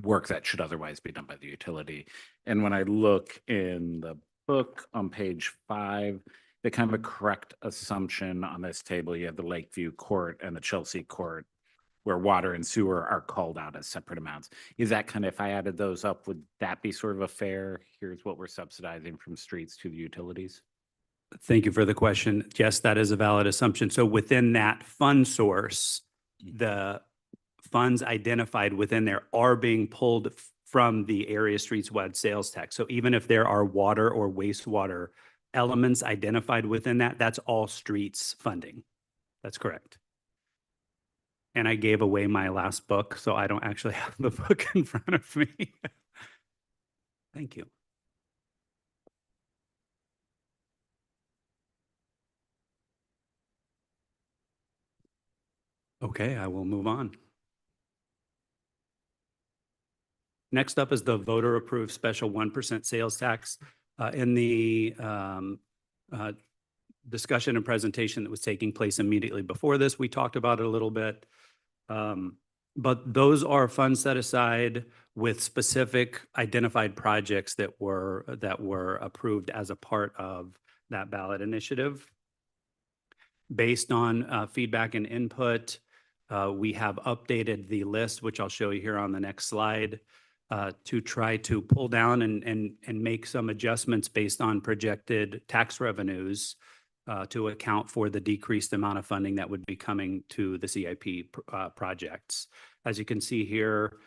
work that should otherwise be done by the utility. And when I look in the book on page 5, the kind of a correct assumption on this table, you have the Lakeview Court and the Chelsea Court, where water and sewer are called out as separate amounts. Is that kind of, if I added those up, would that be sort of a fair, here's what we're subsidizing from streets to the utilities? Thank you for the question. Yes, that is a valid assumption. So within that fund source, the funds identified within there are being pulled from the area streets-wide sales tax. So even if there are water or wastewater elements identified within that, that's all streets funding. That's correct. And I gave away my last book, so I don't actually have the book in front of me. Thank you. Okay, I will move on. Next up is the voter-approved special 1% sales tax. In the discussion and presentation that was taking place immediately before this, we talked about it a little bit. But those are funds set aside with specific identified projects that were approved as a part of that ballot initiative. Based on feedback and input, we have updated the list, which I'll show you here on the next slide, to try to pull down and make some adjustments based on projected tax revenues to account for the decreased amount of funding that would be coming to the CIP projects. As you can see here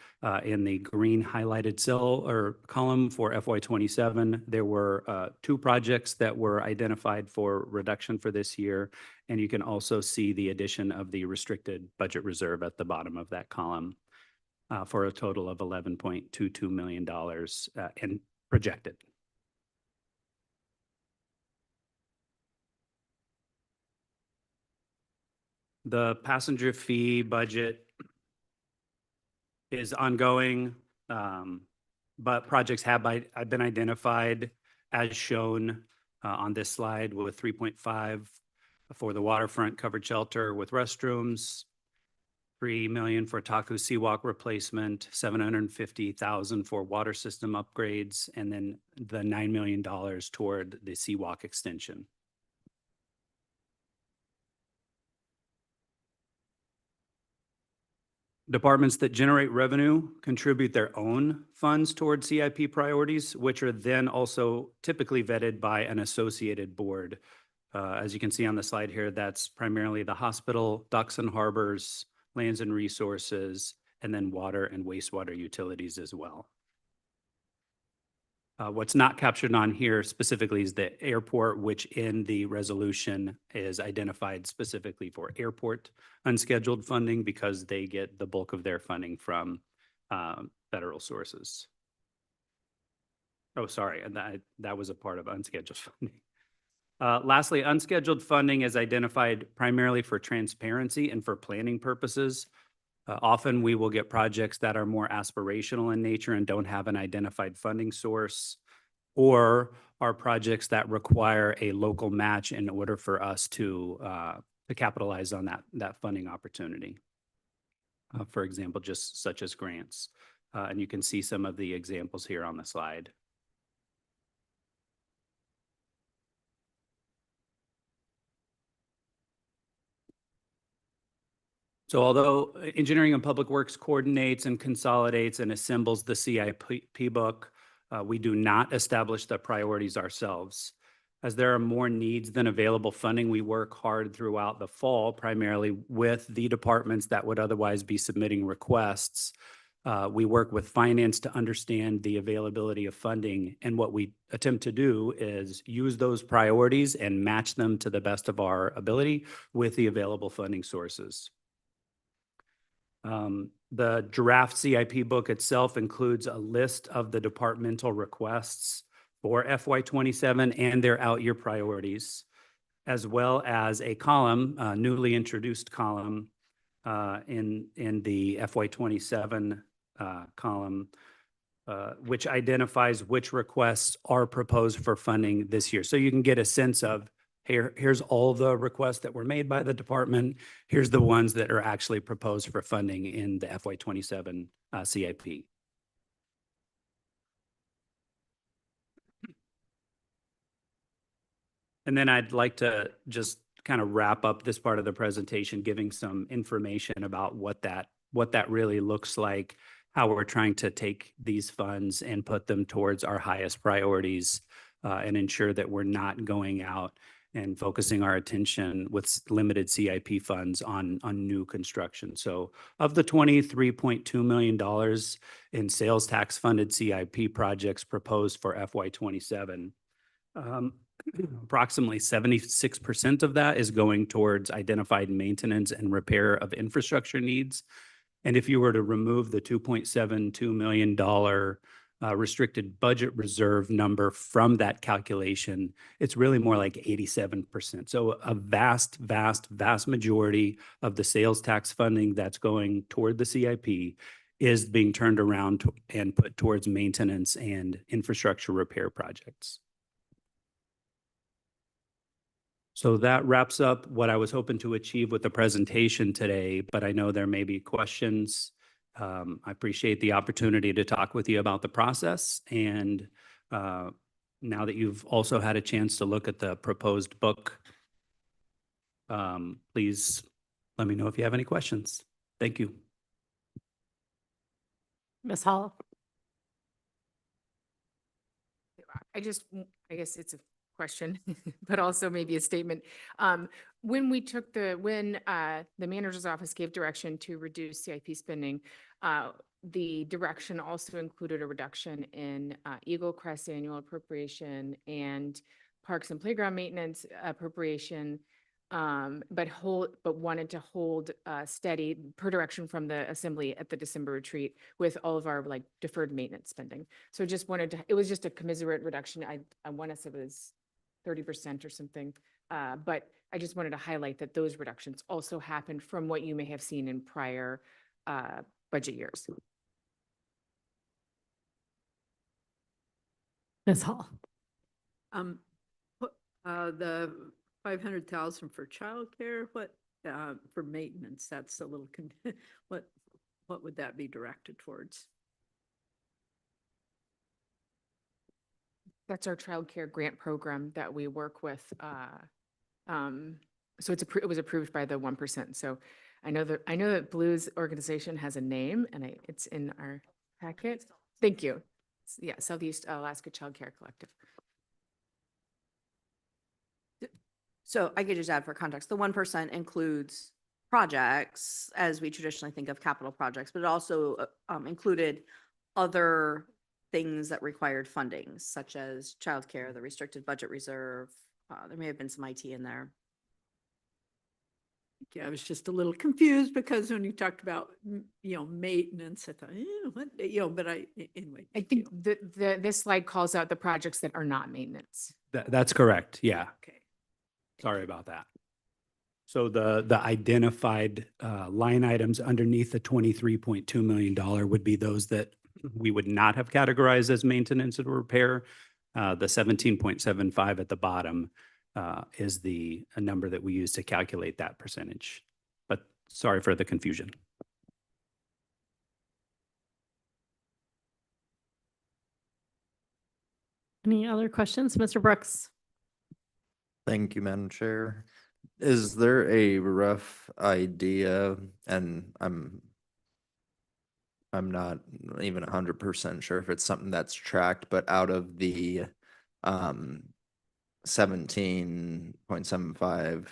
in the green highlighted cell or column for FY27, there were 2 projects that were identified for reduction for this year. And you can also see the addition of the restricted budget reserve at the bottom of that column for a total of $11.22 million and projected. The passenger fee budget is ongoing, but projects have been identified as shown on this slide, with 3.5 for the waterfront covered shelter with restrooms, 3 million for Taku Seawalk replacement, 750,000 for water system upgrades, and then the $9 million toward the Seawalk extension. Departments that generate revenue contribute their own funds toward CIP priorities, which are then also typically vetted by an associated board. As you can see on the slide here, that's primarily the hospital, docks and harbors, lands and resources, and then water and wastewater utilities as well. What's not captured on here specifically is the airport, which in the resolution is identified specifically for airport unscheduled funding because they get the bulk of their funding from federal sources. Oh, sorry, and that was a part of unscheduled funding. Lastly, unscheduled funding is identified primarily for transparency and for planning purposes. Often we will get projects that are more aspirational in nature and don't have an identified funding source, or are projects that require a local match in order for us to capitalize on that funding opportunity. For example, just such as grants. And you can see some of the examples here on the slide. So although Engineering and Public Works coordinates and consolidates and assembles the CIP book, we do not establish the priorities ourselves. As there are more needs than available funding, we work hard throughout the fall, primarily with the departments that would otherwise be submitting requests. We work with finance to understand the availability of funding, and what we attempt to do is use those priorities and match them to the best of our ability with the available funding sources. The draft CIP book itself includes a list of the departmental requests for FY27 and their out-year priorities, as well as a column, a newly introduced column in the FY27 column, which identifies which requests are proposed for funding this year. So you can get a sense of, here's all the requests that were made by the department. Here's the ones that are actually proposed for funding in the FY27 CIP. And then I'd like to just kind of wrap up this part of the presentation, giving some information about what that really looks like, how we're trying to take these funds and put them towards our highest priorities, and ensure that we're not going out and focusing our attention with limited CIP funds on new construction. So of the $23.2 million in sales tax funded CIP projects proposed for FY27, approximately 76% of that is going towards identified maintenance and repair of infrastructure needs. And if you were to remove the $2.72 million restricted budget reserve number from that calculation, it's really more like 87%. So a vast, vast, vast majority of the sales tax funding that's going toward the CIP is being turned around and put towards maintenance and infrastructure repair projects. So that wraps up what I was hoping to achieve with the presentation today, but I know there may be questions. I appreciate the opportunity to talk with you about the process. And now that you've also had a chance to look at the proposed book, please let me know if you have any questions. Thank you. Ms. Hall. I guess it's a question, but also maybe a statement. When the manager's office gave direction to reduce CIP spending, the direction also included a reduction in Eagle Crest annual appropriation and parks and playground maintenance appropriation, but wanted to hold steady per direction from the assembly at the December retreat with all of our like deferred maintenance spending. So just wanted to, it was just a commiserate reduction. I want to say it was 30% or something. But I just wanted to highlight that those reductions also happened from what you may have seen in prior budget years. Ms. Hall. The 500,000 for childcare, what, for maintenance, that's a little, what would that be directed towards? That's our childcare grant program that we work with. So it was approved by the 1%. So I know that Blue's organization has a name, and it's in our packet. Thank you. Yeah, Southeast Alaska Child Care Collective. So I could just add for context, the 1% includes projects as we traditionally think of capital projects, but it also included other things that required funding, such as childcare, the restricted budget reserve. There may have been some IT in there. Yeah, I was just a little confused because when you talked about, maintenance, I thought, what, but anyway. I thank you. think this slide calls out the projects that are not maintenance. That's correct. Yeah. Okay. Sorry about that. So the identified line items underneath the $23.2 million would be those that we would not have categorized as maintenance and repair. The 17.75 at the bottom is a number that we use to calculate that percentage. But sorry for the confusion. Any other questions, Mr. Brooks? Thank you, Madam Chair. Is there a rough idea, and I'm not even 100% sure if it's something that's tracked, but out of the 17.75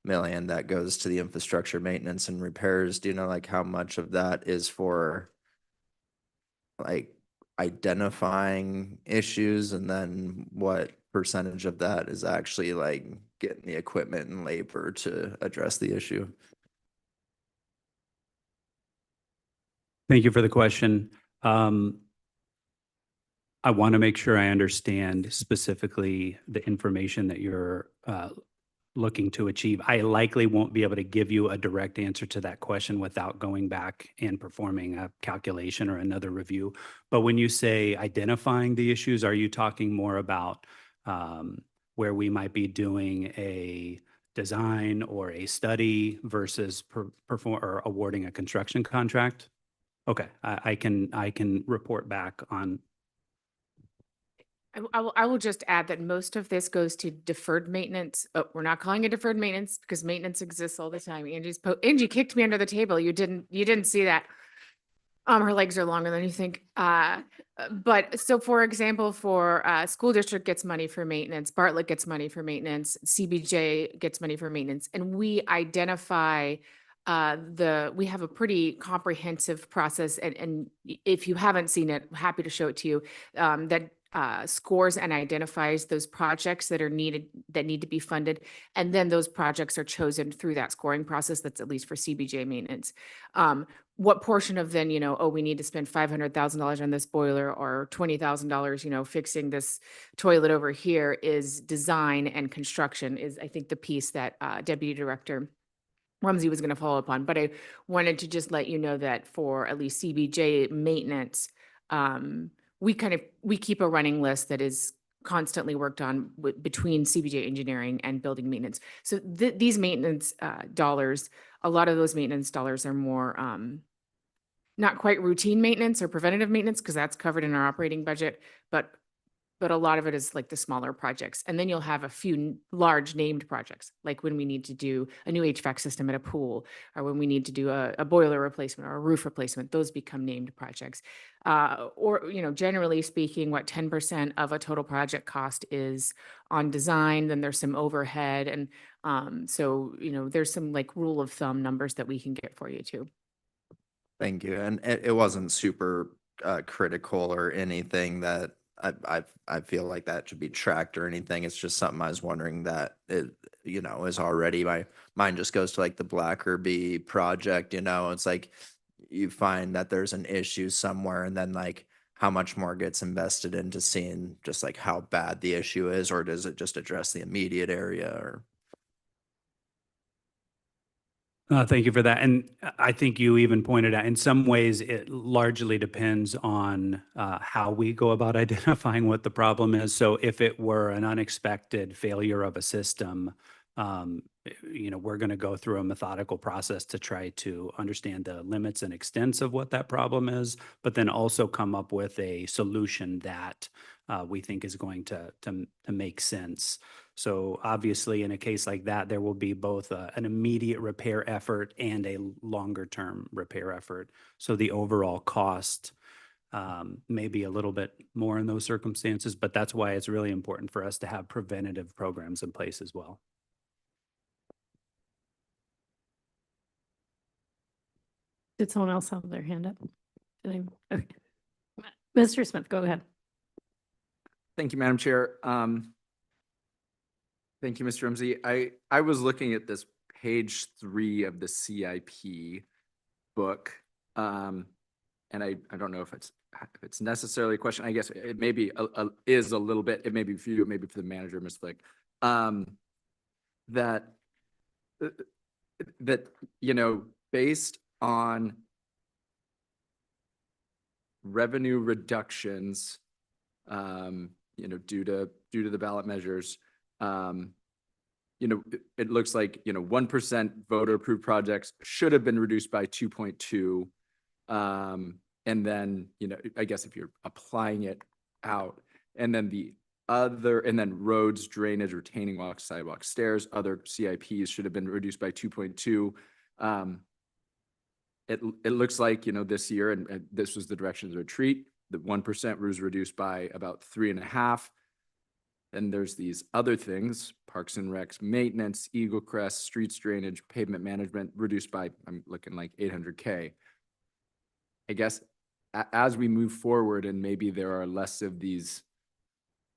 million that goes to the infrastructure maintenance and repairs, do you know like how much of that is for like identifying issues, and then what percentage of that is actually like getting the equipment and labor to address the issue? Thank you for the question. I want to make sure I understand specifically the information that you're looking to achieve. I likely won't be able to give you a direct answer to that question without going back and performing a calculation or another review. But when you say identifying the issues, are you talking more about where we might be doing a design or a study versus perform or awarding a construction contract? Okay, I can report back on. I will just add that most of this goes to deferred maintenance. Oh, we're not calling it deferred maintenance because maintenance exists all the time. Angie kicked me under the table. You didn't see that. Her legs are longer than you think. But so for example, for school district gets money for maintenance, Bartlett gets money for maintenance, CBJ gets money for maintenance, and we identify we have a pretty comprehensive process, and if you haven't seen it, I'm happy to show it to you, that scores and identifies those projects that need to be funded. And then those projects are chosen through that scoring process. That's at least for CBJ maintenance. What portion of then, we need to spend $500,000 on this boiler or $20,000, fixing this toilet over here is design and construction is, I think, the piece that Deputy Director Rumsey was going to follow up on. But I wanted to just let you know that for at least CBJ maintenance, we keep a running list that is constantly worked on between CBJ engineering and building maintenance. So these maintenance dollars, a lot of those maintenance dollars are more not quite routine maintenance or preventative maintenance because that's covered in our operating budget, but a lot of it is like the smaller projects. And then you'll have a few large named projects, like when we need to do a new HVAC system at a pool, or when we need to do a boiler replacement or a roof replacement, those become named projects. Or, generally speaking, what 10% of a total project cost is on design, then there's some overhead. And so, there's some like rule of thumb numbers that we can get for you too. Thank you. And it wasn't super critical or anything that I feel like that should be tracked or anything. It's just something I was wondering that it, is already, my mind just goes to like the Blackerby project, it's like you find that there's an issue somewhere and then like how much more gets invested into seeing just like how bad the issue is, or does it just address the immediate area or? Thank you for that. And I think you even pointed out, in some ways, it largely depends on how we go about identifying what the problem is. So if it were an unexpected failure of a system, we're going to go through a methodical process to try to understand the limits and extents of what that problem is, but then also come up with a solution that we think is going to make sense. So obviously, in a case like that, there will be both an immediate repair effort and a longer term repair effort. So the overall cost may be a little bit more in those circumstances, but that's why it's really important for us to have preventative programs in place as well. Did someone else have their hand up? Okay. Mr. Smith, go ahead. Thank you, Madam Chair. Thank you, Mr. Rumsey. I was looking at this page 3 of the CIP book. And I don't know if it's necessarily a question. I guess it maybe is a little bit, it may be for you, maybe for the manager, Ms. Flick. That, you know, based on revenue reductions, you know, due to the ballot measures, you know, it looks like, you know, 1% voter approved projects should have been reduced by 2.2. And then, you know, I guess if you're applying it out, and then and then roads, drainage, retaining walls, sidewalks, stairs, other CIPs should have been reduced by 2.2. It looks like, you know, this year, and this was the direction of the retreat, the 1% was reduced by about 3.5. And there's these other things, parks and recs, maintenance, Eagle Crest, streets, drainage, pavement management, reduced by, I'm looking like 800K. I guess as we move forward, and maybe there are less of these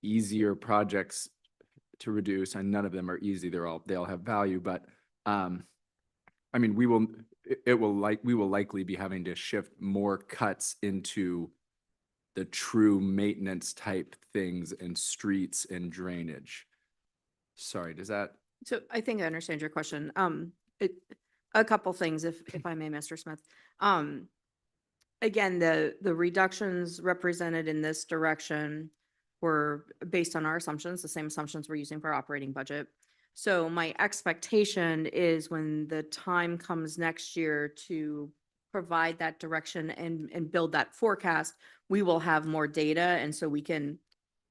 easier projects to reduce, and none of them are easy, they all have value, but I mean, we will likely be having to shift more cuts into the true maintenance type things in streets and drainage. Sorry, does that? So I think I understand your question. A couple things, if I may, Mr. Smith. Again, the reductions represented in this direction were based on our assumptions, the same assumptions we're using for our operating budget. So my expectation is when the time comes next year to provide that direction and build that forecast, we will have more data, and so we can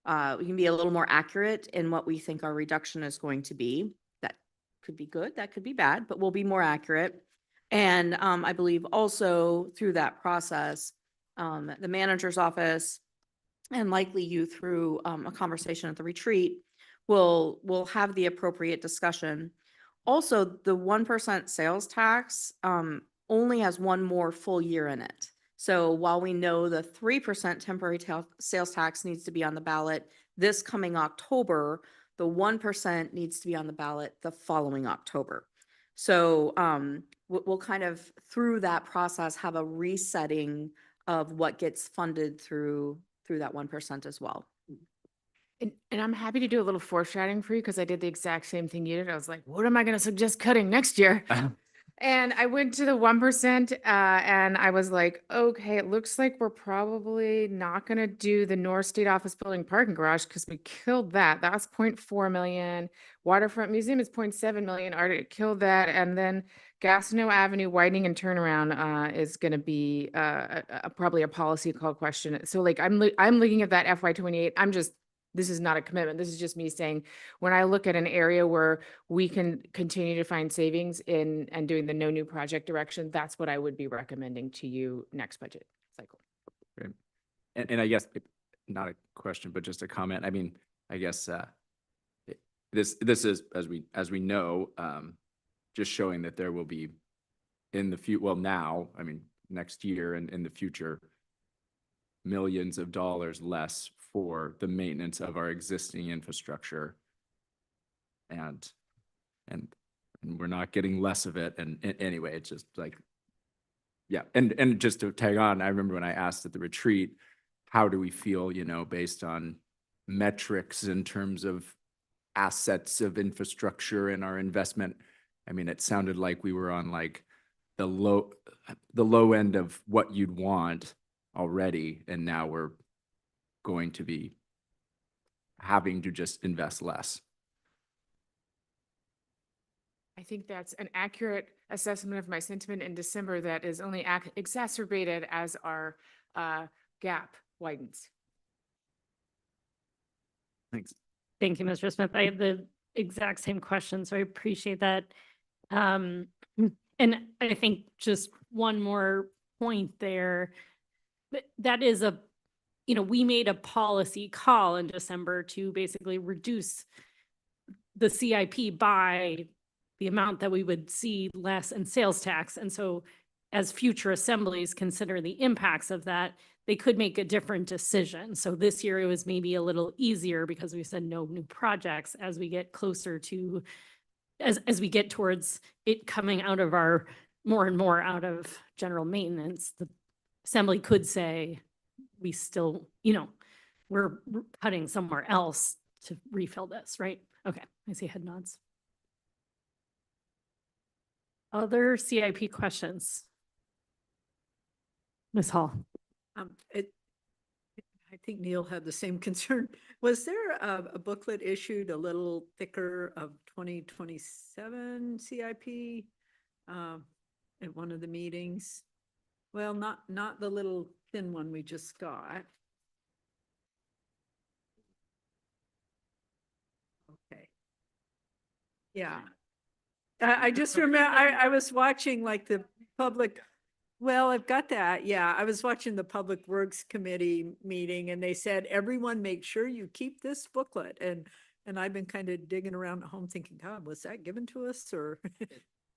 be a little more accurate in what we think our reduction is going to be. That could be good, that could be bad, but we'll be more accurate. And I believe also through that process, the manager's office, and likely you through a conversation at the retreat, will have the appropriate discussion. Also, the 1% sales tax only has one more full year in it. So while we know the 3% temporary sales tax needs to be on the ballot this coming October, the 1% needs to be on the ballot the following October. So we'll kind of, through that process, have a resetting of what gets funded through that 1% as well. And I'm happy to do a little foreshadowing for you because I did the exact same thing you did. I was like, what am I going to suggest cutting next year? And I went to the 1% and I was like, okay, it looks like we're probably not going to do the North State Office Building parking garage because we killed that. That's 0.4 million. Waterfront Museum is 0.7 million. Already killed that. And then Gastineau Avenue widening and turnaround is going to be probably a policy call question. So like I'm looking at that FY28. This is not a commitment. This is just me saying, when I look at an area where we can continue to find savings and doing the no new project direction, that's what I would be recommending to you next budget cycle. Great. And I guess not a question, but just a comment. I mean, I guess this is, as we know, just showing that there will be in the future, well now, I mean, next year and in the future, millions of dollars less for the maintenance of our existing infrastructure. And we're not getting less of it. And anyway, it's just like, yeah. And just to tag on, I remember when I asked at the retreat, how do we feel, you know, based on metrics in terms of assets of infrastructure and our investment? I mean, it sounded like we were on like the low end of what you'd want already. And now we're going to be having to just invest less. I think that's an accurate assessment of my sentiment in December that is only exacerbated as our gap widens. Thanks. Thank you, Mr. Smith. I have the exact same question, so I appreciate that. And I think just one more point there, that is we made a policy call in December to basically reduce the CIP by the amount that we would see less in sales tax. And so as future assemblies consider the impacts of that, they could make a different decision. So this year it was maybe a little easier because we said no new projects. As we get closer to as we get towards it coming out of our, more and more out of general maintenance, the assembly could say, we still, we're cutting somewhere else to refill this, right? Okay, I see head nods. Other CIP questions? Ms. Hall? I think Neil had the same concern. Was there a booklet issued a little thicker of 2027 CIP at one of the meetings? Well, not the little thin one we just got. Okay. Yeah. I just remember, I was watching like the public, well, I've got that. Yeah, I was watching the Public Works Committee meeting and they said, everyone make sure you keep this booklet. And I've been kind of digging around at home thinking, God, was that given to us or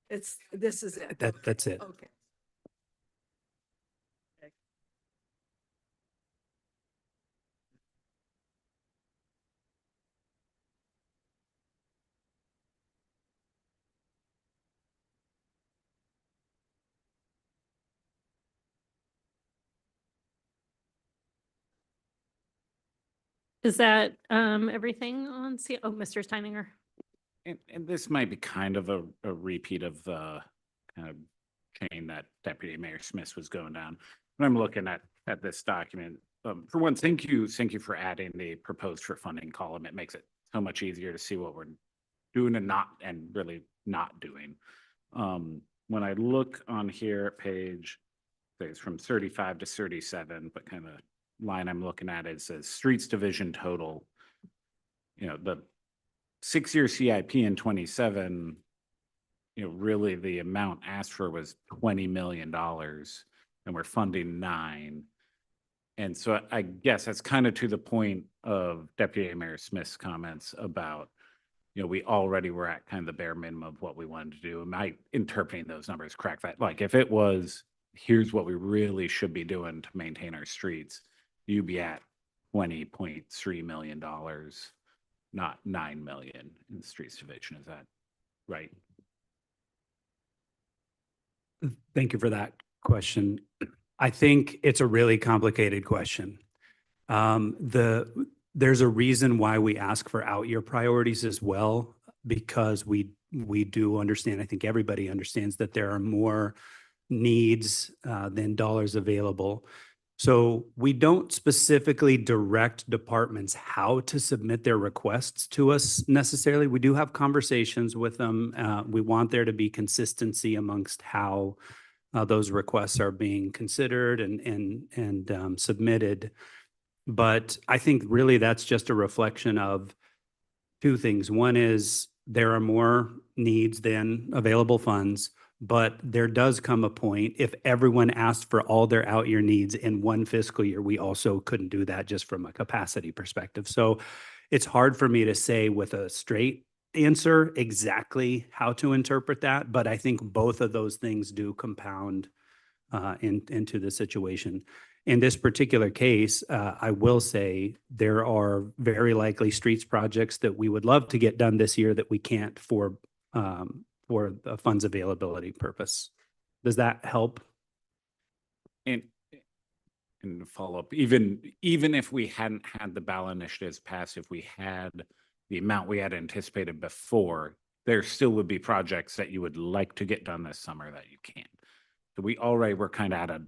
this is it? That's it. Okay. Is that everything on oh, Mr. Steininger? And this might be kind of a repeat of the kind of chain that Deputy Mayor Smith was going down. When I'm looking at this document, for one, thank you for adding the proposed for funding column. It makes it so much easier to see what we're doing and really not doing. When I look on here at page, it's from 35 to 37, but kind of line I'm looking at is says streets division total. The 6-year CIP in 27, really the amount asked for was $20 million and we're funding $9 million. And so I guess that's kind of to the point of Deputy Mayor Smith's comments about, we already were at kind of the bare minimum of what we wanted to do. Am I interpreting those numbers correct? That like if it was, here's what we really should be doing to maintain our streets, you'd be at $20.3 million, not $9 million in the streets division. Is that right? Thank you for that question. I think it's a really complicated question. There's a reason why we ask for out-year priorities as well, because we do understand, I think everybody understands that there are more needs than dollars available. So we don't specifically direct departments how to submit their requests to us necessarily. We do have conversations with them. We want there to be consistency amongst how those requests are being considered and submitted. But I think really that's just a reflection of two things. One is there are more needs than available funds, but there does come a point if everyone asked for all their out-year needs in one fiscal year, we also couldn't do that just from a capacity perspective. So it's hard for me to say with a straight answer exactly how to interpret that, but I think both of those things do compound into the situation. In this particular case, I will say there are very likely streets projects that we would love to get done this year that we can't for the funds availability purpose. Does that help? And follow up, even if we hadn't had the ballot initiatives passed, if we had the amount we had anticipated before, there still would be projects that you would like to get done this summer that you can't. So we already were kind of at a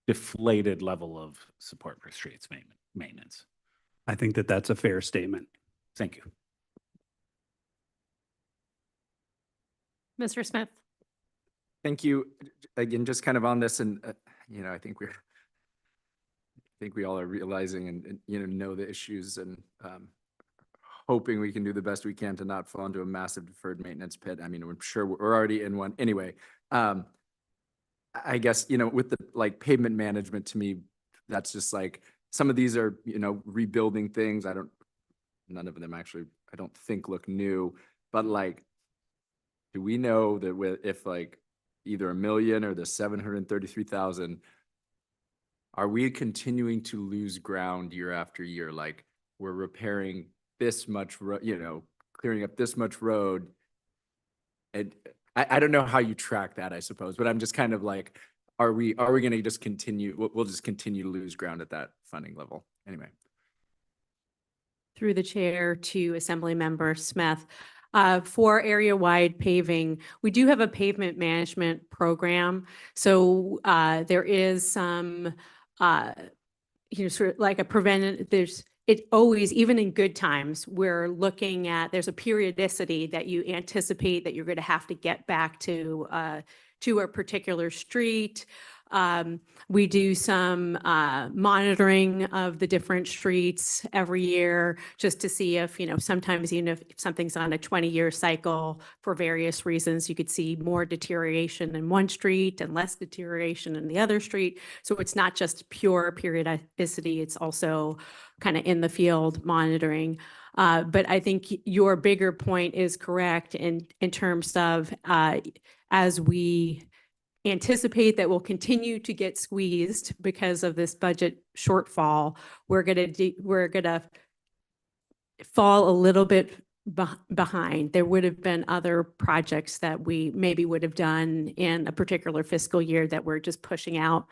deflated level of support for streets maintenance. I think that that's a fair statement. Thank you. Mr. Smith? Thank you. Again, just kind of on this and, I think we all are realizing and know the issues and hoping we can do the best we can to not fall into a massive deferred maintenance pit. I mean, I'm sure we're already in one anyway. I guess, with the like pavement management, to me, that's just like, some of these are, rebuilding things. None of them actually, I don't think look new, but like, do we know that if like either $1 million or the 733,000, are we continuing to lose ground year after year? Like we're repairing this much, clearing up this much road I don't know how you track that, I suppose, but I'm just kind of like, are we gonna just continue, we'll just continue to lose ground at that funding level? Anyway. Through the chair to Assemblymember Smith. For area-wide paving, we do have a pavement management program. So there is some, sort of like a preventive, it always, even in good times, we're looking at, there's a periodicity that you anticipate that you're going to have to get back to a particular street. We do some monitoring of the different streets every year just to see if, sometimes even if something's on a 20-year cycle for various reasons, you could see more deterioration in one street and less deterioration in the other street. So it's not just pure periodicity, it's also kind of in the field monitoring. But I think your bigger point is correct in terms of as we anticipate that we'll continue to get squeezed because of this budget shortfall, we're gonna fall a little bit behind. There would have been other projects that we maybe would have done in a particular fiscal year that we're just pushing out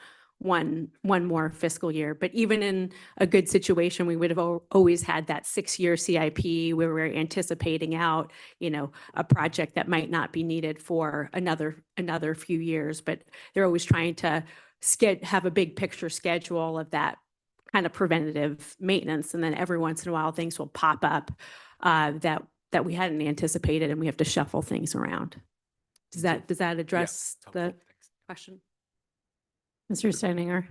one more fiscal year. But even in a good situation, we would have always had that 6-year CIP where we're anticipating out, a project that might not be needed for another few years. But they're always trying to have a big picture schedule of that kind of preventative maintenance. And then every once in a while, things will pop up that we hadn't anticipated, and we have to shuffle things around. Does that address the question? Mr. Steininger.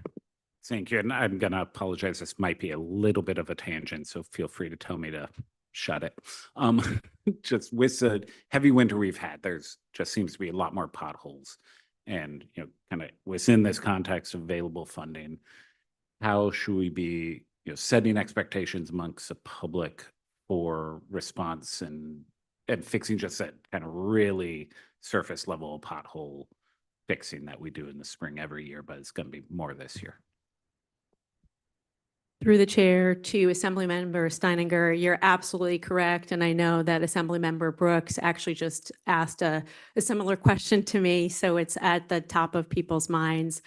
Thank you. And I'm going to apologize. This might be a little bit of a tangent, so feel free to tell me to shut it. Just with the heavy winter we've had, there's just seems to be a lot more potholes. And, kind of within this context of available funding, how should we be, setting expectations amongst the public for response and fixing just that kind of really surface level pothole fixing that we do in the spring every year, but it's going to be more this year. Through the chair to Assemblymember Steininger, you're absolutely correct. And I know that Assemblymember Brooks actually just asked a similar question to me. So it's at the top of people's minds.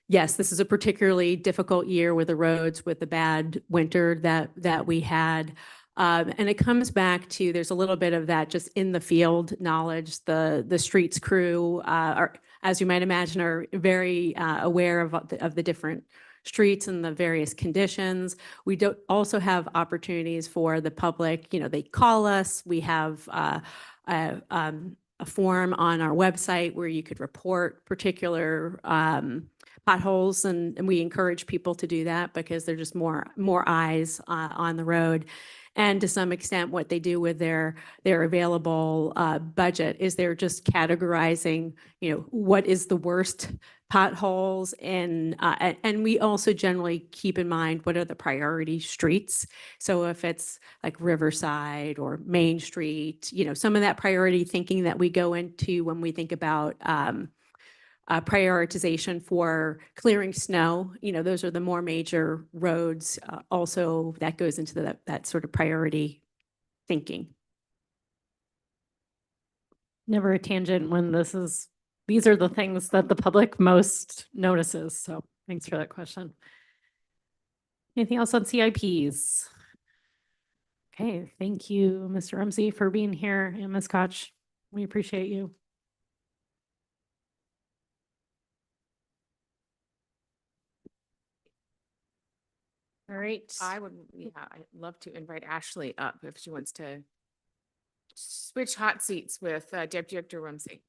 Yes, this is a particularly difficult year with the roads, with the bad winter that we had. And it comes back to, there's a little bit of that just in the field knowledge. The streets crew are, as you might imagine, are very aware of the different streets and the various conditions. We don't also have opportunities for the public. They call us. We have a form on our website where you could report particular potholes, and we encourage people to do that because there's just more eyes on the road. And to some extent, what they do with their available budget is they're just categorizing, what is the worst potholes, and we also generally keep in mind what are the priority streets. So if it's like Riverside or Main Street, some of that priority thinking that we go into when we think about prioritization for clearing snow, those are the more major roads. Also, that goes into that sort of priority thinking. Never a tangent when these are the things that the public most notices. So thanks for that question. Anything else on CIPs? Okay, thank you, Mr. Rumsey, for being here, and Ms. Koch. We appreciate you. All right. I'd love to invite Ashley up if she wants to switch hot seats with Deputy Director Rumsey.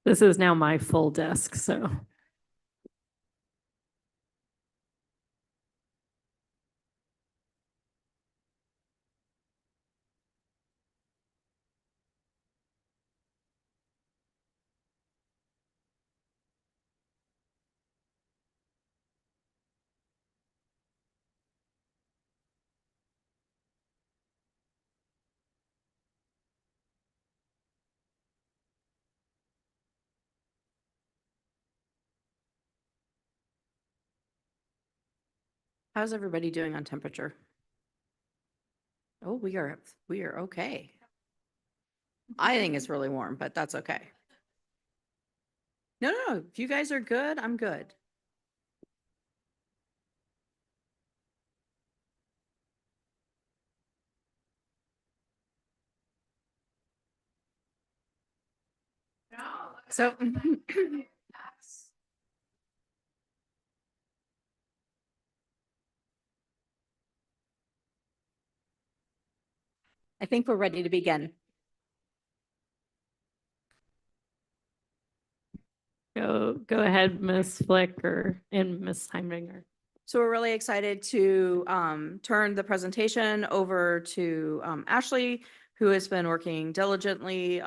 This is now my full desk, so. How's everybody doing on temperature? Oh, we are okay. I think it's really warm, but that's okay. No, if you guys are good, I'm good. So. I think we're ready to begin. Go ahead, Ms. Flick and Ms. Heimlinger. So we're really excited to turn the presentation over to Ashley, who has been working diligently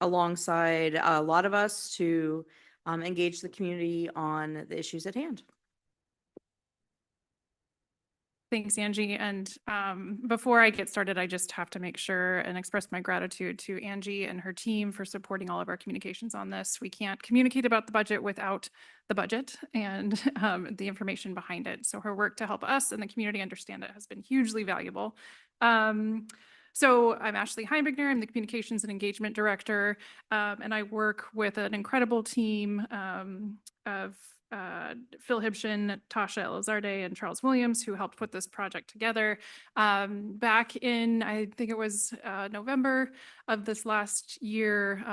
alongside a lot of us to engage the community on the issues at hand. Thanks, Angie. And before I get started, I just have to make sure and express my gratitude to Angie and her team for supporting all of our communications on this. We can't communicate about the budget without the budget and the information behind it. So her work to help us and the community understand it has been hugely valuable. So I'm Ashley Heimlinger. I'm the Communications and Engagement Director, and I work with an incredible team of Phil Hibshin, Tasha Elizarde, and Charles Williams, who helped put this project together. Back in, I think it was November of this last year,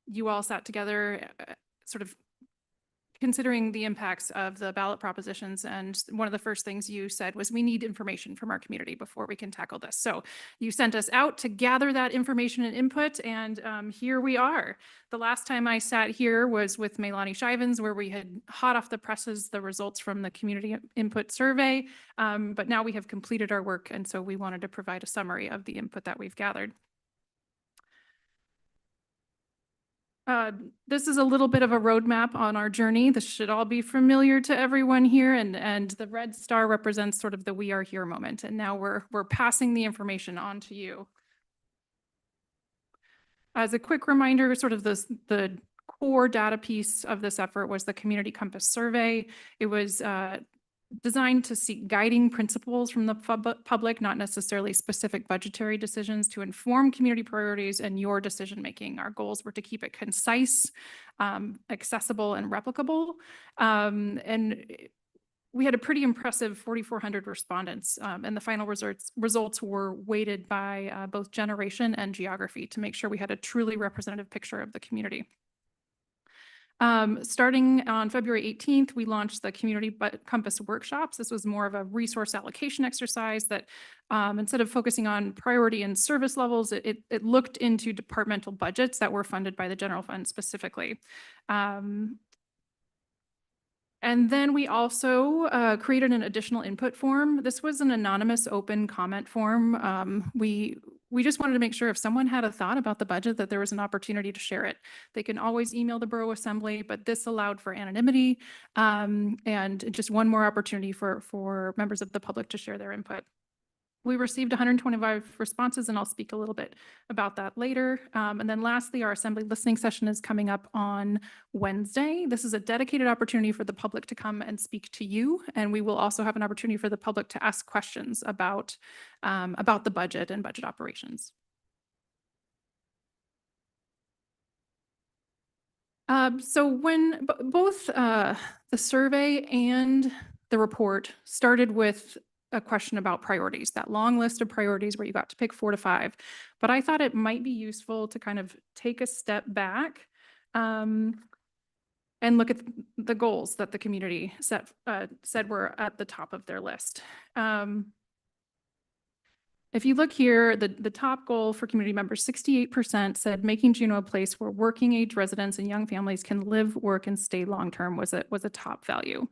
you all sat together sort of considering the impacts of the ballot propositions. And one of the first things you said was, we need information from our community before we can tackle this. So you sent us out to gather that information and input, and here we are. The last time I sat here was with Meilani Shivens, where we had hot off the presses the results from the community input survey. But now we have completed our work, and so we wanted to provide a summary of the input that we've gathered. This is a little bit of a roadmap on our journey. This should all be familiar to everyone here, and the red star represents sort of the we are here moment. And now we're passing the information on to you. As a quick reminder, sort of the core data piece of this effort was the Community Compass Survey. It was designed to seek guiding principles from the public, not necessarily specific budgetary decisions, to inform community priorities and your decision-making. Our goals were to keep it concise, accessible, and replicable. And we had a pretty impressive 4,400 respondents, and the final results were weighted by both generation and geography to make sure we had a truly representative picture of the community. Starting on February 18th, we launched the Community Compass workshops. This was more of a resource allocation exercise that instead of focusing on priority and service levels, it looked into departmental budgets that were funded by the general fund specifically. And then we also created an additional input form. This was an anonymous open comment form. We just wanted to make sure if someone had a thought about the budget, that there was an opportunity to share it. They can always email the Borough Assembly, but this allowed for anonymity and just one more opportunity for members of the public to share their input. We received 125 responses, and I'll speak a little bit about that later. And then lastly, our Assembly listening session is coming up on Wednesday. This is a dedicated opportunity for the public to come and speak to you, and we will also have an opportunity for the public to ask questions about the budget and budget operations. So when both the survey and the report started with a question about priorities, that long list of priorities where you got to pick 4 to 5. But I thought it might be useful to kind of take a step back and look at the goals that the community said were at the top of their list. If you look here, the top goal for community members, 68% said making Juneau a place where working age residents and young families can live, work, and stay long-term was a top value.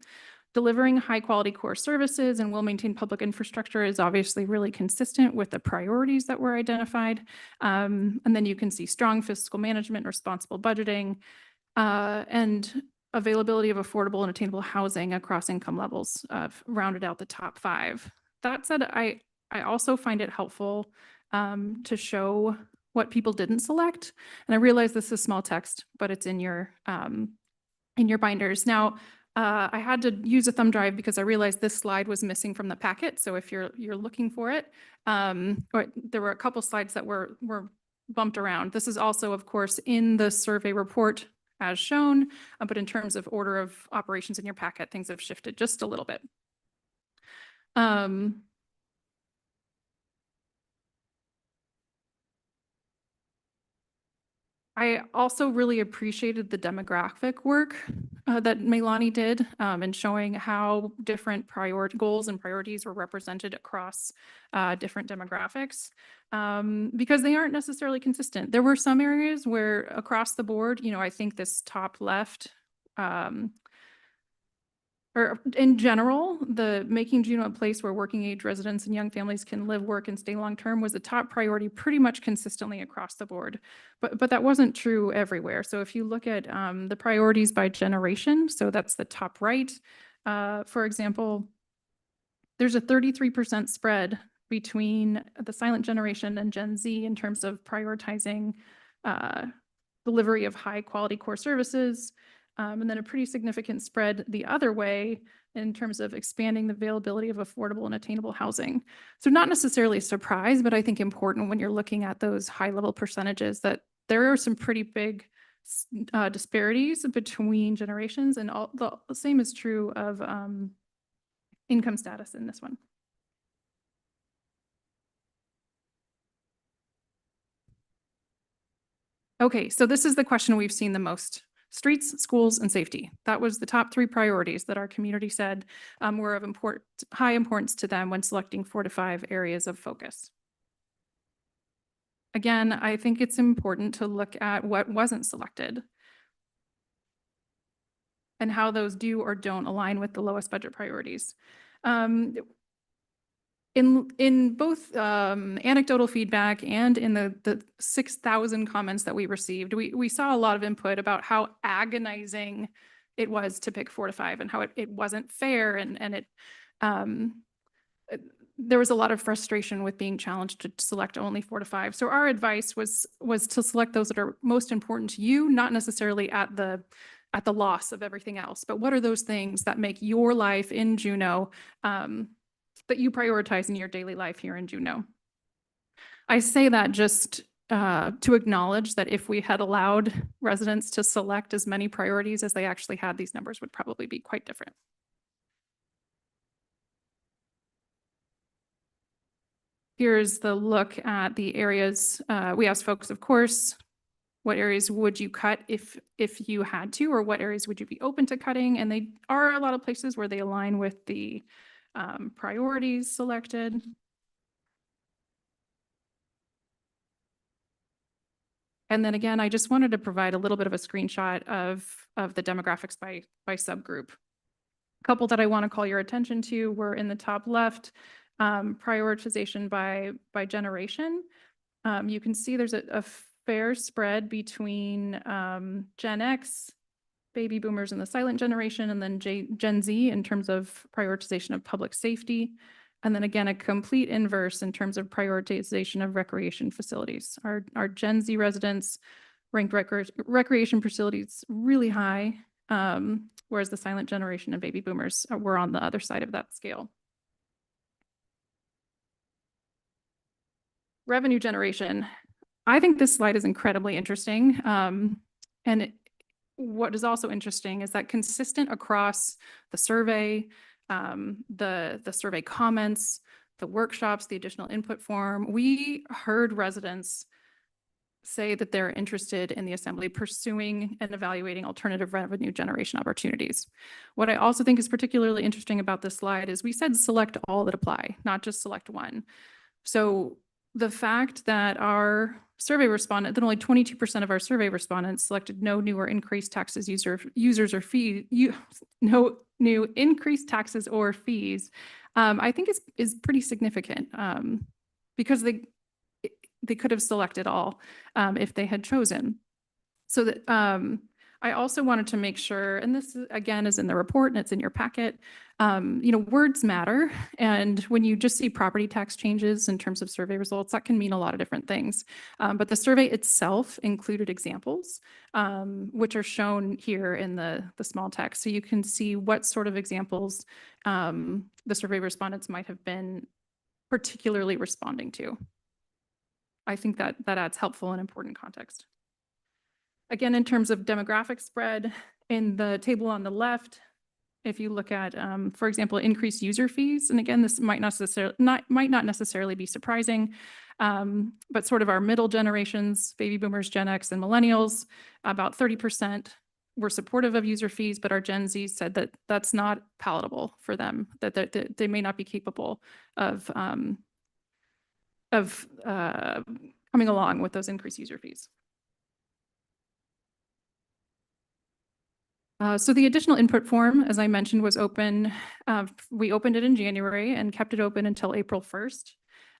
Delivering high-quality core services and well-maintained public infrastructure is obviously really consistent with the priorities that were identified. And then you can see strong fiscal management, responsible budgeting, and availability of affordable and attainable housing across income levels rounded out the top 5. That said, I also find it helpful to show what people didn't select. And I realize this is small text, but it's in your binders. Now, I had to use a thumb drive because I realized this slide was missing from the packet. So if you're looking for it, or there were a couple slides that were bumped around. This is also, of course, in the survey report as shown, but in terms of order of operations in your packet, things have shifted just a little bit. I also really appreciated the demographic work that Meilani did in showing how different goals and priorities were represented across different demographics because they aren't necessarily consistent. There were some areas where across the board, I think this top left or in general, the making Juneau a place where working age residents and young families can live, work, and stay long-term was a top priority pretty much consistently across the board. But that wasn't true everywhere. So if you look at the priorities by generation, so that's the top right, for example, there's a 33% spread between the silent generation and Gen Z in terms of prioritizing delivery of high quality core services. And then a pretty significant spread the other way in terms of expanding the availability of affordable and attainable housing. So not necessarily a surprise, but I think important when you're looking at those high level percentages that there are some pretty big disparities between generations, and all the same is true of income status in this one. Okay, so this is the question we've seen the most. Streets, schools, and safety. That was the top 3 priorities that our community said were of high importance to them when selecting 4 to 5 areas of focus. Again, I think it's important to look at what wasn't selected and how those do or don't align with the lowest budget priorities. In both anecdotal feedback and in the 6,000 comments that we received, we saw a lot of input about how agonizing it was to pick 4 to 5 and how it wasn't fair, and there was a lot of frustration with being challenged to select only 4 to 5. So our advice was to select those that are most important to you, not necessarily at the loss of everything else, but what are those things that make your life in Juneau that you prioritize in your daily life here in Juneau. I say that just to acknowledge that if we had allowed residents to select as many priorities as they actually had, these numbers would probably be quite different. Here's the look at the areas. We asked folks, of course, what areas would you cut if you had to, or what areas would you be open to cutting? And they are a lot of places where they align with the priorities selected. And then again, I just wanted to provide a little bit of a screenshot of the demographics by subgroup. A couple that I want to call your attention to were in the top left, prioritization by generation. You can see there's a fair spread between Gen X, baby boomers and the silent generation, and then Gen Z in terms of prioritization of public safety. And then again, a complete inverse in terms of prioritization of recreation facilities. Our Gen Z residents ranked recreation facilities really high, whereas the silent generation and baby boomers were on the other side of that scale. Revenue generation. I think this slide is incredibly interesting. What is also interesting is that consistent across the survey, the survey comments, the workshops, the additional input form, we heard residents say that they're interested in the assembly pursuing and evaluating alternative revenue generation opportunities. What I also think is particularly interesting about this slide is we said select all that apply, not just select one. So the fact that our survey respondent, that only 22% of our survey respondents selected no new or increased taxes users or fees, no new increased taxes or fees, I think is pretty significant because they could have selected all if they had chosen. So that I also wanted to make sure, and this again is in the report and it's in your packet, words matter. And when you just see property tax changes in terms of survey results, that can mean a lot of different things. But the survey itself included examples, which are shown here in the small text. So you can see what sort of examples the survey respondents might have been particularly responding to. I think that adds helpful and important context. Again, in terms of demographic spread, in the table on the left, if you look at, for example, increased user fees, and again, this might not necessarily be surprising, but sort of our middle generations, baby boomers, Gen X, and millennials, about 30% were supportive of user fees, but our Gen Z said that that's not palatable for them, that they may not be capable of coming along with those increased user fees. So the additional input form, as I mentioned, was open. We opened it in January and kept it open until April 1st.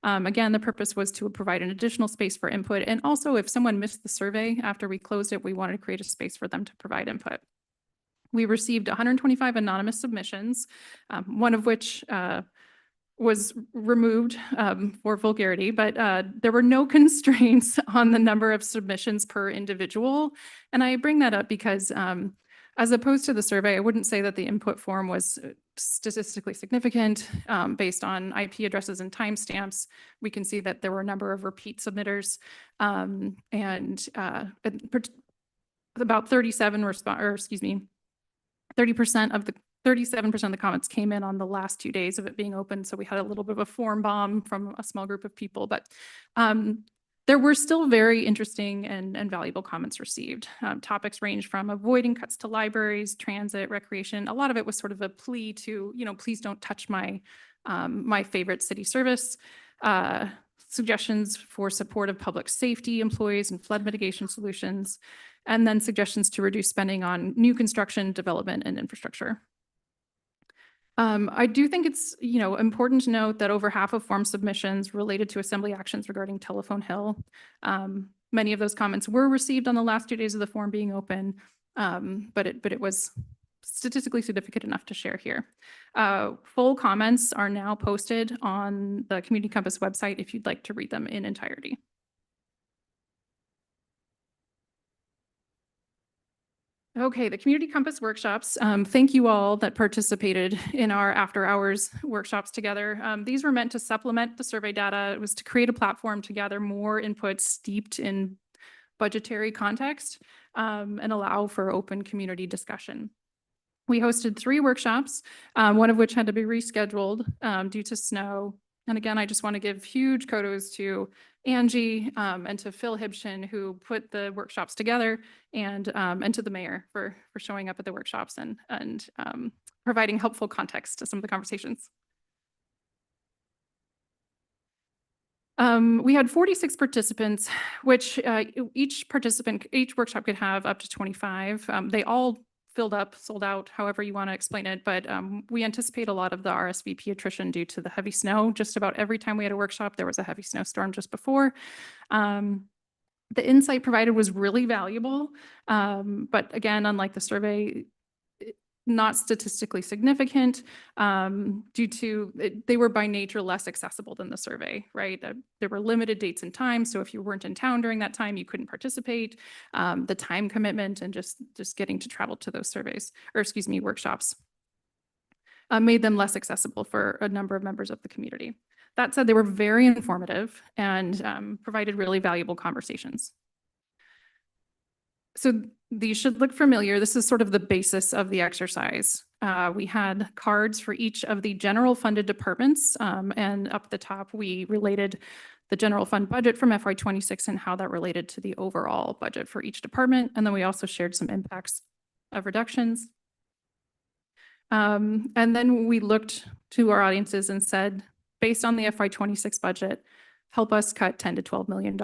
Again, the purpose was to provide an additional space for input. And also, if someone missed the survey after we closed it, we wanted to create a space for them to provide input. We received 125 anonymous submissions, one of which was removed for vulgarity, but there were no constraints on the number of submissions per individual. And I bring that up because as opposed to the survey, I wouldn't say that the input form was statistically significant based on IP addresses and timestamps. We can see that there were a number of repeat submitters and about 37% of the 37% of the comments came in on the last 2 days of it being open. So we had a little bit of a form bomb from a small group of people, but there were still very interesting and valuable comments received. Topics range from avoiding cuts to libraries, transit, recreation. A lot of it was sort of a plea to, please don't touch my favorite city service. Suggestions for support of public safety employees and flood mitigation solutions, and then suggestions to reduce spending on new construction, development, and infrastructure. I do think it's, important to note that over half of form submissions related to assembly actions regarding Telephone Hill. Many of those comments were received on the last 2 days of the form being open, but it was statistically significant enough to share here. Full comments are now posted on the Community Compass website if you'd like to read them in entirety. Okay, the Community Compass workshops. Thank you all that participated in our after hours workshops together. These were meant to supplement the survey data. It was to create a platform to gather more input steeped in budgetary context and allow for open community discussion. We hosted 3 workshops, one of which had to be rescheduled due to snow. And again, I just want to give huge kudos to Angie and to Phil Hibshin, who put the workshops together, and to the mayor for showing up at the workshops and providing helpful context to some of the conversations. We had 46 participants, which each workshop could have up to 25. They all filled up, sold out, however you want to explain it. But we anticipate a lot of the RSVP attrition due to the heavy snow. Just about every time we had a workshop, there was a heavy snowstorm just before. The insight provided was really valuable. But again, unlike the survey, not statistically significant due to they were by nature less accessible than the survey, right? There were limited dates and times. So if you weren't in town during that time, you couldn't participate. The time commitment and just getting to travel to those workshops made them less accessible for a number of members of the community. That said, they were very informative and provided really valuable conversations. So these should look familiar. This is sort of the basis of the exercise. We had cards for each of the general funded departments, and up the top, we related the general fund budget from FY26 and how that related to the overall budget for each department. And then we also shared some impacts of reductions. And then we looked to our audiences and said, based on the FY26 budget, help us cut $10 to $12 million.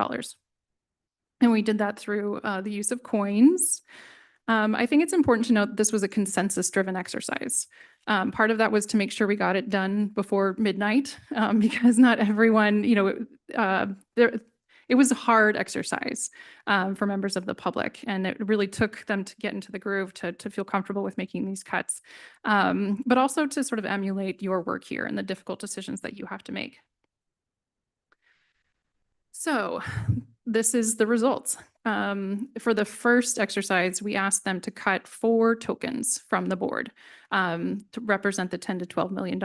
And we did that through the use of coins. I think it's important to note that this was a consensus-driven exercise. Part of that was to make sure we got it done before midnight, because not everyone, it was a hard exercise for members of the public, and it really took them to get into the groove to feel comfortable with making these cuts, but also to sort of emulate your work here and the difficult decisions that you have to make. So this is the results. For the first exercise, we asked them to cut 4 tokens from the board to represent the $10 to $12 million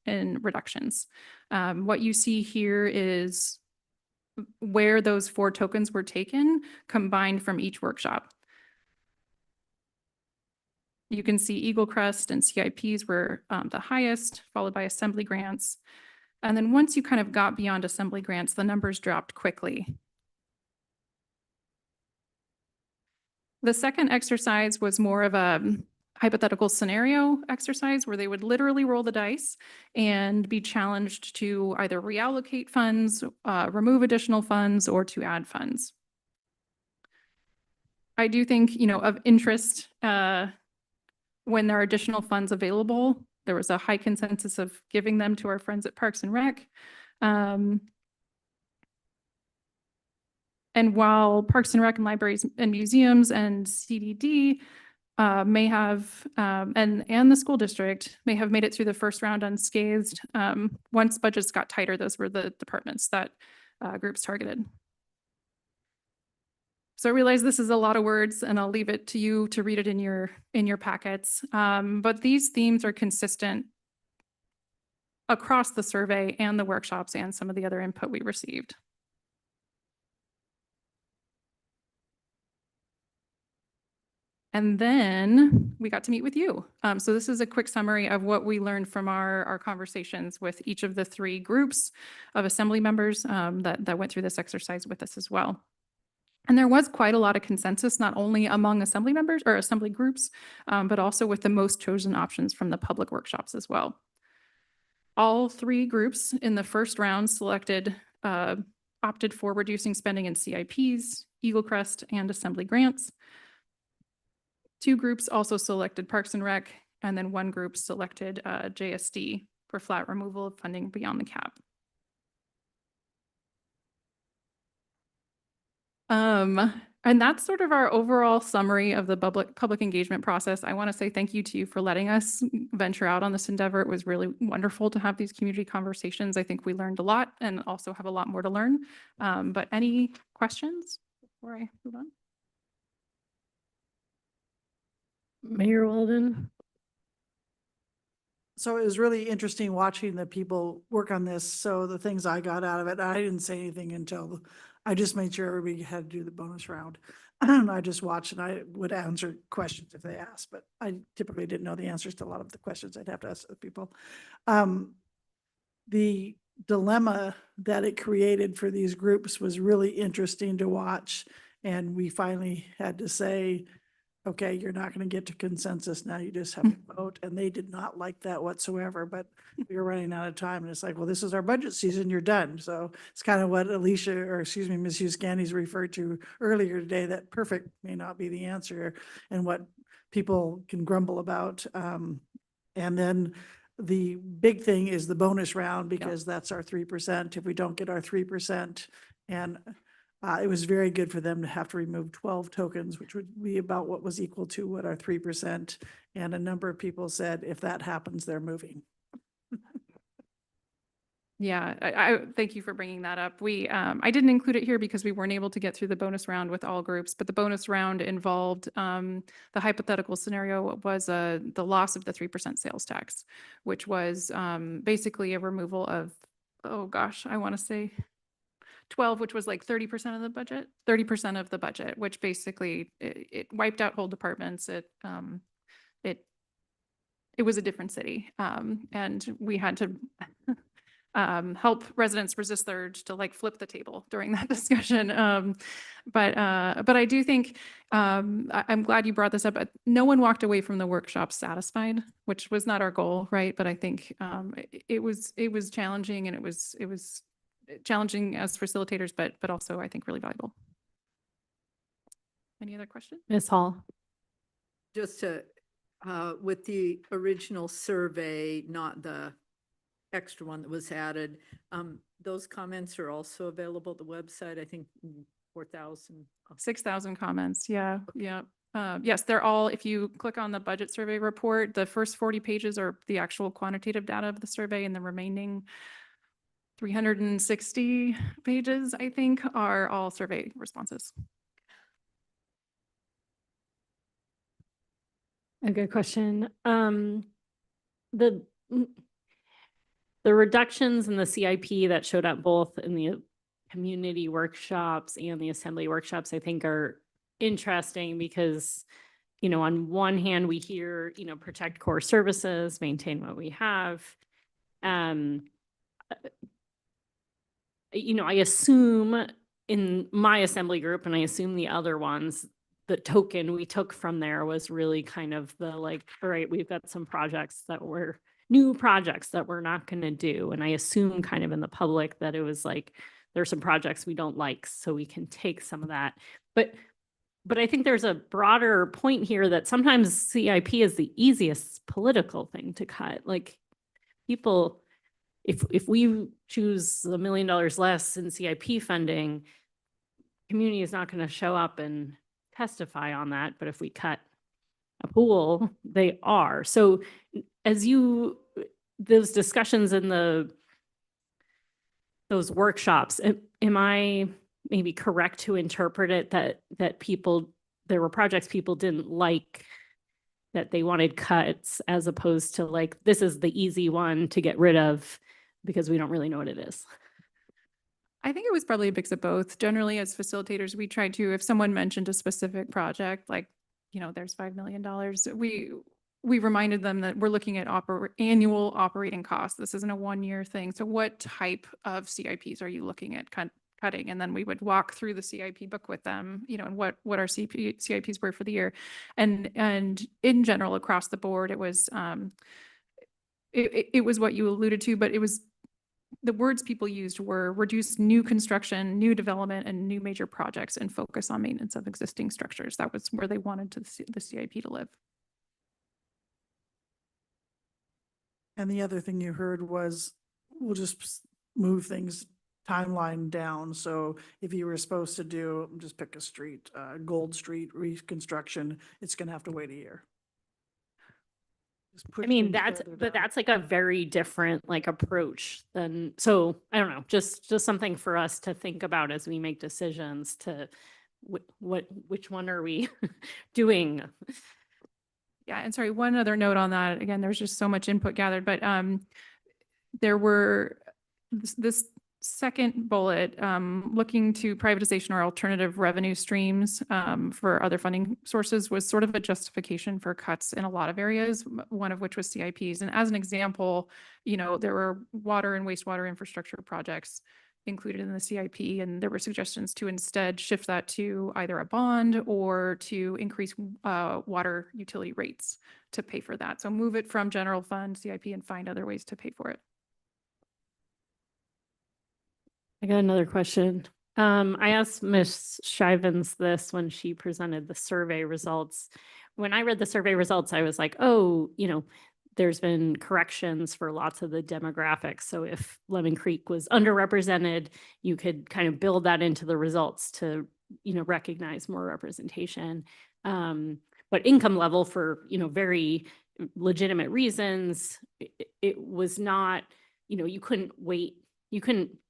in reductions. What you see here is where those 4 tokens were taken combined from each workshop. You can see Eagle Crest and CIPs were the highest, followed by assembly grants. And then once you kind of got beyond assembly grants, the numbers dropped quickly. The second exercise was more of a hypothetical scenario exercise where they would literally roll the dice and be challenged to either reallocate funds, remove additional funds, or to add funds. I do think, of interest when there are additional funds available. There was a high consensus of giving them to our friends at Parks and Rec. And while Parks and Rec and libraries and museums and CDD may have, and the school district may have made it through the first round unscathed, once budgets got tighter, those were the departments that groups targeted. So I realize this is a lot of words, and I'll leave it to you to read it in your packets. But these themes are consistent across the survey and the workshops and some of the other input we received. And then we got to meet with you. So this is a quick summary of what we learned from our conversations with each of the 3 groups of assembly members that went through this exercise with us as well. And there was quite a lot of consensus, not only among assembly members or assembly groups, but also with the most chosen options from the public workshops as well. All 3 groups in the first round opted for reducing spending in CIPs, Eagle Crest, and assembly grants. 2 groups also selected Parks and Rec, and then 1 group selected JSD for flat removal of funding beyond the cap. And that's sort of our overall summary of the public engagement process. I want to say thank you to you for letting us venture out on this endeavor. It was really wonderful to have these community conversations. I think we learned a lot and also have a lot more to learn. But any questions before I move on? Mayor Walden. So it was really interesting watching the people work on this. So the things I got out of it, I didn't say anything until I just made sure everybody had to do the bonus round. I just watched and I would answer questions if they asked, but I typically didn't know the answers to a lot of the questions I'd have to ask the people. The dilemma that it created for these groups was really interesting to watch. And we finally had to say, okay, you're not going to get to consensus now. You just have to vote. And they did not like that whatsoever, but we were running out of time. And it's like, well, this is our budget season. You're done. So it's kind of what Ms. Hughes-Canny's referred to earlier today, that perfect may not be the answer and what people can grumble about. And then the big thing is the bonus round, because that's our 3%. If we don't get our 3%, and it was very good for them to have to remove 12 tokens, which would be about what was equal to what our 3%. And a number of people said, if that happens, they're moving. Yeah, I thank you for bringing that up. I didn't include it here because we weren't able to get through the bonus round with all groups, but the bonus round involved the hypothetical scenario was the loss of the 3% sales tax, which was basically a removal of, oh gosh, I want to say 12, which was like 30% of the budget, 30% of the budget, which basically it wiped out whole departments. It was a different city, and we had to help residents resist the urge to like flip the table during that discussion. But I do think I'm glad you brought this up. No one walked away from the workshop satisfied, which was not our goal, right? But I think it was challenging, and it was challenging as facilitators, but also I think really valuable. Any other questions? Ms. Hall. Just to, with the original survey, not the extra one that was added, those comments are also available at the website, I think 4,000. 6,000 comments. Yeah, yeah. Yes, they're all, if you click on the budget survey report, the first 40 pages are the actual quantitative data of the survey, and the remaining 360 pages, I think, are all survey responses. A good question. The the reductions in the CIP that showed up both in the community workshops and the assembly workshops, I think are interesting because, you know, on one hand, we hear, you know, protect core services, maintain what we have. You know, I assume in my assembly group, and I assume the other ones, the token we took from there was really kind of the like, all right, we've got some projects that were new projects that we're not going to do. And I assume kind of in the public that it was like, there's some projects we don't like, so we can take some of that. But I think there's a broader point here that sometimes CIP is the easiest political thing to cut. Like people, if we choose $1 million less in CIP funding, community is not going to show up and testify on that. But if we cut a pool, they are. So as those discussions in those workshops, am I maybe correct to interpret it that there were projects people didn't like, that they wanted cuts, as opposed to like, this is the easy one to get rid of because we don't really know what it is? I think it was probably a mix of both. Generally, as facilitators, we try to, if someone mentioned a specific project, like, you know, there's $5 million, we reminded them that we're looking at annual operating costs. This isn't a 1-year thing. So what type of CIPs are you looking at cutting? And then we would walk through the CIP book with them, you know, and what our CIPs were for the year. And in general, across the board, it was it was what you alluded to, but it was the words people used were reduce new construction, new development, and new major projects, and focus on maintenance of existing structures. That was where they wanted the CIP to live. And the other thing you heard was, we'll just move things timeline down. So if you were supposed to do, just pick a street, Gold Street reconstruction, it's gonna have to wait a year. Just push I mean, things further down. that's like a very different like approach than, so I don't know, just something for us to think about as we make decisions to which one are we doing? Yeah, and sorry, one other note on that. Again, there's just so much input gathered, but there were this second bullet looking to privatization or alternative revenue streams for other funding sources was sort of a justification for cuts in a lot of areas, one of which was CIPs. And as an example, you know, there were water and wastewater infrastructure projects included in the CIP, and there were suggestions to instead shift that to either a bond or to increase water utility rates to pay for that. So move it from general fund CIP and find other ways to pay for it. I got another question. I asked Ms. Shivens this when she presented the survey results. When I read the survey results, I was like, oh, you know, there's been corrections for lots of the demographics. So if Lemon Creek was underrepresented, you could kind of build that into the results to, you know, recognize more representation. But income level, for, you know, very legitimate reasons, it was not, you know, you couldn't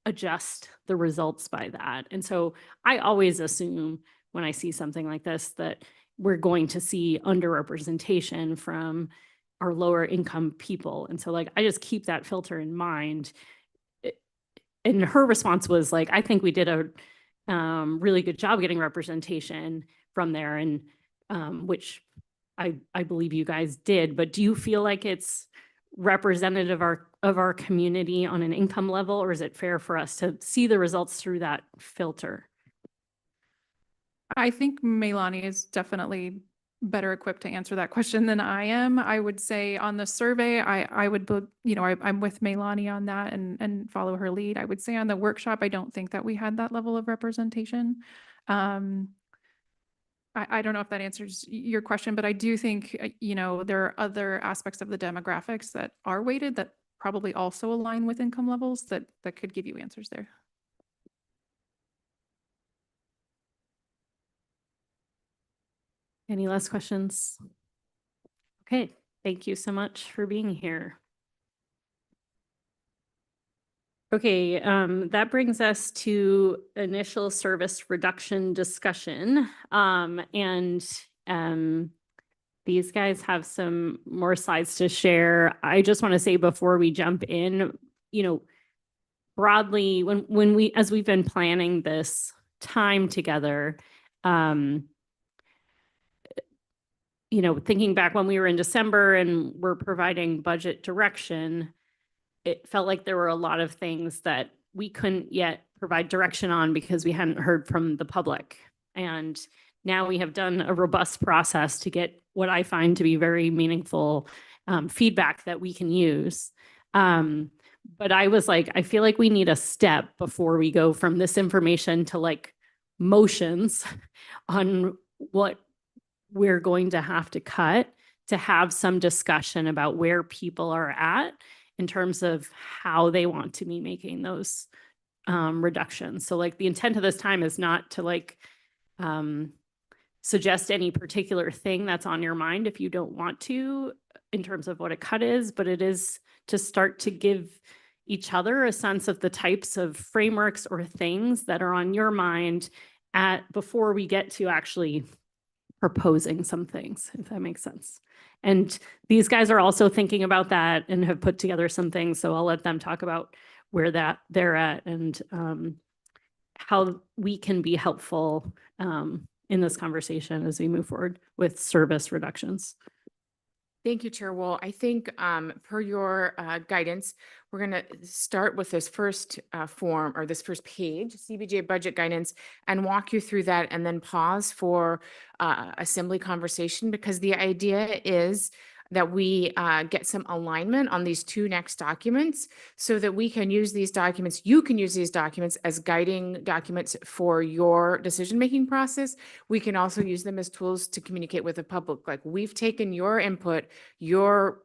adjust the results by that. And so I always assume when I see something like this that we're going to see underrepresentation from our lower income people. And so like, I just keep that filter in mind. And her response was like, I think we did a really good job getting representation from there, and which I believe you guys did. But do you feel like it's representative of our community on an income level, or is it fair for us to see the results through that filter? I think Meilani is definitely better equipped to answer that question than I am. I would say on the survey, I would, you know, I'm with Meilani on that and follow her lead. I would say on the workshop, I don't think that we had that level of representation. I don't know if that answers your question, but I do think, you know, there are other aspects of the demographics that are weighted that probably also align with income levels that could give you answers there. Any last questions? Okay, thank you so much for being here. Okay, that brings us to initial service reduction discussion. These guys have some more slides to share. I just want to say before we jump in, broadly, as we've been planning this time together, thinking back when we were in December and we're providing budget direction, it felt like there were a lot of things that we couldn't yet provide direction on because we hadn't heard from the public. And now we have done a robust process to get what I find to be very meaningful feedback that we can use. But I was like, I feel like we need a step before we go from this information to like motions on what we're going to have to cut, to have some discussion about where people are at in terms of how they want to be making those reductions. So like the intent of this time is not to like suggest any particular thing that's on your mind if you don't want to in terms of what a cut is, but it is to start to give each other a sense of the types of frameworks or things that are on your mind before we get to actually proposing some things, if that makes sense. And these guys are also thinking about that and have put together some things. So I'll let them talk about where they're at and how we can be helpful in this conversation as we move forward with service reductions. Thank you, Chair Wool. I think per your guidance, we're going to start with this first form or this first page, CBJ budget guidance, and walk you through that and then pause for assembly conversation, because the idea is that we get some alignment on these two next documents so that we can use these documents, you can use these documents as guiding documents for your decision-making process. We can also use them as tools to communicate with the public. Like, we've taken your input, your,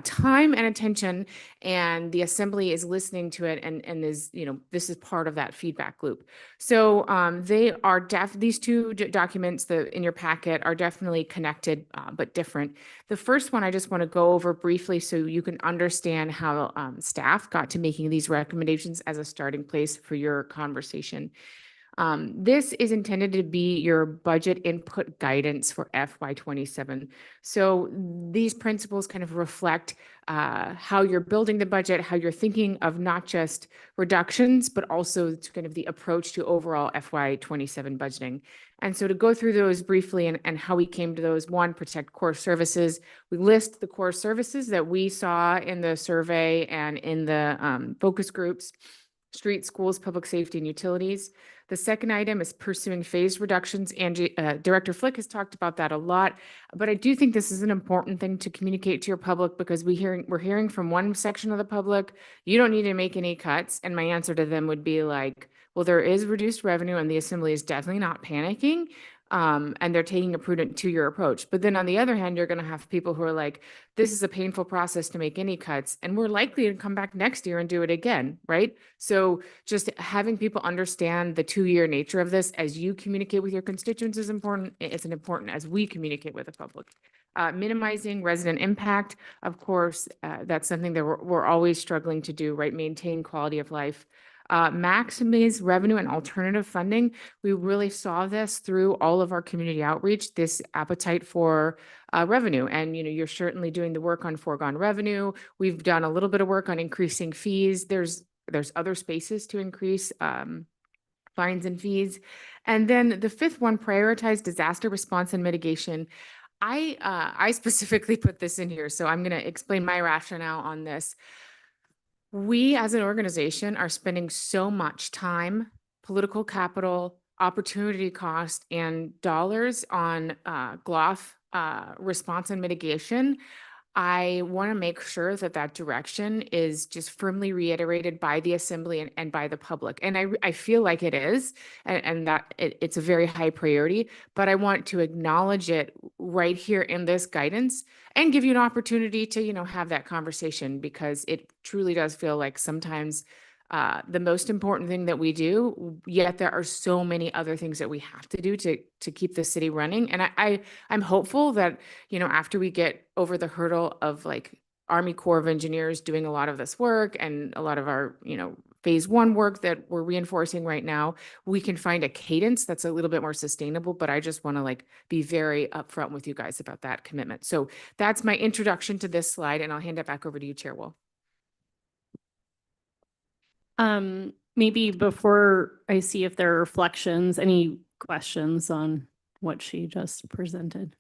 time and attention, and the assembly is listening to it and is, this is part of that feedback loop. So they are these two documents in your packet are definitely connected, but different. The first one I just want to go over briefly so you can understand how staff got to making these recommendations as a starting place for your conversation. This is intended to be your budget input guidance for FY27. So these principles kind of reflect how you're building the budget, how you're thinking of not just reductions, but also kind of the approach to overall FY27 budgeting. And so to go through those briefly and how we came to those: one, protect core services. We list the core services that we saw in the survey and in the focus groups: street, schools, public safety, and utilities. The second item is pursuing phased reductions. Angie, Director Flick has talked about that a lot, but I do think this is an important thing to communicate to your public, because we're hearing from one section of the public, you don't need to make any cuts. And my answer to them would be like, well, there is reduced revenue and the assembly is definitely not panicking. And they're taking a prudent two-year approach. But then on the other hand, you're going to have people who are like, this is a painful process to make any cuts, and we're likely to come back next year and do it again, right? So just having people understand the two-year nature of this as you communicate with your constituents is important. It's important as we communicate with the public. Minimizing resident impact, of course, that's something that we're always struggling to do, right? Maintain quality of life. Maximize revenue and alternative funding. We really saw this through all of our community outreach, this appetite for revenue. And, you're certainly doing the work on foregone revenue. We've done a little bit of work on increasing fees. There's other spaces to increase fines and fees. And then the fifth one, prioritize disaster response and mitigation. I specifically put this in here, so I'm going to explain my rationale on this. We as an organization are spending so much time, political capital, opportunity cost, and dollars on GLOF response and mitigation. I want to make sure that that direction is just firmly reiterated by the assembly and by the public. And I feel like it is, and that it's a very high priority, but I want to acknowledge it right here in this guidance and give you an opportunity to, have that conversation, because it truly does feel like sometimes the most important thing that we do, yet there are so many other things that we have to do to keep the city running. And I'm hopeful that, after we get over the hurdle of like Army Corps of Engineers doing a lot of this work and a lot of our, phase one work that we're reinforcing right now, we can find a cadence that's a little bit more sustainable. But I just want to be very upfront with you guys about that commitment. So that's my introduction to this slide, and I'll hand it back over to you, Chair Wall. Maybe before I see if there are reflections, any questions on what she just presented?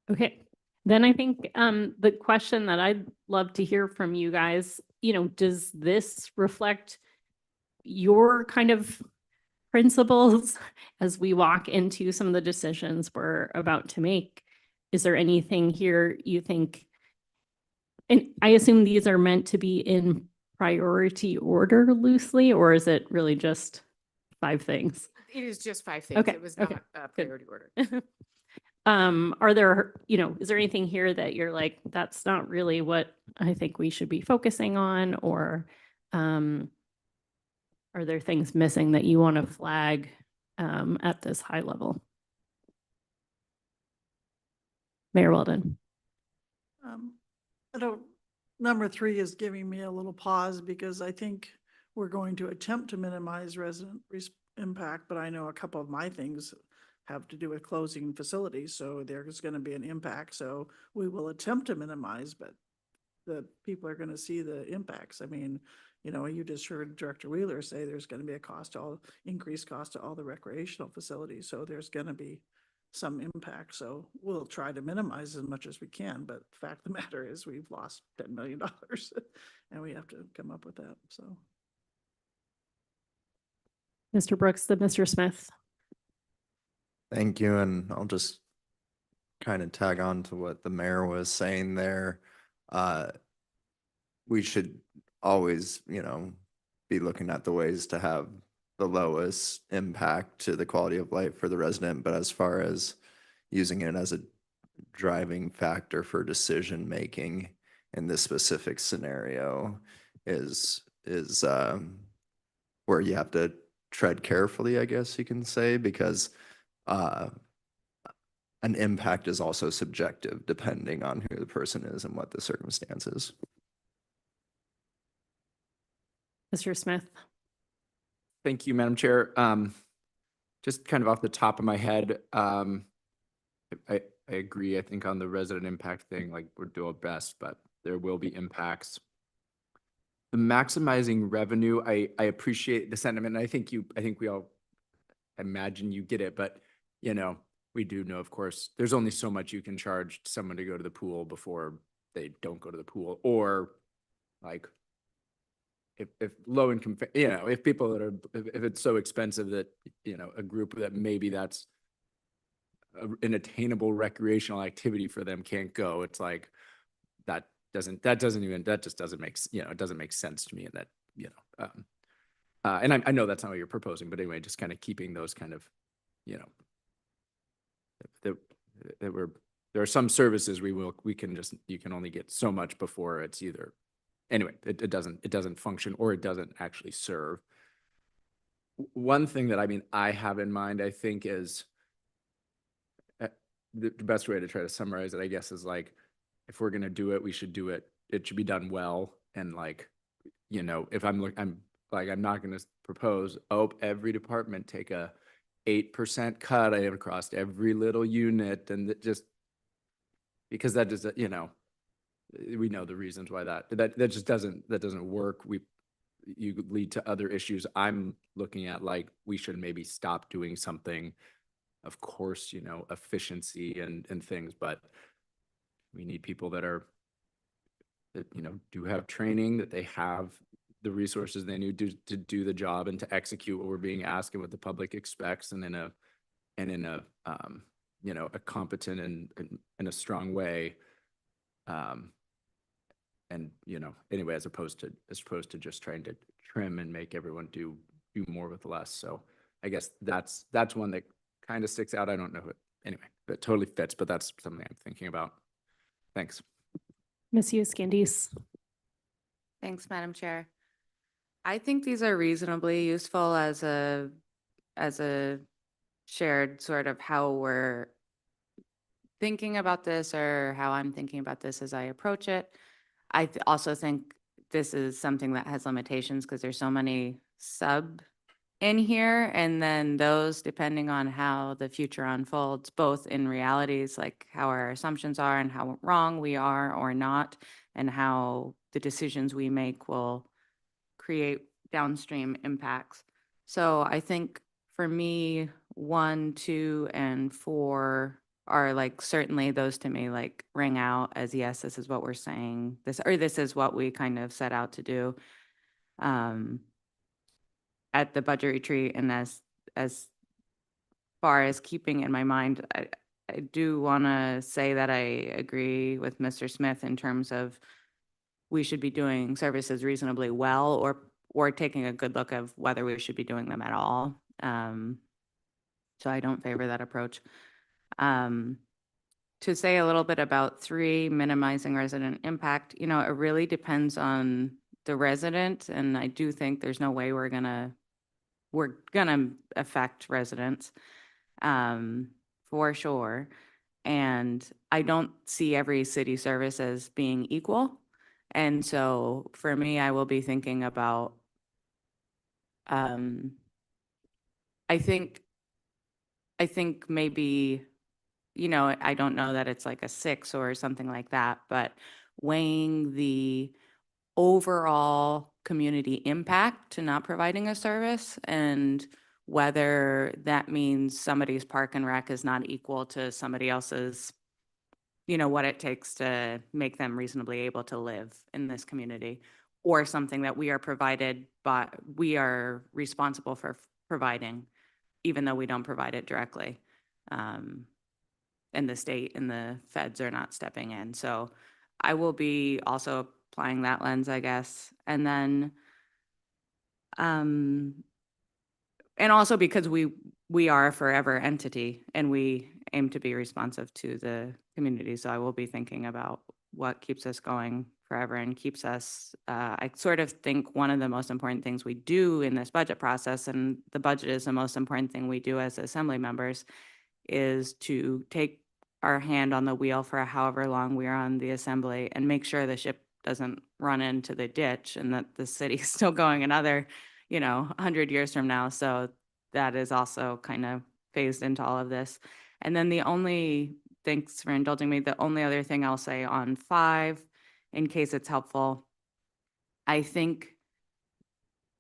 Okay, then I think the question that I'd love to hear from you guys, does this reflect your kind of principles as we walk into some of the decisions we're about to make? Is there anything here you think, and I assume these are meant to be in priority order loosely, or is it really just 5 things? It is just 5 things. Okay, It was okay, not good. priority order. Are there, is there anything here that you're like, that's not really what I think we should be focusing on, or are there things missing that you want to flag at this high level? Mayor Weldon. Number 3 is giving me a little pause, because I think we're going to attempt to minimize resident impact, but I know a couple of my things have to do with closing facilities, so there's going to be an impact. So we will attempt to minimize, but the people are going to see the impacts. I mean, you just heard Director Wheeler say there's going to be a increased cost to all the recreational facilities. So there's going to be some impact. So we'll try to minimize as much as we can. But the fact of the matter is we've lost $10 million and we have to come up with that. So. Mr. Brooks, then Mr. Smith. Thank you. And I'll just kind of tag on to what the mayor was saying there. We should always, be looking at the ways to have the lowest impact to the quality of life for the resident. But as far as using it as a driving factor for decision making in this specific scenario is where you have to tread carefully, I guess you can say, because an impact is also subjective depending on who the person is and what the circumstances. Mr. Smith. Thank you, Madam Chair. Just kind of off the top of my head, I agree. I think on the resident impact thing, we're doing our best, but there will be impacts. The maximizing revenue, I appreciate the sentiment. I think we all imagine you get it, but we do know, of course, there's only so much you can charge someone to go to the pool before they don't go to the pool, or if low income, if people that are, if it's so expensive that, a group that maybe that's an attainable recreational activity for them can't go, it's like, that just doesn't make, it doesn't make sense to me. And that, and I know that's not what you're proposing, but anyway, just kind of keeping those kind of, there are some services you can only get so much before it's either, anyway, it doesn't function, or it doesn't actually serve. One thing that I have in mind, I think, is the best way to try to summarize it, I guess, is if we're going to do it, we should do it. It should be done well. And if I'm not going to propose, every department take a 8% cut across every little unit, and just because that just, we know the reasons why that just doesn't work. You lead to other issues. I'm looking at we should maybe stop doing something. Of course, efficiency and things, but we need people that do have training, that they have the resources they need to do the job and to execute what we're being asked and what the public expects, and in a you know, a competent and in a strong way. And, you know, anyway, as opposed to just trying to trim and make everyone do more with less. So I guess that's one that kind of sticks out. I don't know if it, anyway, that totally fits, but that's something I'm thinking about. Thanks. Ms. Hughes Candice. Thanks, Madam Chair. I think these are reasonably useful as a shared sort of how we're thinking about this, or how I'm thinking about this as I approach it. I also think this is something that has limitations because there's so many sub in here, and then those, depending on how the future unfolds, both in realities, like how our assumptions are and how wrong we are or not, and how the decisions we make will create downstream impacts. So I think for me, 1, 2, and 4 are like, certainly those to me like ring out as, yes, this is what we're saying, this is what we kind of set out to do at the budget retreat. And as far as keeping in my mind, I do want to say that I agree with Mr. Smith in terms of we should be doing services reasonably well, or taking a good look of whether we should be doing them at all. So I don't favor that approach. To say a little bit about 3, minimizing resident impact, you know, it really depends on the resident. And I do think there's no way we're gonna affect residents, for sure. And I don't see every city service as being equal. And so for me, I will be thinking about, I think maybe, you know, I don't know that it's like a 6 or something like that, but weighing the overall community impact to not providing a service, and whether that means somebody's park and rec is not equal to somebody else's, you know, what it takes to make them reasonably able to live in this community, or something that we are responsible for providing, even though we don't provide it directly. And the state and the feds are not stepping in. So I will be also applying that lens, I guess. And then, and also because we are a forever entity and we aim to be responsive to the community. So I will be thinking about what keeps us going forever and keeps us, I sort of think one of the most important things we do in this budget process, and the budget is the most important thing we do as assembly members, is to take our hand on the wheel for however long we're on the assembly and make sure the ship doesn't run into the ditch and that the city's still going another, you know, 100 years from now. So that is also kind of phased into all of this. And then thanks for indulging me, the only other thing I'll say on 5, in case it's helpful, I think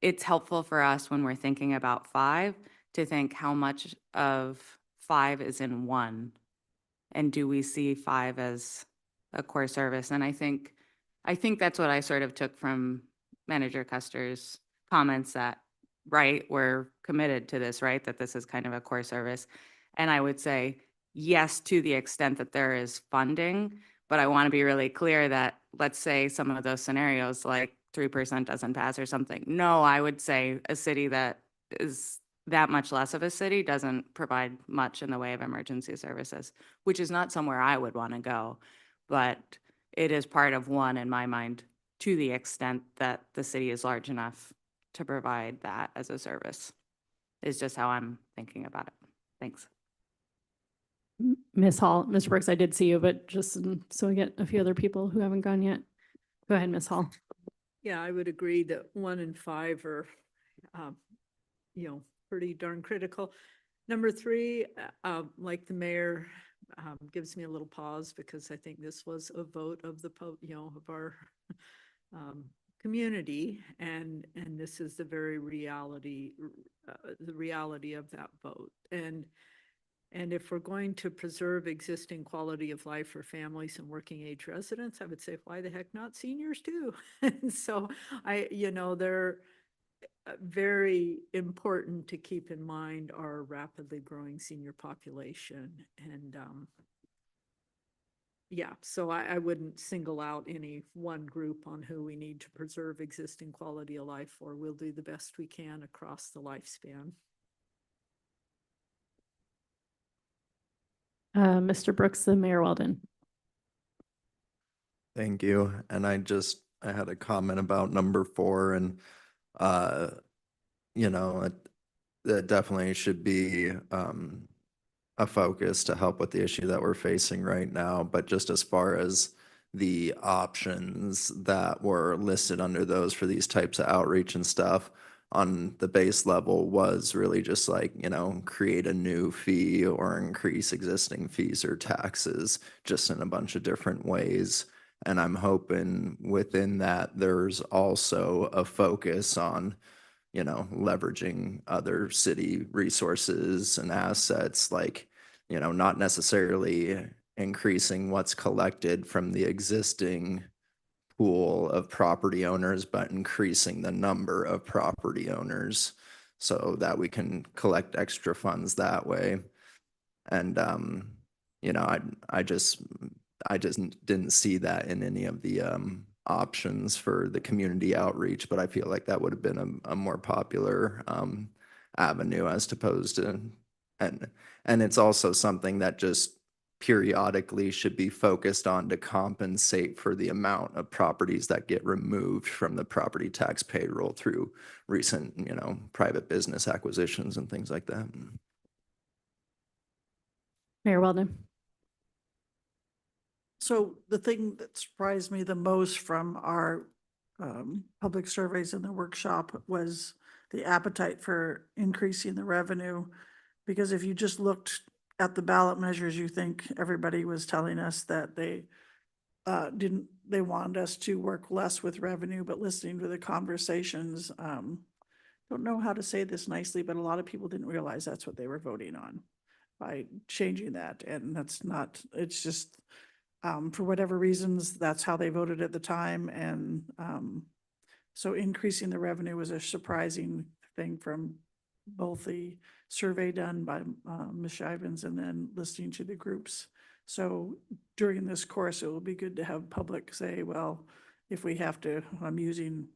it's helpful for us when we're thinking about 5 to think how much of 5 is in 1, and do we see 5 as a core service? And I think that's what I sort of took from Manager Custer's comments, that, right, we're committed to this, right, that this is kind of a core service. And I would say yes, to the extent that there is funding, but I want to be really clear that, let's say some of those scenarios like 3% doesn't pass or something. No, I would say a city that is that much less of a city doesn't provide much in the way of emergency services, which is not somewhere I would want to go. But it is part of 1 in my mind, to the extent that the city is large enough to provide that as a service, is just how I'm thinking about it. Thanks. Ms. Hall, Mr. Brooks, I did see you, but just so we get a few other people who haven't gone yet. Go ahead, Ms. Hall. Yeah, I would agree that 1 and 5 are, you know, pretty darn critical. Number 3, like the mayor, gives me a little pause, because I think this was a vote of the, you know, of our community, and this is the very reality, the reality of that vote. And if we're going to preserve existing quality of life for families and working age residents, I would say, why the heck not seniors too? And so you know, very important to keep in mind our rapidly growing senior population. And yeah, so I wouldn't single out any one group on who we need to preserve existing quality of life for. We'll do the best we can across the lifespan. Mr. Brooks, the Mayor Weldon. Thank you. And I had a comment about number 4 and, you know, that definitely should be, a focus to help with the issue that we're facing right now. But just as far as the options that were listed under those for these types of outreach and stuff on the base level was really just like, you know, create a new fee or increase existing fees or taxes just in a bunch of different ways. And I'm hoping within that, there's also a focus on, you know, leveraging other city resources and assets, like, you know, not necessarily increasing what's collected from the existing pool of property owners, but increasing the number of property owners so that we can collect extra funds that way. And, you know, I just didn't see that in any of the options for the community outreach, but I feel like that would have been a more popular avenue as opposed to, and it's also something that just periodically should be focused on to compensate for the amount of properties that get removed from the property tax payroll through recent, you know, private business acquisitions and things like that. Mayor Weldon. So the thing that surprised me the most from our public surveys in the workshop was the appetite for increasing the revenue. Because if you just looked at the ballot measures, you think everybody was telling us that they they wanted us to work less with revenue, but listening to the conversations, don't know how to say this nicely, but a lot of people didn't realize that's what they were voting on by changing that. And that's not, it's just, for whatever reasons, that's how they voted at the time. And so increasing the revenue was a surprising thing from both the survey done by Ms. Shivens and then listening to the groups. So during this course, it will be good to have public say, well, if we have to, I'm using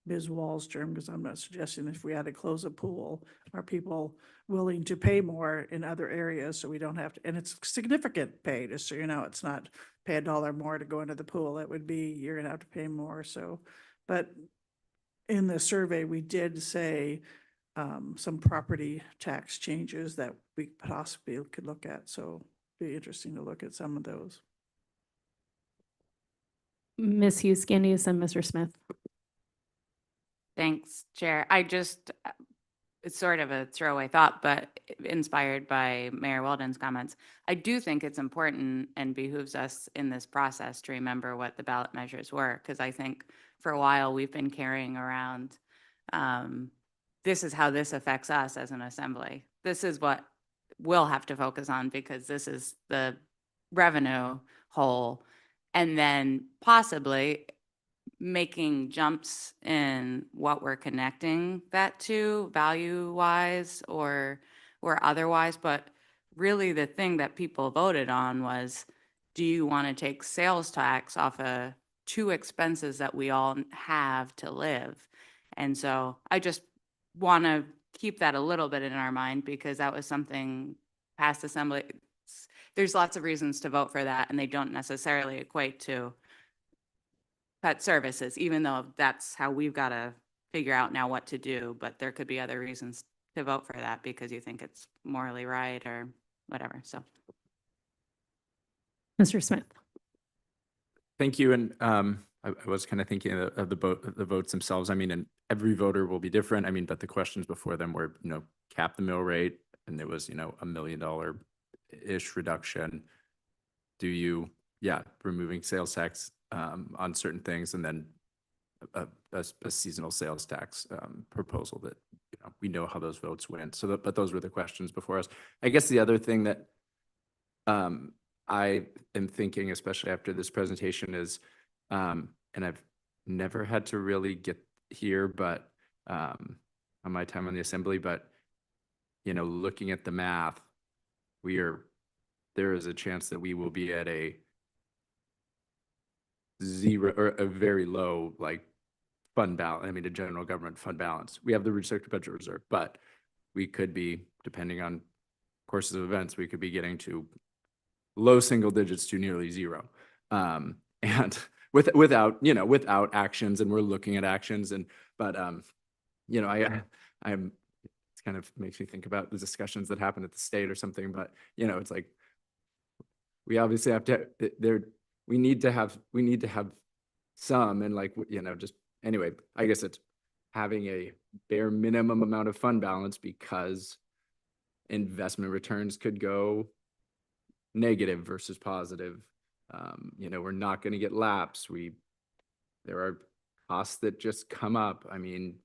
Ms. Wall's term because I'm not suggesting if we had to close a pool, are people willing to pay more in other areas so we don't have to, and it's significant pay, just so you know, it's not pay $1 more to go into the pool. It would be, you're gonna have to pay more. So, but in the survey, we did say some property tax changes that we possibly could look at. So it'd be interesting to look at some of those. Ms. Hughes Candius and Mr. Smith. Thanks, Chair. It's sort of a throwaway thought, but inspired by Mayor Weldon's comments. I do think it's important and behooves us in this process to remember what the ballot measures were, because I think for a while we've been carrying around, this is how this affects us as an assembly. This is what we'll have to focus on because this is the revenue hole. And then possibly making jumps in what we're connecting that to value-wise or otherwise. But really the thing that people voted on was, do you want to take sales tax off of two expenses that we all have to live? And so I just want to keep that a little bit in our mind because that was something past assembly. There's lots of reasons to vote for that, and they don't necessarily equate to cut services, even though that's how we've got to figure out now what to do. But there could be other reasons to vote for that because you think it's morally right or whatever. So, Mr. Smith. Thank you. And I was kind of thinking of the votes themselves. I mean, and every voter will be different. I mean, but the questions before them were, you know, cap the mill rate, and there was, you know, $1 million-ish reduction. Do you, removing sales tax on certain things, and then a seasonal sales tax proposal that, you know, we know how those votes went. So, but those were the questions before us. I guess the other thing that I am thinking, especially after this presentation, is, and I've never had to really get here, but on my time on the assembly, but, you know, looking at the math, there is a chance that we will be at a zero or a very low, like, fund balance, I mean, a general government fund balance. We have the restricted budget reserve, but we could be, depending on courses of events, we could be getting to low single digits to nearly zero. And without actions, and we're looking at actions but you know, I'm, it kind of makes me think about the discussions that happen at the state or something, but you know, it's like, we obviously have to, we need to have some, and like, you know, just, anyway, I guess it's having a bare minimum amount of fund balance because investment returns could go negative versus positive. You know, we're not going to get laps. There are costs that just come up. I mean,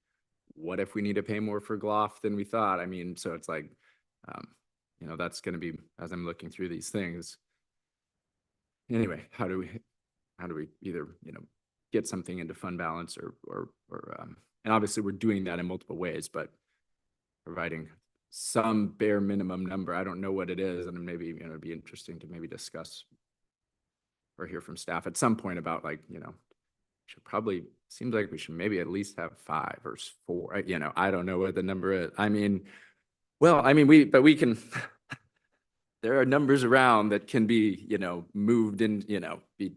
what if we need to pay more for GLOF than we thought? I mean, so it's like, you know, that's going to be, as I'm looking through these things. Anyway, how do we either, you know, get something into fund balance or and obviously we're doing that in multiple ways, but providing some bare minimum number, I don't know what it is, and maybe, you know, it'd be interesting to maybe discuss or hear from staff at some point about, like, you know, seems like we should maybe at least have 5 or 4, you know, I don't know what the number is. I mean, well, I mean, we can, there are numbers around that can be, you know, moved in, you know, be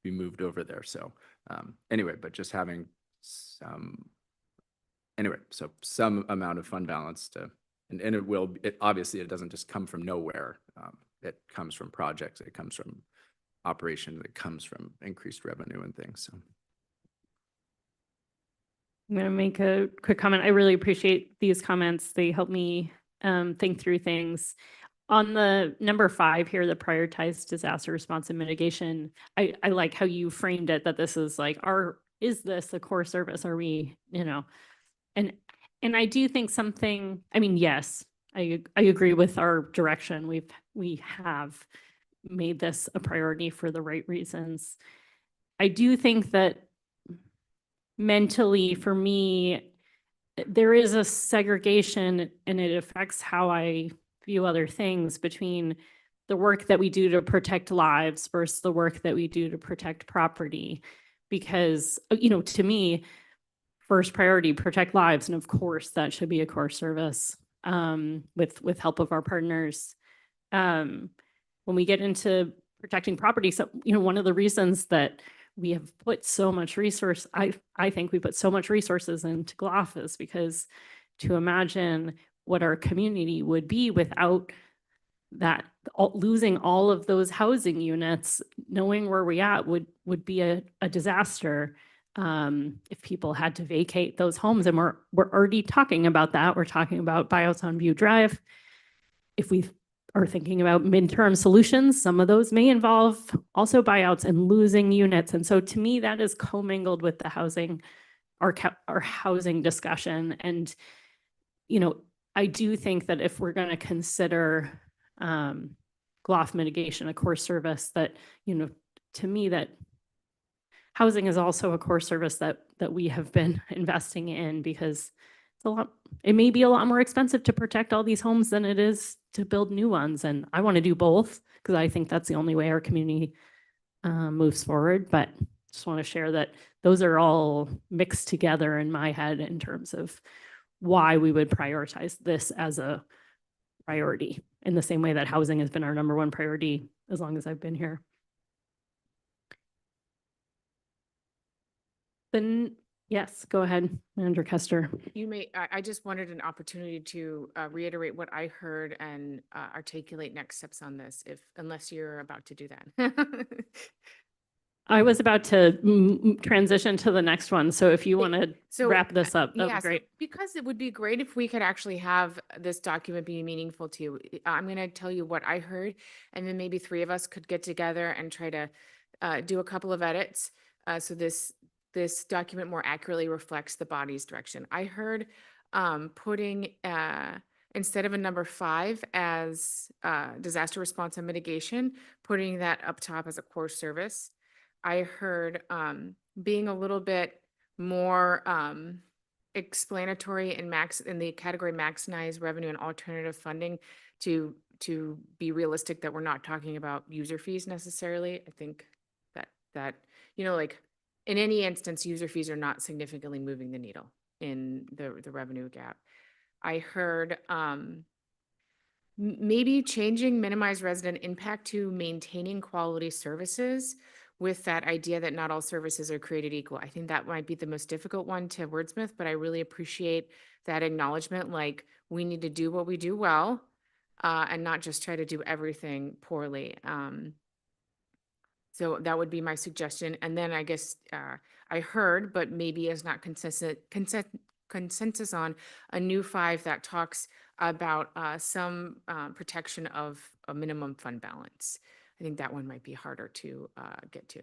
moved over there. So anyway, but just having some amount of fund balance to, and it obviously it doesn't just come from nowhere. It comes from projects, it comes from operations, it comes from increased revenue and things. So I'm going to make a quick comment. I really appreciate these comments. They help me think through things. On the number 5 here, the prioritized disaster response and mitigation, I like how you framed it, that this is like, is this a core service? Are we, you know, and I do think something, I mean, yes, I agree with our direction. We have made this a priority for the right reasons. I do think that mentally, for me, there is a segregation, and it affects how I view other things, between the work that we do to protect lives versus the work that we do to protect property. Because, you know, to me, first priority, protect lives. And of course, that should be a core service with help of our partners. When we get into protecting property, so, you know, one of the reasons that we have put so much resource, I think we put so much resources into GLOF is because to imagine what our community would be without that, losing all of those housing units, knowing where we at would be a disaster if people had to vacate those homes. And we're already talking about that. We're talking about buyouts on View Drive. If we are thinking about midterm solutions, some of those may involve also buyouts and losing units. And so to me, that is commingled with the housing, our housing discussion. And, you know, I do think that if we're going to consider GLOF mitigation a core service, that, you know, to me, that housing is also a core service that we have been investing in, because it may be a lot more expensive to protect all these homes than it is to build new ones. And I want to do both because I think that's the only way our community moves forward. But just want to share that those are all mixed together in my head in terms of why we would prioritize this as a priority, in the same way that housing has been our number 1 priority as long as I've been here. Then, yes, go ahead, Manager Kester. I just wanted an opportunity to reiterate what I heard and articulate next steps on this, unless you're about to do that. I was about to transition to the next one. So if you want to wrap this up, that'd be great. Because it would be great if we could actually have this document be meaningful to you. I'm going to tell you what I heard, and then maybe 3 of us could get together and try to do a couple of edits. So this document more accurately reflects the body's direction. I heard putting, instead of a number 5 as disaster response and mitigation, putting that up top as a core service. I heard being a little bit more explanatory in the category maximize revenue and alternative funding to be realistic that we're not talking about user fees necessarily. I think that, like in any instance, user fees are not significantly moving the needle in the revenue gap. I heard, maybe changing minimize resident impact to maintaining quality services with that idea that not all services are created equal. I think that might be the most difficult one to wordsmith, but I really appreciate that acknowledgement, like we need to do what we do well, and not just try to do everything poorly. So that would be my suggestion. And then I guess I heard, but maybe is not consensus on a new 5 that talks about some protection of a minimum fund balance. I think that one might be harder to get to.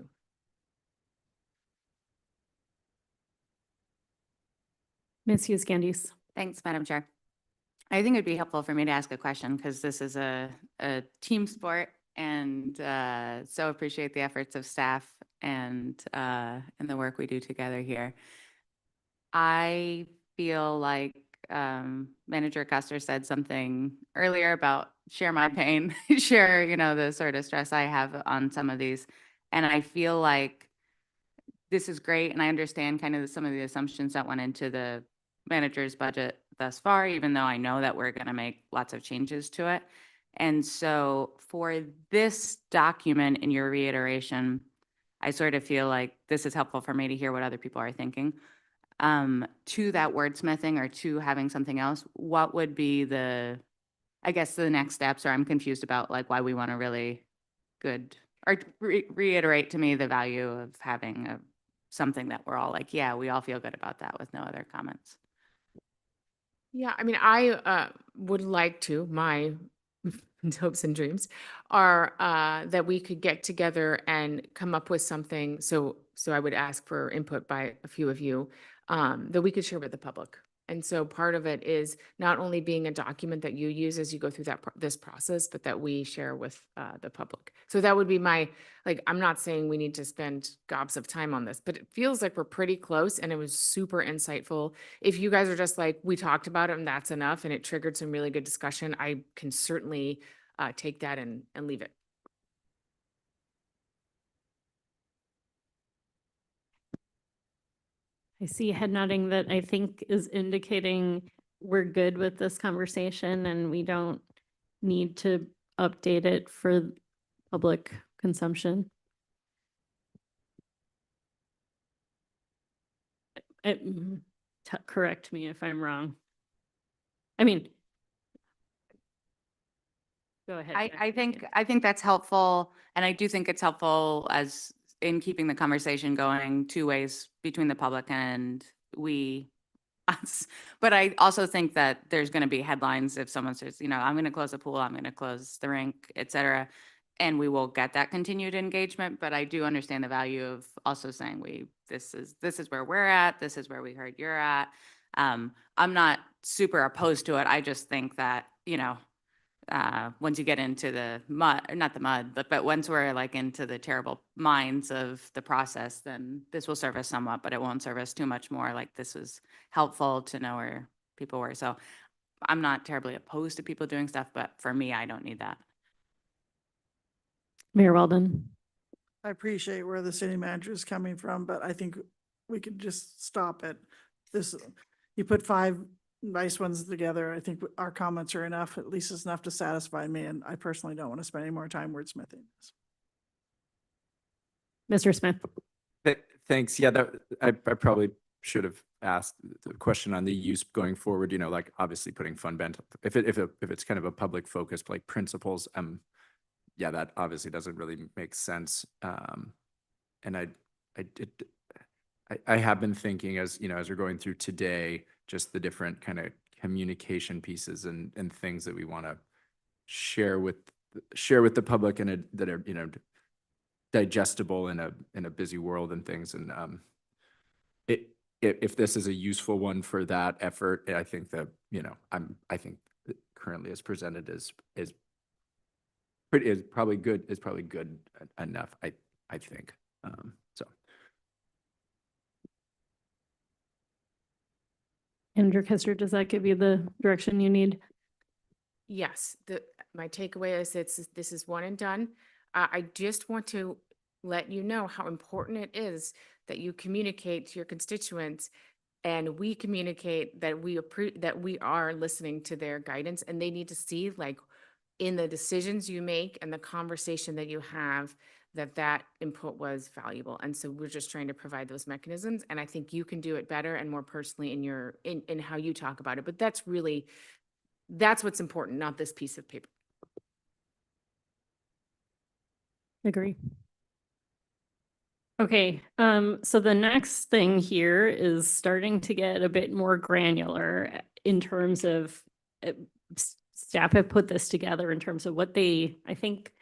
Ms. Hughes Candies. Thanks, Madam Chair. I think it'd be helpful for me to ask a question because this is a team sport, and so appreciate the efforts of staff and the work we do together here. I feel like Manager Custer said something earlier about share my pain, share, the sort of stress I have on some of these. And I feel like this is great. And I understand kind of some of the assumptions that went into the manager's budget thus far, even though I know that we're going to make lots of changes to it. And so for this document in your reiteration, I sort of feel like this is helpful for me to hear what other people are thinking. To that wordsmithing or to having something else, what would be the next steps, or I'm confused about like why we want to really good, or reiterate to me the value of having something that we're all like, yeah, we all feel good about that with no other comments. Yeah, I mean, I would like to, my hopes and dreams are that we could get together and come up with something. So I would ask for input by a few of you that we could share with the public. And so part of it is not only being a document that you use as you go through this process, but that we share with the public. So that would be my, I'm not saying we need to spend gobs of time on this, but it feels like we're pretty close and it was super insightful. If you guys are just like, we talked about it and that's enough and it triggered some really good discussion, I can certainly take that and leave it. I see head nodding that I think is indicating we're good with this conversation and we don't need to update it for public consumption. Correct me if I'm wrong. I mean, go ahead. I think that's helpful. And I do think it's helpful as in keeping the conversation going 2 ways between the public and us. But I also think that there's going to be headlines if someone says, I'm going to close the pool, I'm going to close the rink, et cetera. And we will get that continued engagement. But I do understand the value of also saying this is where we're at. This is where we heard you're at. I'm not super opposed to it. I just think that, once you get into the mud, not the mud, but once we're like into the terrible minds of the process, then this will serve us somewhat, but it won't serve us too much more. Like this was helpful to know where people were. So I'm not terribly opposed to people doing stuff, but for me, I don't need that. Mayor Weldon. I appreciate where the city manager is coming from, but I think we could just stop at this. You put 5 nice ones together. I think our comments are enough, at least it's enough to satisfy me. And I personally don't want to spend any more time wordsmithing this. Mr. Smith. Thanks. Yeah, I probably should have asked the question on the use going forward, like obviously putting fund bent, if it's kind of a public focus, like principles, yeah, that obviously doesn't really make sense. And I have been thinking as we're going through today, just the different kind of communication pieces and things that we want to share with the public and that are digestible in a busy world and things. And if this is a useful one for that effort, I think that I think that currently as presented is probably good enough. I think so. Andrew Kester, does that give you the direction you need? Yes, my takeaway is this is one and done. I just want to let you know how important it is that you communicate to your constituents and we communicate that that we are listening to their guidance, and they need to see, like, in the decisions you make and the conversation that you have, that input was valuable. And so we're just trying to provide those mechanisms. And I think you can do it better and more personally in how you talk about it. But that's what's important, not this piece of paper. Agree. Okay, so the next thing here is starting to get a bit more granular in terms of staff have put this together in terms of what they think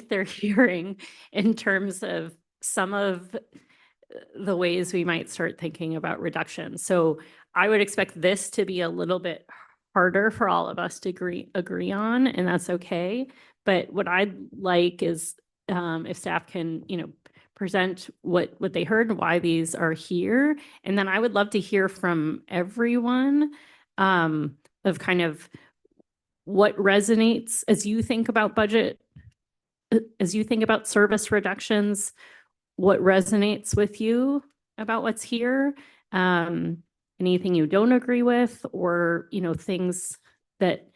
they're hearing in terms of some of the ways we might start thinking about reduction. So I would expect this to be a little bit harder for all of us to agree on, and that's okay. But what I'd like is if staff can, present what they heard and why these are here. And then I would love to hear from everyone of kind of what resonates as you think about budget, as you think about service reductions, what resonates with you about what's here, anything you don't agree with, or, things that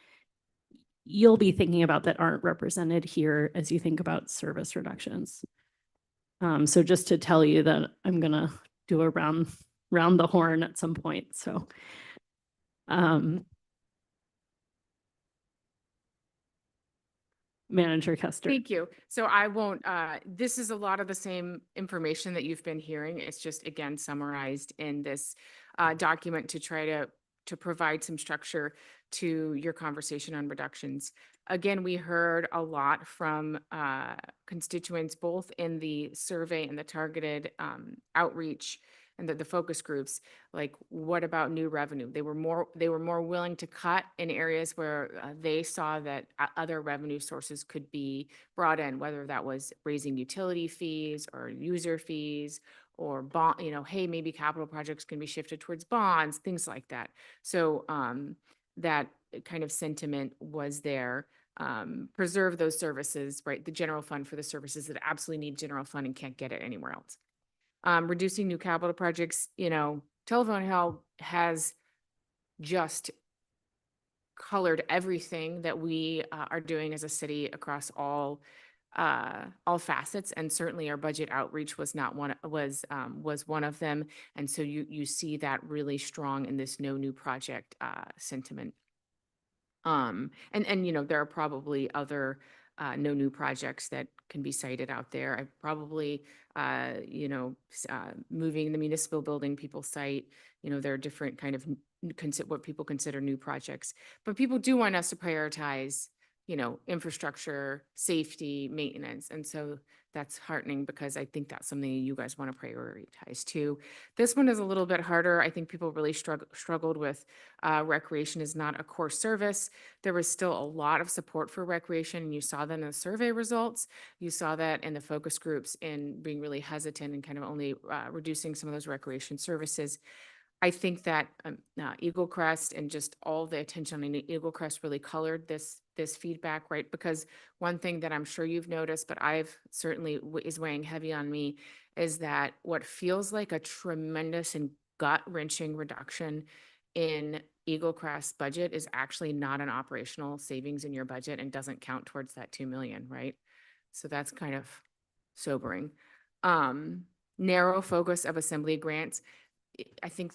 you'll be thinking about that aren't represented here as you think about service reductions. So just to tell you that I'm gonna do a round the horn at some point, so. Manager Kester. Thank you. So I won't, this is a lot of the same information that you've been hearing. It's just, again, summarized in this document to try to provide some structure to your conversation on reductions. Again, we heard a lot from constituents, both in the survey and the targeted outreach and the focus groups. Like, what about new revenue? They were more willing to cut in areas where they saw that other revenue sources could be brought in, whether that was raising utility fees or user fees or bond, hey, maybe capital projects can be shifted towards bonds, things like that. So that kind of sentiment was there. Preserve those services, right? The general fund for the services that absolutely need general fund and can't get it anywhere else. Reducing new capital projects, Telephone Hell has just colored everything that we are doing as a city across all facets, and certainly our budget outreach was one of them. And so you see that really strong in this no new project sentiment. And there are probably other no new projects that can be cited out there. I probably moving the municipal building, people cite, there are different kind of what people consider new projects, but people do want us to prioritize, infrastructure, safety, maintenance. And so that's heartening because I think that's something you guys want to prioritize too. This one is a little bit harder. I think people really struggled with recreation is not a core service. There was still a lot of support for recreation, and you saw that in the survey results. You saw that in the focus groups in being really hesitant and kind of only reducing some of those recreation services. I think that Eagle Crest and just all the attention on Eagle Crest really colored this feedback, right? Because one thing that I'm sure you've noticed, but I've certainly is weighing heavy on me, is that what feels like a tremendous and gut-wrenching reduction in Eagle Crest budget is actually not an operational savings in your budget and doesn't count towards that 2 million, right? So that's kind of sobering. Narrow focus of assembly grants. I think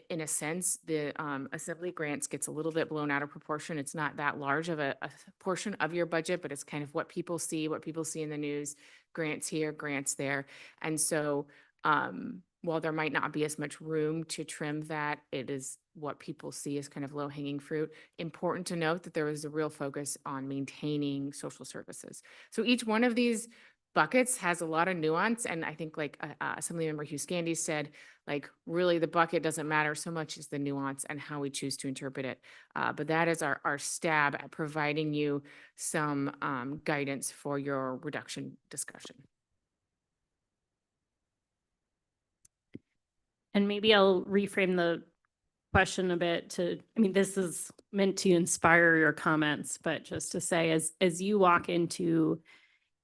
in a sense, the assembly grants gets a little bit blown out of proportion. It's not that large of a portion of your budget, but it's kind of what people see in the news, grants here, grants there. And so while there might not be as much room to trim that, it is what people see as kind of low hanging fruit. Important to note that there was a real focus on maintaining social services. So each one of these buckets has a lot of nuance. And I think like Assemblymember Hugh Scandy said, like really the bucket doesn't matter so much as the nuance and how we choose to interpret it. But that is our stab at providing you some guidance for your reduction discussion. And maybe I'll reframe question a bit I mean, this is meant to inspire your comments, but just to say, as you walk into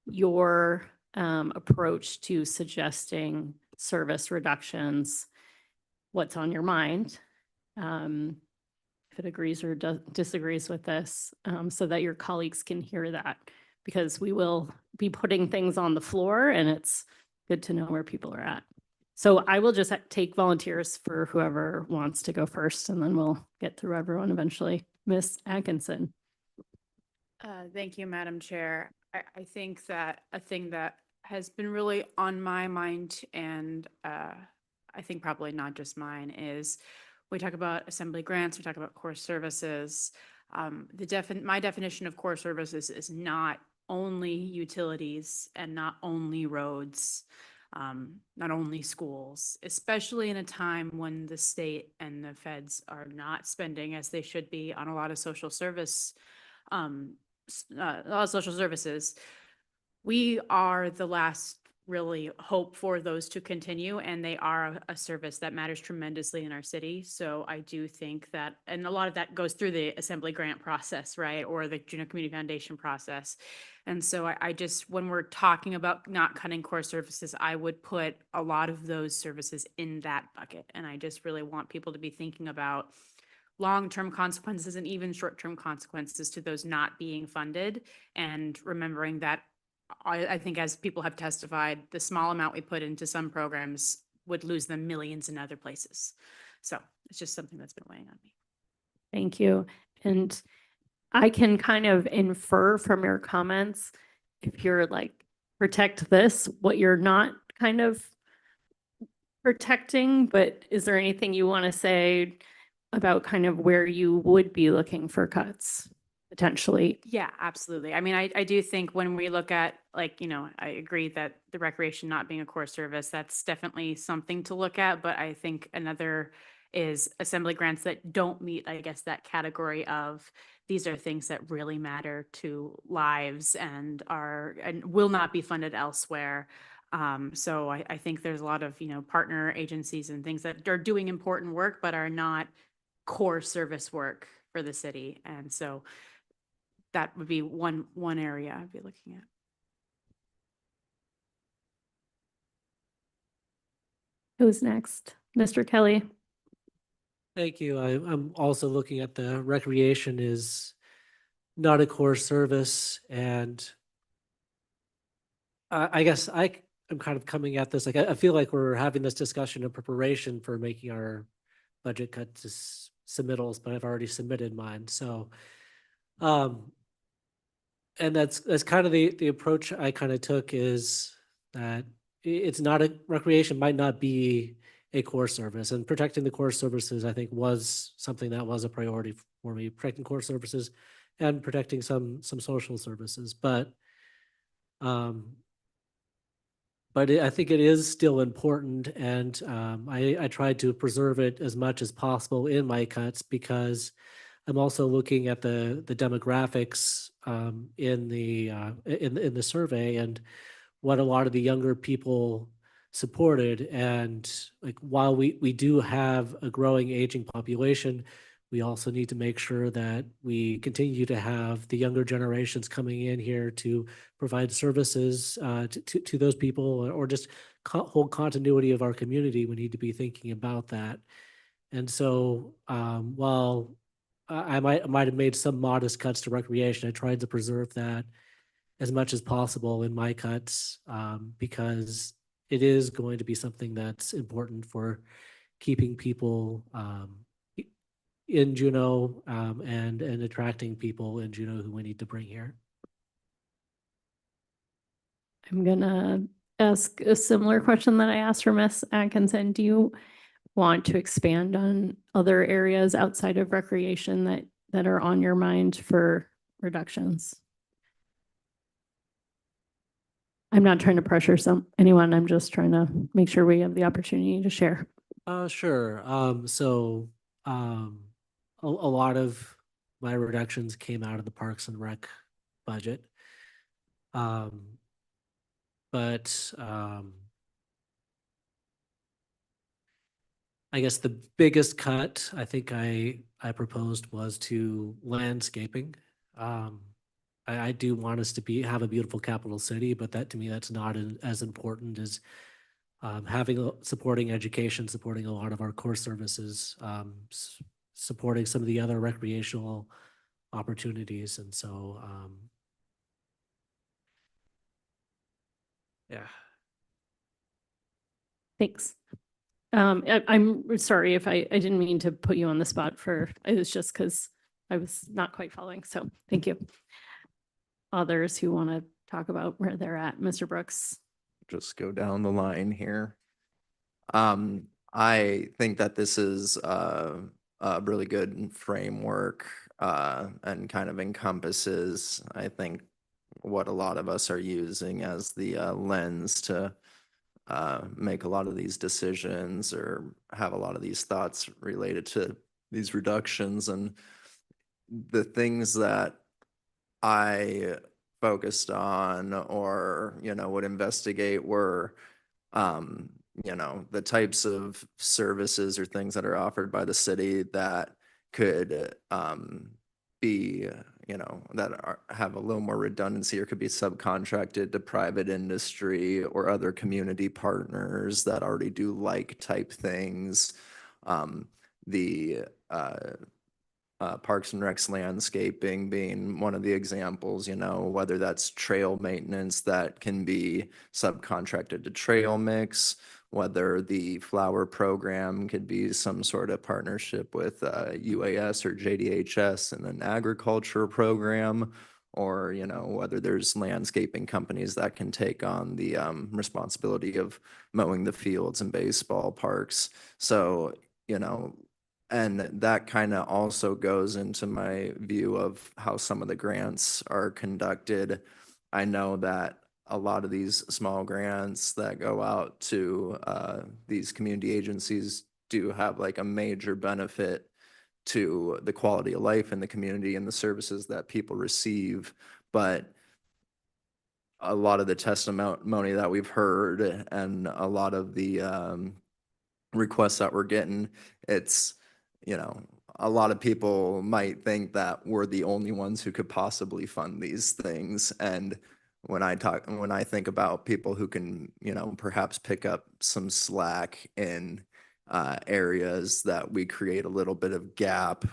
your approach to suggesting service reductions, what's on your mind? If it agrees or disagrees with this, so that your colleagues can hear that, because we will be putting things on the floor and it's good to know where people are at. So I will just take volunteers for whoever wants to go first, and then we'll get through everyone eventually. Miss Atkinson. Thank you, Madam Chair. I think that a thing that has been really on my mind, and I think probably not just mine, is we talk about assembly grants, we talk about core services. My definition of core services is not only utilities and not only roads, not only schools, especially in a time when the state and the feds are not spending as they should be on a lot of social service, a lot of social services. We are the last really hope for those to continue, and they are a service that matters tremendously in our city. So I do think that, and a lot of that goes through the assembly grant process, right, or the Juneau Community Foundation process. And so I just, when we're talking about not cutting core services, I would put a lot of those services in that bucket. And I just really want people to be thinking about long-term consequences and even short-term consequences to those not being funded, and remembering that I think, as people have testified, the small amount we put into some programs would lose them millions in other places. So it's just something that's been weighing on me. Thank you. And I can kind of infer from your comments, if you're like, protect this, what you're not kind of protecting, but is there anything you want to say about kind of where you would be looking for cuts potentially? Yeah, absolutely. I mean, I do think when we look at, like, I agree that the recreation not being a core service, that's definitely something to look at. But I think another is assembly grants that don't meet, I guess, that category of these are things that really matter to lives and will not be funded elsewhere. So I think there's a lot of, partner agencies and things that are doing important work, but are not core service work for the city. And so that would be one area I'd be looking at. Who's next? Mr. Kelly? Thank you. I'm also looking at the recreation is not a core service, and I guess I'm kind of coming at this, like, I feel like we're having this discussion in preparation for making our budget cut to submittals, but I've already submitted mine. So, and that's kind of the approach I kind of took, is that it's not a recreation might not be a core service, and protecting the core services, I think, was something that was a priority for me, protecting core services and protecting some social services. But I think it is still important, and I tried to preserve it as much as possible in my cuts, because I'm also looking at the demographics in the survey, and what a lot of the younger people supported. And like, while we do have a growing aging population, we also need to make sure that we continue to have the younger generations coming in here to provide services to those people, or just whole continuity of our community. We need to be thinking about that. And so while I might have made some modest cuts to recreation, I tried to preserve that as much as possible in my cuts, because it is going to be something that's important for keeping people in Juneau, and attracting people in Juneau who we need to bring here. I'm gonna ask a similar question that I asked for Miss Atkinson. Do you want to expand on other areas outside of recreation that are on your mind for reductions? I'm not trying to pressure anyone. I'm just trying to make sure we have the opportunity to share. Sure. So a lot of my reductions came out of the Parks and Rec budget. But I guess the biggest cut I think I proposed was to landscaping. I do want us to have a beautiful capital city, but that to me, that's not as important as supporting education, supporting a lot of our core services, supporting some of the other recreational opportunities. And so, yeah. Thanks. I'm sorry if I didn't mean to put you on the spot it was just because I was not quite following. So thank you. Others who want to talk about where they're at, Mr. Brooks. Just go down the line here. I think that this is a really good framework and kind of encompasses, I think, what a lot of us are using as the lens to make a lot of these decisions or have a lot of these thoughts related to these reductions. And the things that I focused on or, would investigate were, the types of services or things that are offered by the city that could be, have a little more redundancy or could be subcontracted to private industry or other community partners that already do like type things. The Parks and Recs landscaping being one of the examples, whether that's trail maintenance that can be subcontracted to Trail Mix, whether the flower program could be some sort of partnership with UAS or JDHS and an agriculture program, or, whether there's landscaping companies that can take on the responsibility of mowing the fields and baseball parks. So, and that kind of also goes into my view of how some of the grants are conducted. I know that a lot of these small grants that go out to these community agencies do have like a major benefit to the quality of life in the community and the services that people receive. But a lot of the testimony that we've heard and a lot of the requests that we're getting, it's, a lot of people might think that we're the only ones who could possibly fund these things. And when I think about people who can, perhaps pick up some slack in areas that we create a little bit of gap,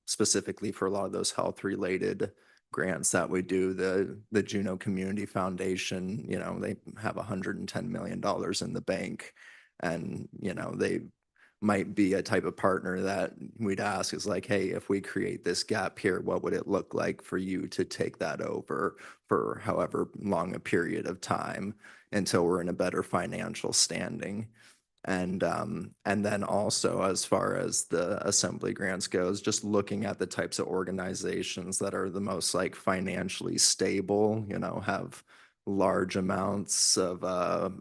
specifically for a lot of those health related grants that we do, the Juneau Community Foundation, they have $110 million in the bank. And, they might be a type of partner that we'd ask is like, hey, if we create this gap here, what would it look like for you to take that over for however long a period of time until we're in a better financial standing? And then also, as far as the assembly grants goes, just looking at the types of organizations that are the most like financially stable, have large amounts of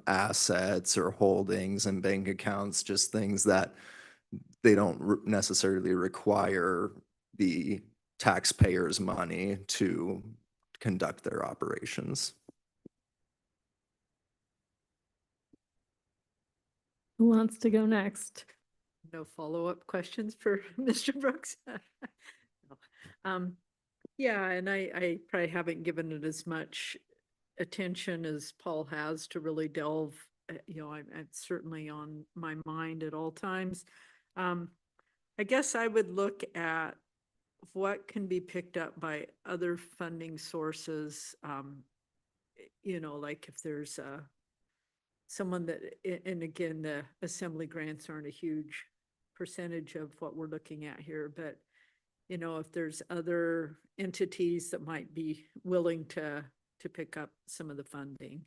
assets or holdings and bank accounts, just things that they don't necessarily require the taxpayers' money to conduct their operations. Who wants to go next? No follow-up questions for Mr. Brooks? Yeah, and I probably haven't given it as much attention as Paul has to really delve, I'm certainly on my mind at all times. I guess I would look at what can be picked up by other funding sources, like if there's someone that, and again, the assembly grants aren't a huge percentage of what we're looking at here, but if there's other entities that might be willing to pick up some of the funding.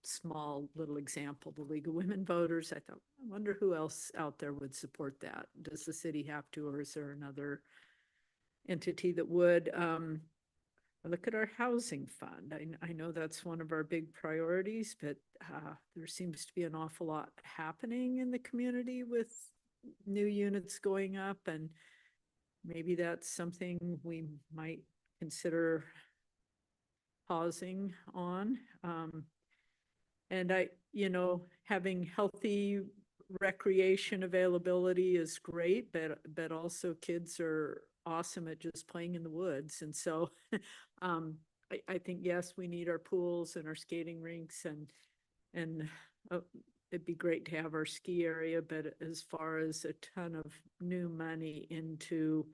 Small little example, the League of Women Voters. I thought, I wonder who else out there would support that. Does the city have to, or is there another entity that would? Look at our housing fund. I know that's one of our big priorities, but there seems to be an awful lot happening in the community with new units going up, and maybe that's something we might consider pausing on. And having healthy recreation availability is great, but also kids are awesome at just playing in the woods. And so I think, yes, we need our pools and our skating rinks and it'd be great to have our ski area, but as far as a ton of new money into,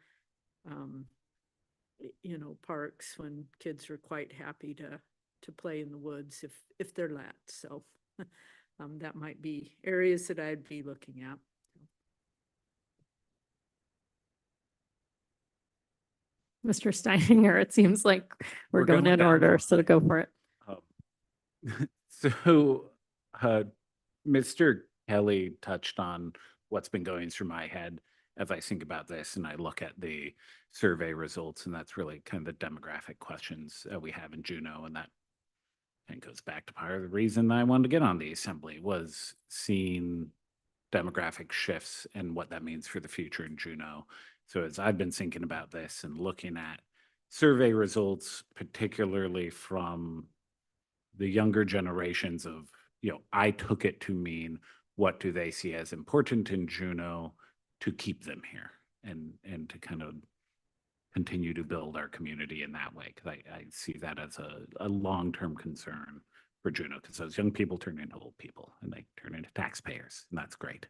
parks when kids are quite happy to play in the woods if they're let. So that might be areas that I'd be looking at. Mr. Steininger, it seems like we're going in down order, the so go for it. So, Mr. Kelly touched on what's been going through my head as I think about this and I look at the survey results, and that's really kind of the demographic questions we have in Juneau. And that kind of goes back to part of the reason I wanted to get on the assembly was seeing demographic shifts and what that means for the future in Juneau. So as I've been thinking about this and looking at survey results, particularly from the younger generations of, I took it to mean what do they see as important in Juneau to keep them here and to kind of continue to build our community in that way. Because I see that as a long-term concern for Juneau, because those young people turn into old people and they turn into taxpayers, and that's great.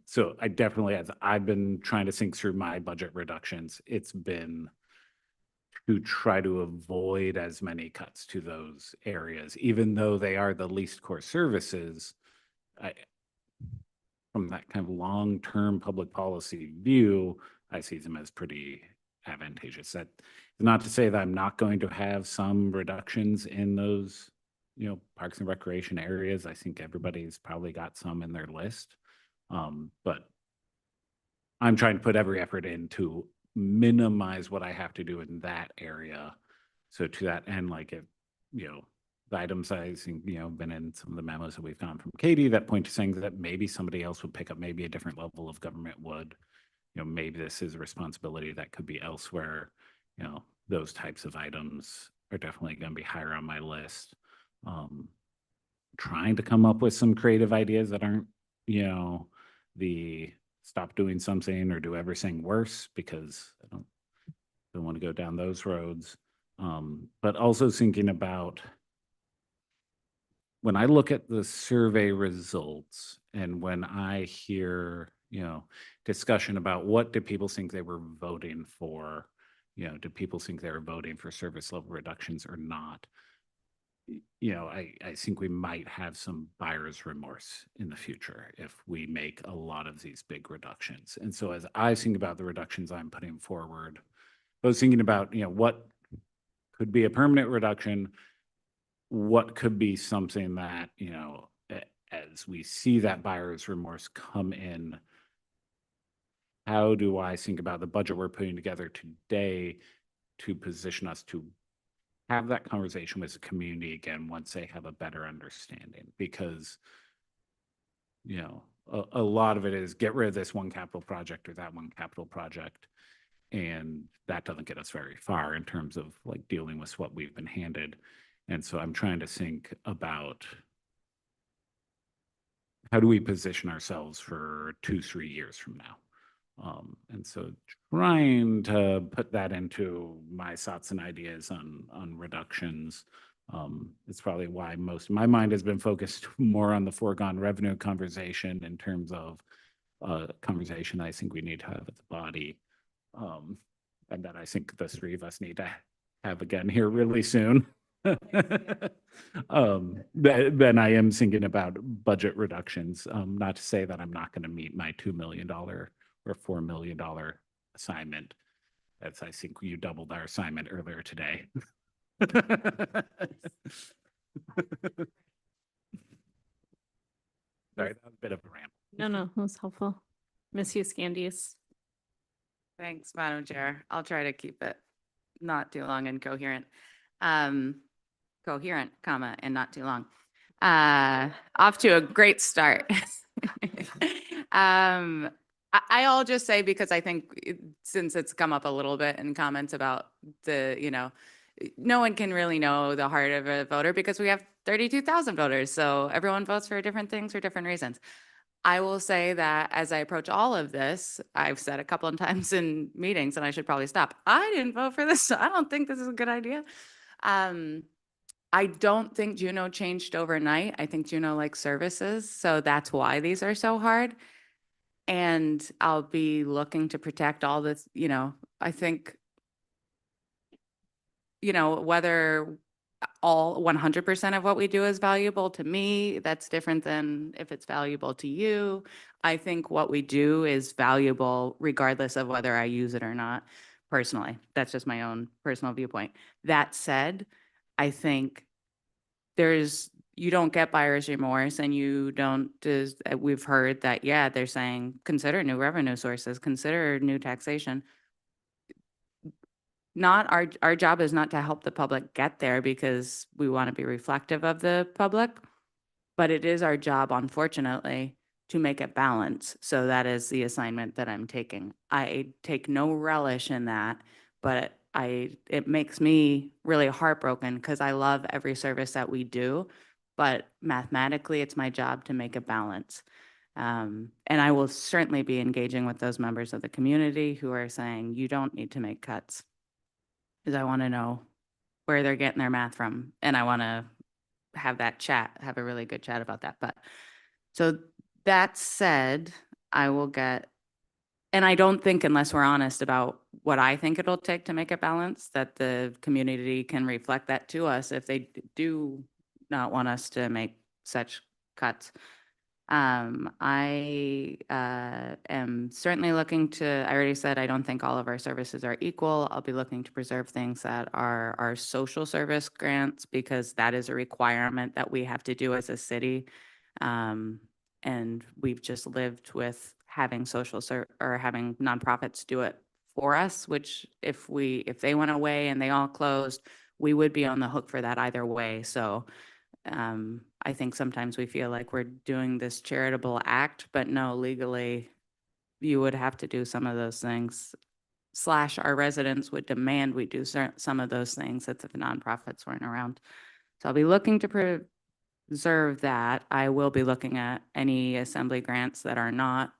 So I definitely, as I've been trying to think through my budget reductions, it's been to try to avoid as many cuts to those areas, even though they are the least core services. From that kind of long-term public policy view, I see them as pretty advantageous. That is not to say that I'm not going to have some reductions in those, parks and recreation areas. I think everybody's probably got some in their list. But I'm trying to put every effort in to minimize what I have to do in that area. So to that end, like if, the items I think, been in some of the memos that we've gotten from Katie that point to saying that maybe somebody else would pick up, maybe a different level of government would, maybe this is a responsibility that could be elsewhere. Those types of items are definitely going to be higher on my list. Trying to come up with some creative ideas that aren't, the stop doing something or do everything worse, because I don't want to go down those roads. But also thinking about when I look at the survey results and when I hear, discussion about what do people think they were voting for, do people think they were voting for service level reductions or not? I think we might have some buyer's remorse in the future if we make a lot of these big reductions. And so as I think about the reductions I'm putting forward, I was thinking about, what could be a permanent reduction, what could be something that, as we see that buyer's remorse come in, how do I think about the budget we're putting together today to position us to have that conversation with the community again once they have a better understanding? Because, a lot of it is get rid of this one capital project or that one capital project. And that doesn't get us very far in terms of like dealing with what we've been handed. And so I'm trying to think about how do we position ourselves for 2-3 years from now? And so trying to put that into my thoughts and ideas on reductions. It's probably why most of my mind has been focused more on the foregone revenue conversation in terms of conversation I think we need to have at the body. And that I think the three of us need to have again here really soon. Then I am thinking about budget reductions. Not to say that I'm not going to meet my $2 million or $4 million assignment. That's, I think you doubled our assignment earlier today. Sorry, that was a bit of a rant. No, that was helpful. Miss Hughes Candies. Thanks, Madam Chair. I'll try to keep it not too long and coherent. Coherent, comma, and not too long. Off to a great start. I'll just say, because I think since it's come up a little bit in comments about the, no one can really know the heart of a voter because we have 32,000 voters. So everyone votes for different things for different reasons. I will say that as I approach all of this, I've said a couple of times in meetings, and I should probably stop. I didn't vote for this. So I don't think this is a good idea. I don't think Juneau changed overnight. I think Juneau likes services, so that's why these are so hard. And I'll be looking to protect all this, I think, whether all 100% of what we do is valuable to me, that's different than if it's valuable to you. I think what we do is valuable regardless of whether I use it or not, personally. That's just my own personal viewpoint. That said, I think you don't get buyer's remorse, and you don't, we've heard that, yeah, they're saying, consider new revenue sources, consider new taxation. Not our job is not to help the public get there because we want to be reflective of the public, but it is our job, unfortunately, to make it balance. So that is the assignment that I'm taking. I take no relish in that, but it makes me really heartbroken because I love every service that we do, but mathematically, it's my job to make a balance. And I will certainly be engaging with those members of the community who are saying, you don't need to make cuts. Because I want to know where they're getting their math from. And I want to have a really good chat about that. But so that said, and I don't think, unless we're honest about what I think it'll take to make a balance, that the community can reflect that to us if they do not want us to make such cuts. I am certainly looking to, I already said, I don't think all of our services are equal. I'll be looking to preserve things that are our social service grants, because that is a requirement that we have to do as a city. And we've just lived with having having nonprofits do it for us, which if they went away and they all closed, we would be on the hook for that either way. So I think sometimes we feel like we're doing this charitable act, but no, legally, you would have to do some of those things. / our residents would demand we do some of those things if the nonprofits weren't around. So I'll be looking to preserve that. I will be looking at any assembly grants that are not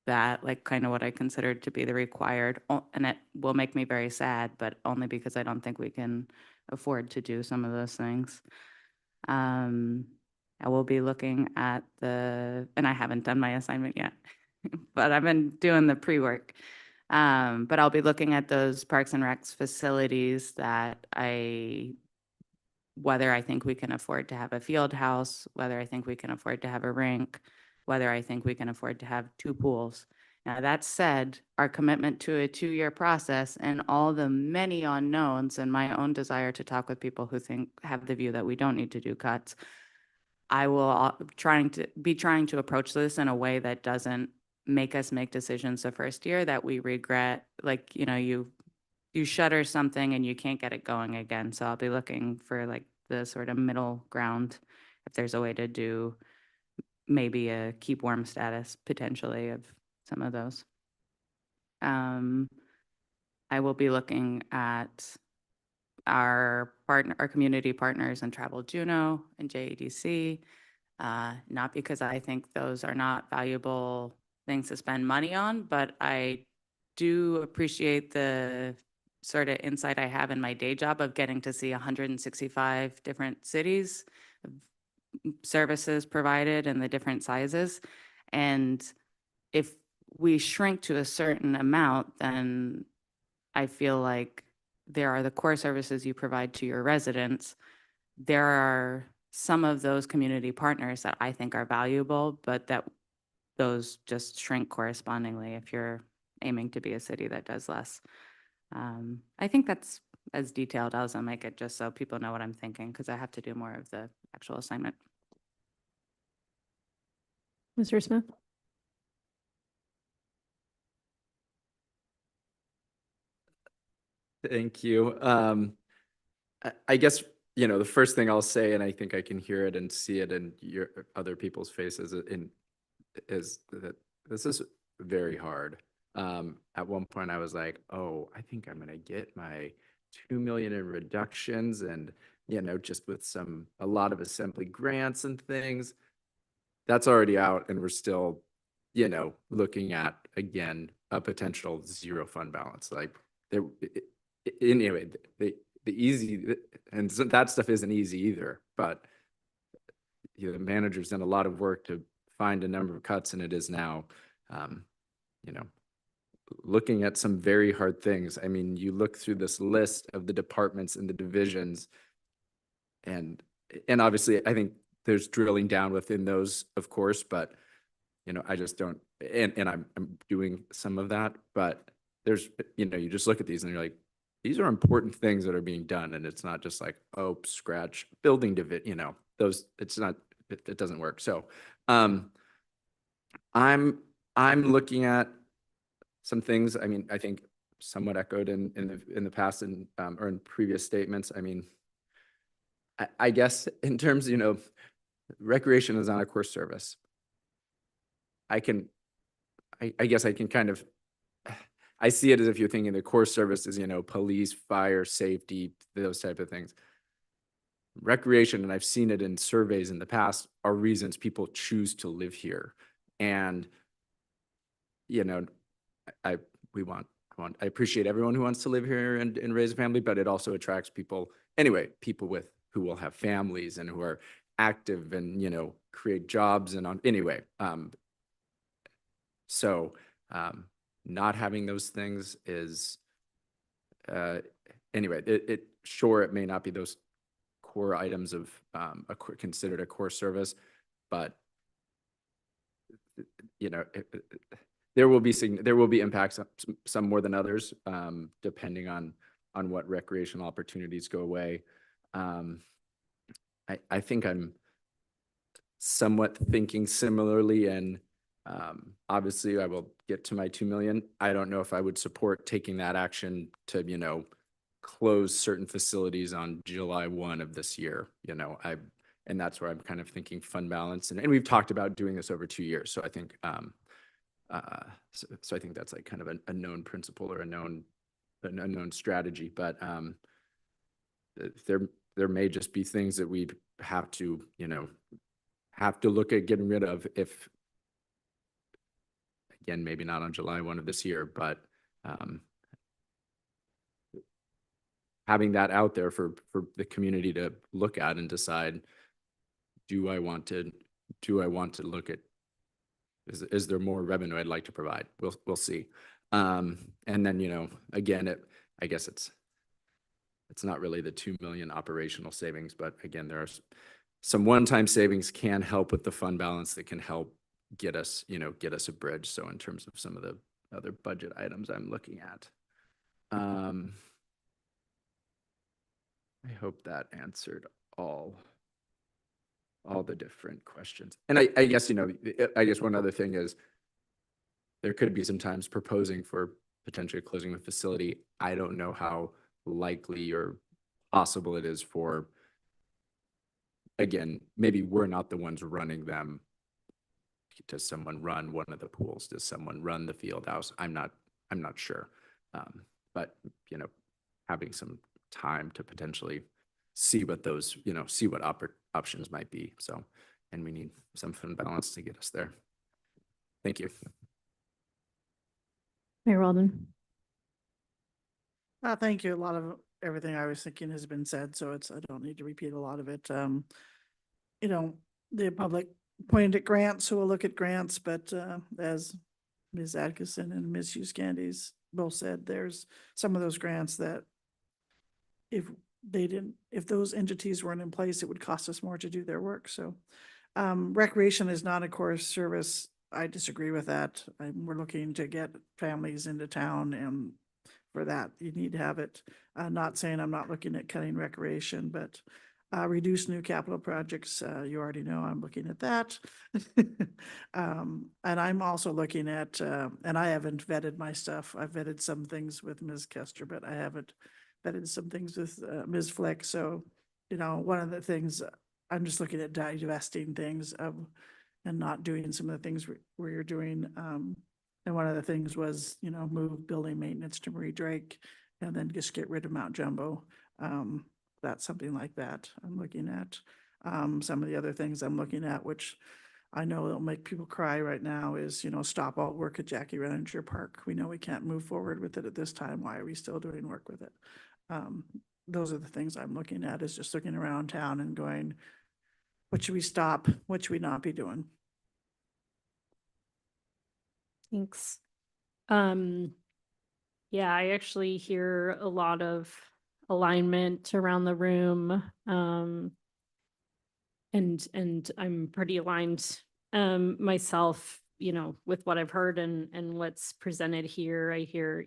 that, like kind of what I considered to be the required, and it will make me very sad, but only because I don't think we can afford to do some of those things. I will be looking at and I haven't done my assignment yet, but I've been doing the pre-work. But I'll be looking at those Parks and Recs facilities whether I think we can afford to have a field house, whether I think we can afford to have a rink, whether I think we can afford to have 2 pools. Now, that said, our commitment to a 2-year process and all the many unknowns and my own desire to talk with people who have the view that we don't need to do cuts, I will trying to approach this in a way that doesn't make us make decisions the first year that we regret. Like, you shutter something and you can't get it going again. So I'll be looking for like the sort of middle ground, if there's a way to do maybe a keep warm status potentially of some of those. I will be looking at our community partners in Travel Juneau and JEDC, not because I think those are not valuable things to spend money on, but I do appreciate the sort of insight I have in my day job of getting to see 165 different cities, services provided and the different sizes. And if we shrink to a certain amount, then I feel like there are the core services you provide to your residents. There are some of those community partners that I think are valuable, but that those just shrink correspondingly if you're aiming to be a city that does less. I think that's as detailed as I'll make it, just so people know what I'm thinking, because I have to do more of the actual assignment. Mr. Smith? Thank you. I guess, the first thing I'll say, and I think I can hear it and see it in your other people's faces, is that this is very hard. At one point I was like, oh, I think I'm gonna get my 2 million in reductions and, just with a lot of assembly grants and things. that's already out and we're still, you know, looking at, again, a potential zero fund balance. Like there, anyway, the easy, and that stuff isn't easy either, but you know, the manager's done a lot of work to find a number of cuts, and it is now, you know, looking at some very hard things. I mean, you look through this list of the departments and the divisions, and obviously, I think there's drilling down within those, of course, but you know, I just don't, and I'm doing some of that, but there's, you know, you just look at these and you're like, these are important things that are being done, and it's not just like, oh, scratch building you know, those, it's not, it doesn't work. So, I'm looking at some things. I mean, I think somewhat echoed in the past and or in previous statements. I mean, I guess in terms, you know, recreation is on a core service. I guess I can kind of, I see it as if you're thinking the core service is, you know, police, fire, safety, those type of things. Recreation, and I've seen it in surveys in the past, are reasons people choose to live here. And, you know, I appreciate everyone who wants to live here and raise a family, but it also attracts people, anyway, people who will have families and who are active and, you know, create jobs and so not having those things is, anyway, sure, it may not be those core items of considered a core service, but you know, there will be impacts, some more than others, depending on what recreational opportunities go away. I think I'm somewhat thinking similarly, and obviously I will get to my 2 million. I don't know if I would support taking that action to, you know, close certain facilities on July 1 of this year. You know, and that's where I'm kind of thinking fund balance, and we've talked about doing this over 2 years. So I think, so I think that's like kind of a known principle or a known strategy, but there may just be things that we have to, you know, look at getting rid of, if, again, maybe not on July 1 of this year, but having that out there for the community to look at and decide, do I want to look at, is there more revenue I'd like to provide? We'll see. And then, you know, again, I guess it's not really the 2 million operational savings, but again, there are some one-time savings can help with the fund balance that can help get us a bridge. So in terms of some of the other budget items I'm looking at, I hope that answered all the different questions. And I guess, you know, I guess one other thing is there could be sometimes proposing for potentially closing the facility. I don't know how likely or possible it is for, again, maybe we're not the ones running them. Does someone run one of the pools? Does someone run the field house? I'm not sure. But, you know, having some time to potentially see what those, you know, see what options might be. So, and we need some fund balance to get us there. Thank you. Mayor Walden. Thank you. A lot of everything I was thinking has been said, so I don't need to repeat a lot of it. You know, the public pointed at grants, so we'll look at grants, but as Ms. Atkinson and Ms. Hughes-Candies both said, there's some of those grants that if those entities weren't in place, it would cost us more to do their work. So recreation is not a core service. I disagree with that. We're looking to get families into town, and for that, you need to have it. Not saying I'm not looking at cutting recreation, but reduce new capital projects. You already know I'm looking at that. And I'm also looking at, and I haven't vetted my stuff. I've vetted some things with Ms. Kester, but I haven't vetted some things with Ms. Flick. So, you know, one of the things, I'm just looking at divesting things and not doing some of the things where you're doing. And one of the things was, you know, move building maintenance to Marie Drake and then just get rid of Mount Jumbo. That's something like that I'm looking at. Some of the other things I'm looking at, which I know it'll make people cry right now is, stop all work at Jackie Renninger Park. We know we can't move forward with it at this time. Why are we still doing work with it? Those are the things I'm looking at, is just looking around town and going, what should we stop? What should we not be doing? Thanks. Yeah, I actually hear a lot of alignment around the room. And I'm pretty aligned myself, with what I've heard and what's presented here. I hear,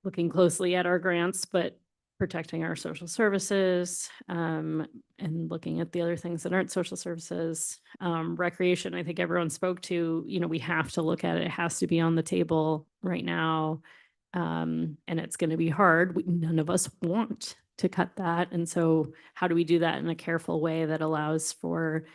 looking closely at our grants, but protecting our social services, and looking at the other things that aren't social services. Recreation, I think everyone spoke to, we have to look at it. It has to be on the table right now. And it's going to be hard. None of us want to cut that. And so how do we do that in a careful way that allows for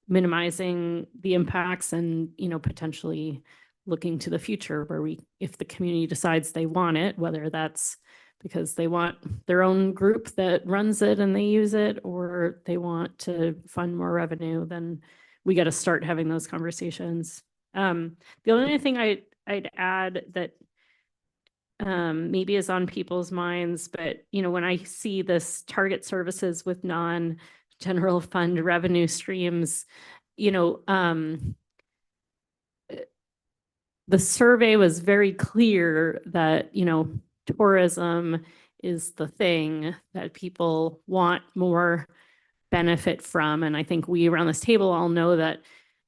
minimizing the impacts and, potentially looking to the future where if the community decides they want it, whether that's because they want their own group that runs it and they use it, or they want to fund more revenue, then we got to start having those conversations. The only thing I'd add that maybe is on people's minds, but when I see this target services with non-general fund revenue streams, the survey was very clear that, tourism is the thing that people want more benefit from. And I think we around this table all know that,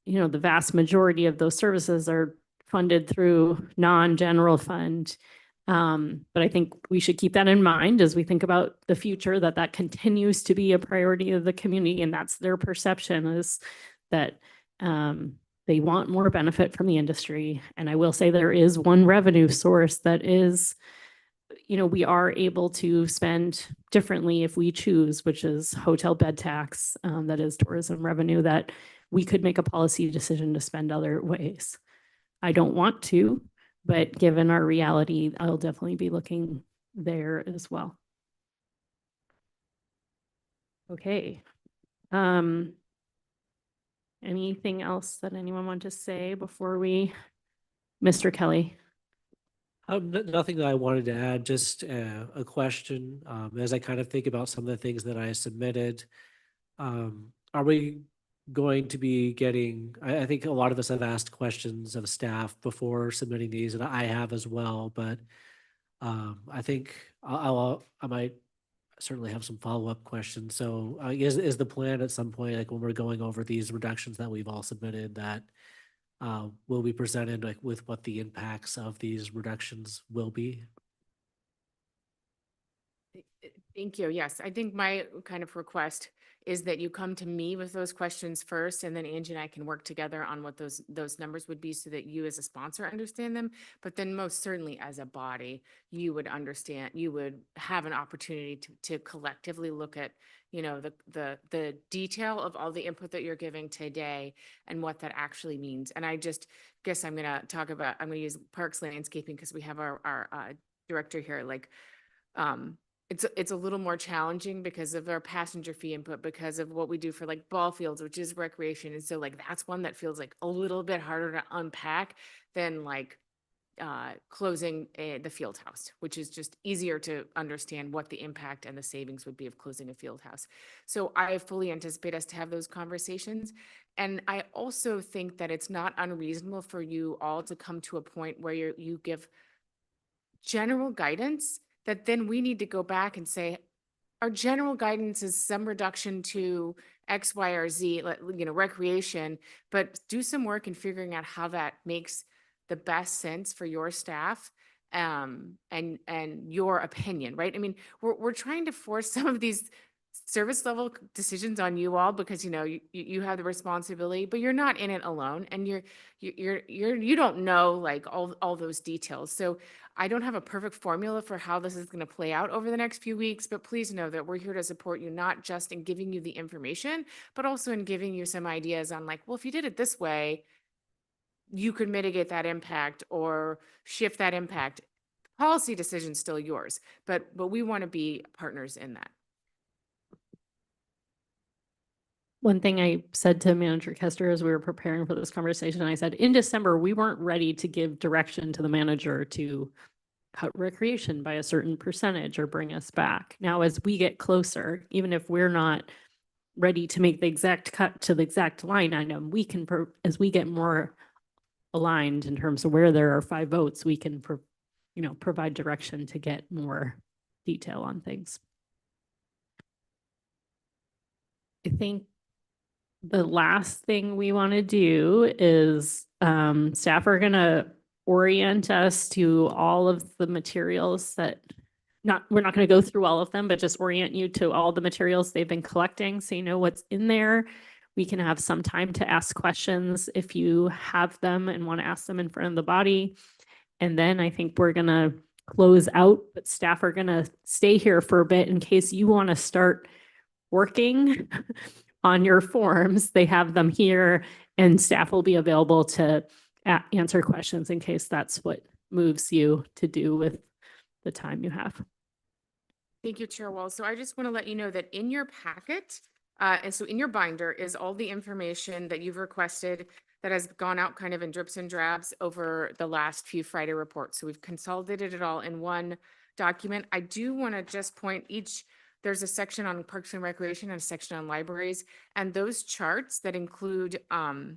the vast majority of those services are funded through non-general fund. But I think we should keep that in mind as we think about the future, that continues to be a priority of the community. And that's their perception, is that they want more benefit from the industry. And I will say there is one revenue source that is, we are able to spend differently if we choose, which is hotel bed tax. That is tourism revenue that we could make a policy decision to spend other ways. I don't want to, but given our reality, I'll definitely be looking there as well. Okay. Anything else that anyone want to say before Mr. Kelly? Nothing that I wanted to add, just a question. As I kind of think about some of the things that I submitted, are we going to be getting, I think a lot of us have asked questions of staff before submitting these, and I have as well, but I think I might certainly have some follow-up questions. So is the plan at some point, like when we're going over these reductions that we've all submitted, that will be presented like with what the impacts of these reductions will be? Thank you. Yes, I think my kind of request is that you come to me with those questions first, and then Angie and I can work together on what those numbers would be so that you as a sponsor understand them. But then most certainly as a body, you would understand, you would have an opportunity to collectively look at, the detail of all the input that you're giving today and what that actually means. And I just guess I'm going to use Parks Landscaping because we have our director here, it's a little more challenging because of our passenger fee input, because of what we do for like ball fields, which is recreation. And so that's one that feels like a little bit harder to unpack than closing the field house, which is just easier to understand what the impact and the savings would be of closing a field house. So I fully anticipate us to have those conversations. And I also think that it's not unreasonable for you all to come to a point where you give general guidance that then we need to go back and say, our general guidance is some reduction to X, Y, or Z, recreation, but do some work in figuring out how that makes the best sense for your staff and your opinion, right? I mean, we're trying to force some of these service level decisions on you all because you have the responsibility, but you're not in it alone, and you don't know all those details. So I don't have a perfect formula for how this is going to play out over the next few weeks, but please know that we're here to support you, not just in giving you the information, but also in giving you some ideas on well, if you did it this way, you could mitigate that impact or shift that impact. Policy decision's still yours, but we want to be partners in that. One thing I said to Manager Kester as we were preparing for this conversation, I said, in December, we weren't ready to give direction to the manager to cut recreation by a certain percentage or bring us back. Now, as we get closer, even if we're not ready to make the exact cut to the exact line item, we can, as we get more aligned in terms of where there are 5 votes, we can, provide direction to get more detail on things. I think the last thing we want to do is staff are going to orient us to all of the materials that we're not going to go through all of them, but just orient you to all the materials they've been collecting so you know what's in there. We can have some time to ask questions if you have them and want to ask them in front of the body. And then I think we're going to close out, but staff are going to stay here for a bit in case you want to start working on your forms. They have them here and staff will be available to answer questions in case that's what moves you to do with the time you have. Thank you, Chair Wall. So I just want to let you know that in your packet, and so in your binder is all the information that you've requested that has gone out kind of in drips and drabs over the last few Friday reports. So we've consolidated it all in one document. I do want to just point there's a section on Parks and Recreation and a section on libraries, and those charts that include, cost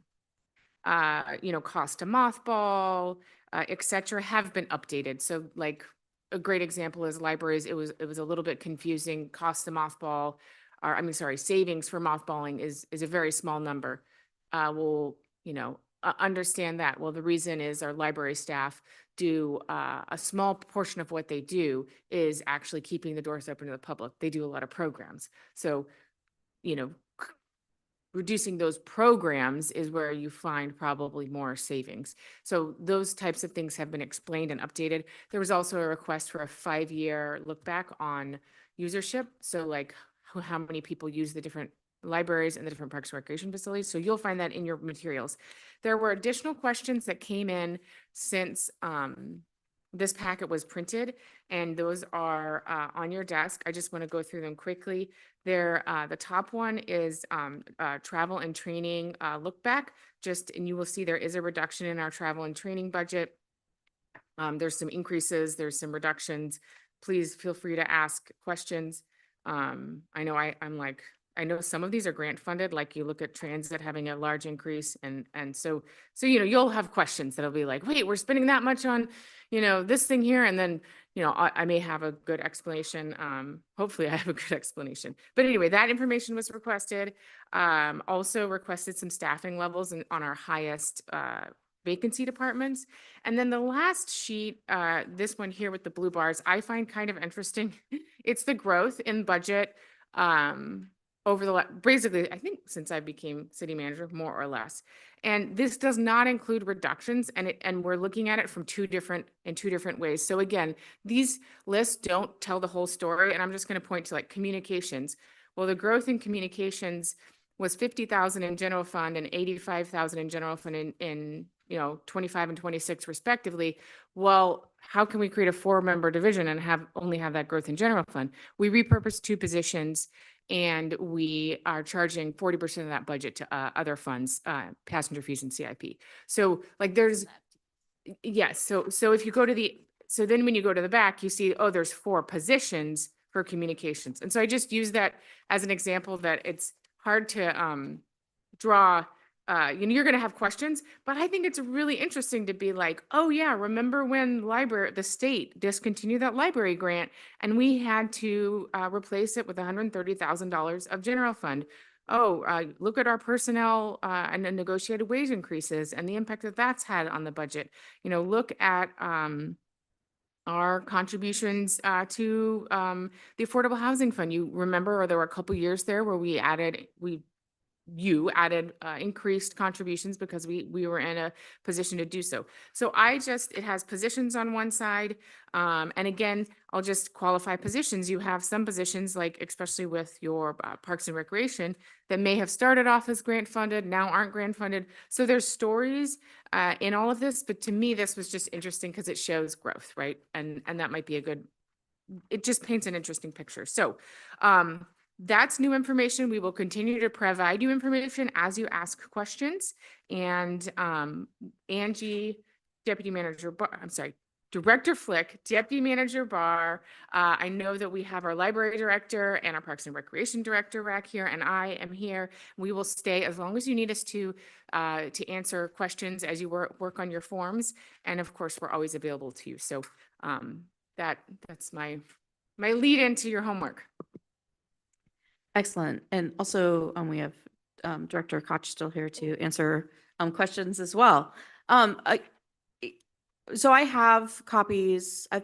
to mothball, et cetera, have been updated. So like a great example is libraries. It was a little bit confusing. Cost to mothball, savings for mothballing is a very small number. We'll, understand that. Well, the reason is our library staff do a small portion of what they do is actually keeping the doors open to the public. They do a lot of programs. So, reducing those programs is where you find probably more savings. So those types of things have been explained and updated. There was also a request for a 5-year look back on usership. So like how many people use the different libraries and the different parks and recreation facilities. So you'll find that in your materials. There were additional questions that came in since this packet was printed, and those are on your desk. I just want to go through them quickly. The top one is travel and training look back. And you will see there is a reduction in our travel and training budget. There's some increases, there's some reductions. Please feel free to ask questions. I know I know some of these are grant funded, like you look at transit having a large increase. And so, you'll have questions that'll be like, wait, we're spending that much on, this thing here. And then, I may have a good explanation. Hopefully I have a good explanation, but anyway, that information was requested. Also requested some staffing levels on our highest, vacancy departments. And then the last sheet, this one here with the blue bars, I find kind of interesting. It's the growth in budget, over basically, I think since I became city manager, more or less. And this does not include reductions, and we're looking at it from two different ways. So again, these lists don't tell the whole story, and I'm just going to point to like communications. Well, the growth in communications was 50,000 in general fund and 85,000 in general fund in 25 and 26 respectively. Well, how can we create a 4-member division and only have that growth in general fund? We repurposed 2 positions, and we are charging 40% of that budget to other funds, passenger fees and CIP. So like yes. So if you go to then when you go to the back, you see, oh, there's 4 positions for communications. And so I just use that as an example that it's hard to draw. You're going to have questions, but I think it's really interesting to be like, oh yeah, remember when the state discontinued that library grant and we had to replace it with $130,000 of general fund. Oh, look at our personnel and the negotiated wage increases and the impact that that's had on the budget. Look at our contributions to the Affordable Housing Fund. You remember, or there were a couple years there where you added increased contributions because we were in a position to do so. So it has positions on one side. And again, I'll just qualify positions. You have some positions, like especially with your Parks and Recreation, that may have started off as grant funded, now aren't grant funded. So there's stories in all of this, but to me, this was just interesting because it shows growth, right? And that might be it just paints an interesting picture. So that's new information. We will continue to provide you information as you ask questions. And Angie, Deputy Manager, I'm sorry, Director Flick, Deputy Manager Barr. I know that we have our Library Director and our Parks and Recreation Director back here, and I am here. We will stay as long as you need us to answer questions as you work on your forms. And of course, we're always available to you. So that's my lead into your homework. Excellent. And also, we have Director Koch still here to answer questions as well. So I have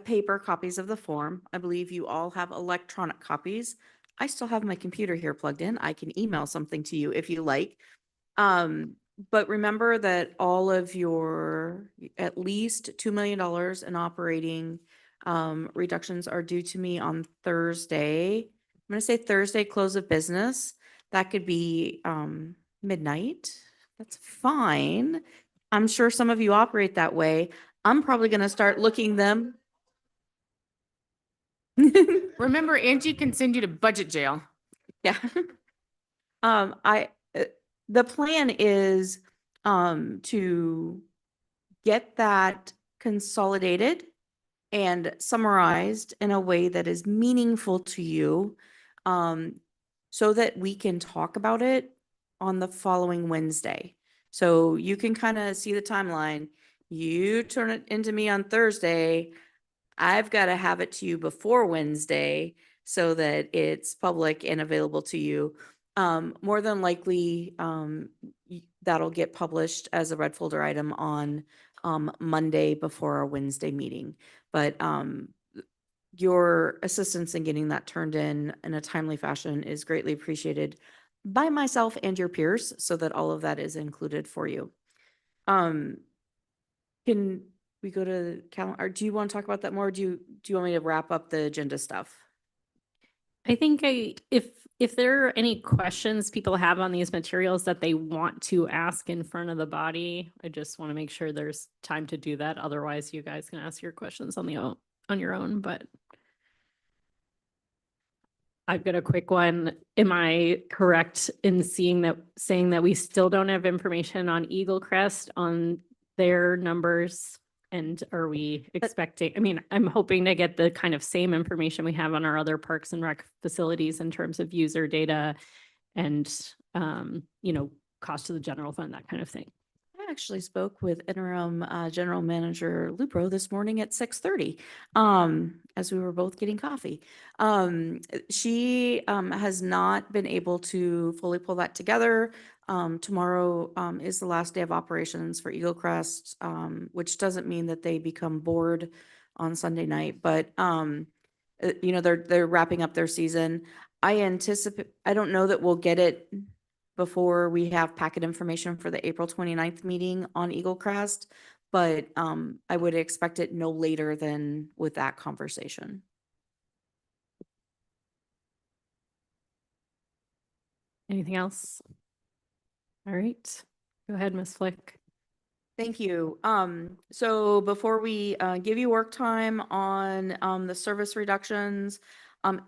paper copies of the form. I believe you all have electronic copies. I still have my computer here plugged in. I can email something to you if you like. But remember that all of your at least $2 million in operating reductions are due to me on Thursday. I'm going to say Thursday close of business. That could be midnight. That's fine. I'm sure some of you operate that way. I'm probably going to start looking them. Remember, Angie can send you to budget jail. Yeah. The plan is to get that consolidated and summarized in a way that is meaningful to you, so that we can talk about it on the following Wednesday. So you can kind of see the timeline. You turn it into me on Thursday. I've got to have it to you before Wednesday so that it's public and available to you. More than likely, that'll get published as a red folder item on Monday before our Wednesday meeting. But your assistance in getting that turned in a timely fashion is greatly appreciated by myself and your peers, so that all of that is included for you. Can we go to calendar? Or do you want to talk about that more? Do you want me to wrap up the agenda stuff? I think if there are any questions people have on these materials that they want to ask in front of the body, I just want to make sure there's time to do that. Otherwise, you guys can ask your questions on your own. But I've got a quick one. Am I correct in saying that we still don't have information on Eagle Crest on their numbers? And are we expecting, I mean, I'm hoping to get the kind of same information we have on our other parks and rec facilities in terms of user data and, cost to the general fund, that kind of thing. I actually spoke with interim general manager Lupro this morning at 6:30 as we were both getting coffee. She has not been able to fully pull that together. Tomorrow is the last day of operations for Eagle Crest, which doesn't mean that they become bored on Sunday night, but they're wrapping up their season. I don't know that we'll get it before we have packet information for the April 29th meeting on Eagle Crest, but I would expect it no later than with that conversation. Anything else? All right, go ahead, Ms. Flick. Thank you. So before we give you work time on the service reductions,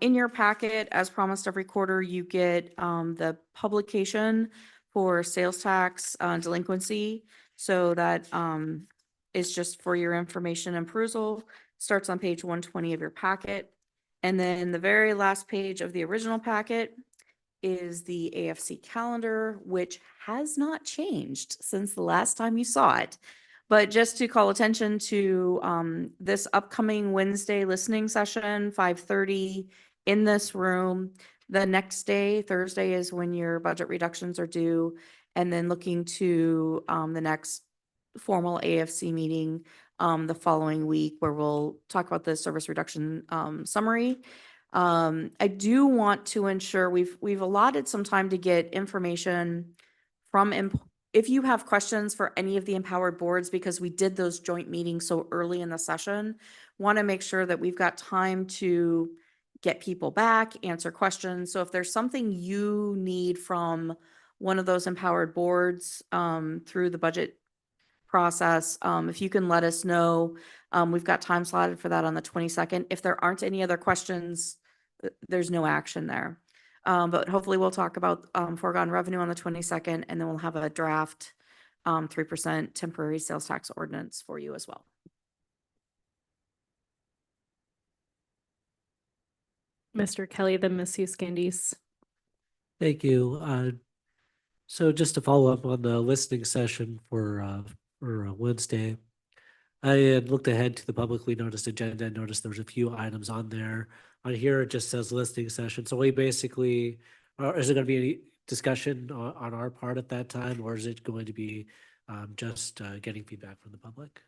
in your packet, as promised every quarter, you get the publication for sales tax delinquency. So that is just for your information and perusal. Starts on page 120 of your packet. And then the very last page of the original packet is the AFC calendar, which has not changed since the last time you saw it. But just to call attention to this upcoming Wednesday listening session, 5:30 in this room. The next day, Thursday, is when your budget reductions are due. And then looking to the next formal AFC meeting the following week, where we'll talk about the service reduction summary. I do want to ensure we've allotted some time to get information from if you have questions for any of the empowered boards, because we did those joint meetings so early in the session, want to make sure that we've got time to get people back, answer questions. So if there's something you need from one of those empowered boards through the budget process, if you can let us know. We've got time slotted for that on the 22nd. If there aren't any other questions, there's no action there. But hopefully we'll talk about foregone revenue on the 22nd, and then we'll have a draft 3% temporary sales tax ordinance for you as well. Mr. Kelly, then Ms. Candice. Thank you. So just to follow up on the listening session for Wednesday, I had looked ahead to the publicly noticed agenda and noticed there was a few items on there. On here, it just says listening session. So we basically, is it going to be any discussion on our part at that time, or is it going to be just getting feedback from the public?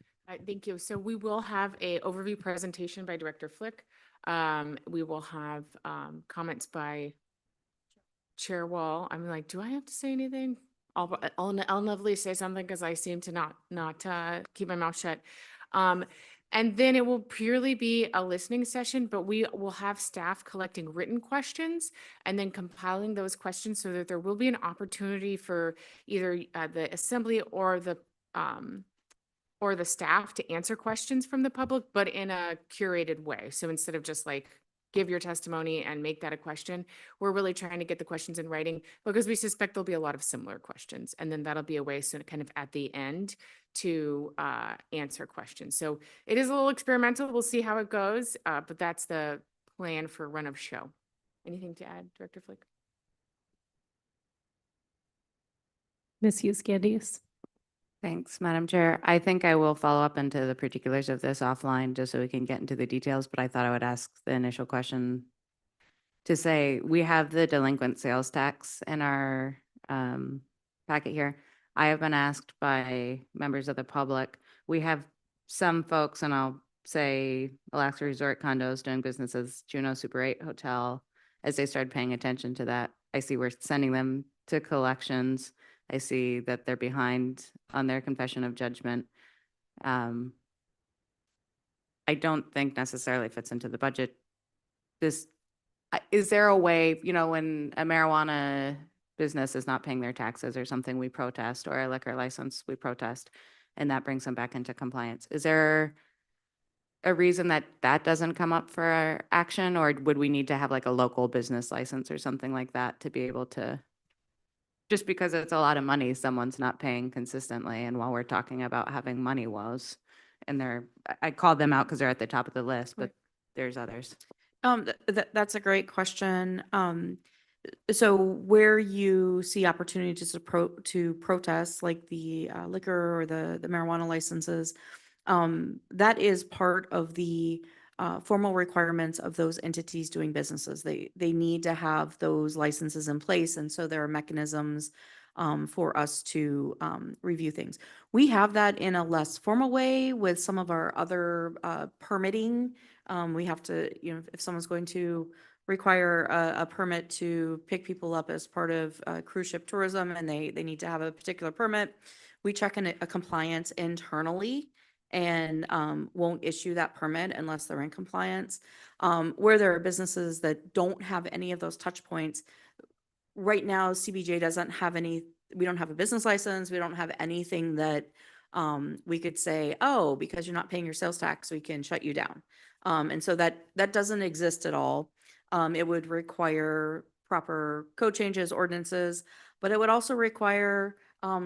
Thank you. So we will have a overview presentation by Director Flick. We will have comments by Chair Wall. I'm like, do I have to say anything? I'll inevitably say something because I seem to not keep my mouth shut. And then it will purely be a listening session, but we will have staff collecting written questions and then compiling those questions so that there will be an opportunity for either the assembly or the staff to answer questions from the public, but in a curated way. So instead of just like give your testimony and make that a question, we're really trying to get the questions in writing because we suspect there'll be a lot of similar questions. And then that'll be a way, so kind of at the end, to answer questions. So it is a little experimental. We'll see how it goes, but that's the plan for run of show. Anything to add, Director Flick? Ms. Candice. Thanks, Madam Chair. I think I will follow up into the particulars of this offline just so we can get into the details, but I thought I would ask the initial question to say, we have the delinquent sales tax in our packet here. I have been asked by members of the public. We have some folks, and I'll say Alaska Resort Condos doing business as Juneau Super 8 Hotel. As they started paying attention to that, I see we're sending them to collections. I see that they're behind on their confession of judgment. I don't think necessarily fits into the budget. Is there a way, when a marijuana business is not paying their taxes or something, we protest, or a liquor license, we protest, and that brings them back into compliance? Is there a reason that that doesn't come up for our action, or would we need to have like a local business license or something like that to be able to? Just because it's a lot of money, someone's not paying consistently. And while we're talking about having money woes, and I called them out because they're at the top of the list, but there's others. That's a great question. So where you see opportunities to protest, like the liquor or the marijuana licenses, that is part of the formal requirements of those entities doing businesses. They need to have those licenses in place, and so there are mechanisms for us to review things. We have that in a less formal way with some of our other permitting. We have to, if someone's going to require a permit to pick people up as part of cruise ship tourism, and they need to have a particular permit, we check in a compliance internally and won't issue that permit unless they're in compliance. Where there are businesses that don't have any of those touch points, right now CBJ doesn't have any, we don't have a business license, we don't have anything that we could say, oh, because you're not paying your sales tax, we can shut you down. And so that doesn't exist at all. It would require proper code changes, ordinances, but it would also require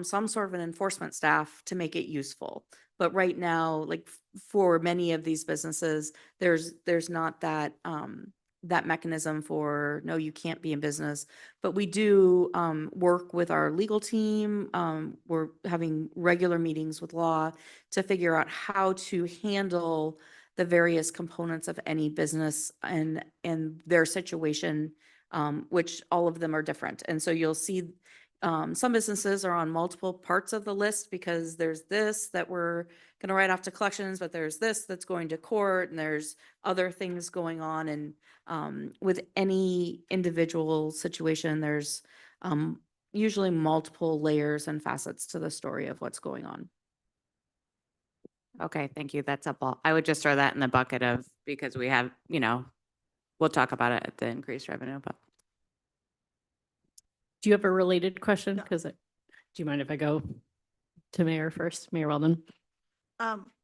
some sort of an enforcement staff to make it useful. But right now, like for many of these businesses, there's not that that mechanism for, no, you can't be in business. But we do work with our legal team. We're having regular meetings with law to figure out how to handle the various components of any business and their situation, which all of them are different. And so you'll see some businesses are on multiple parts of the list because there's this that we're going to write off to collections, but there's this that's going to court, and there's other things going on. And with any individual situation, there's usually multiple layers and facets to the story of what's going on. Okay, thank you. That's up all. I would just throw that in the bucket of, because we have, we'll talk about it at the increased revenue, but. Do you have a related question? Because do you mind if I go to Mayor first? Mayor Weldon.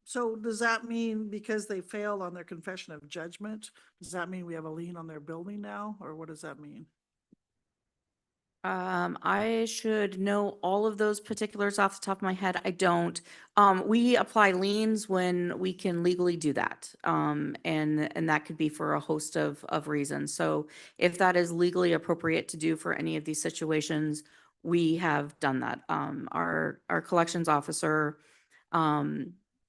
So does that mean because they failed on their confession of judgment, does that mean we have a lien on their building now, or what does that mean? I should know all of those particulars off the top of my head. I don't. We apply liens when we can legally do that. And that could be for a host of reasons. So if that is legally appropriate to do for any of these situations, we have done that. Our collections officer,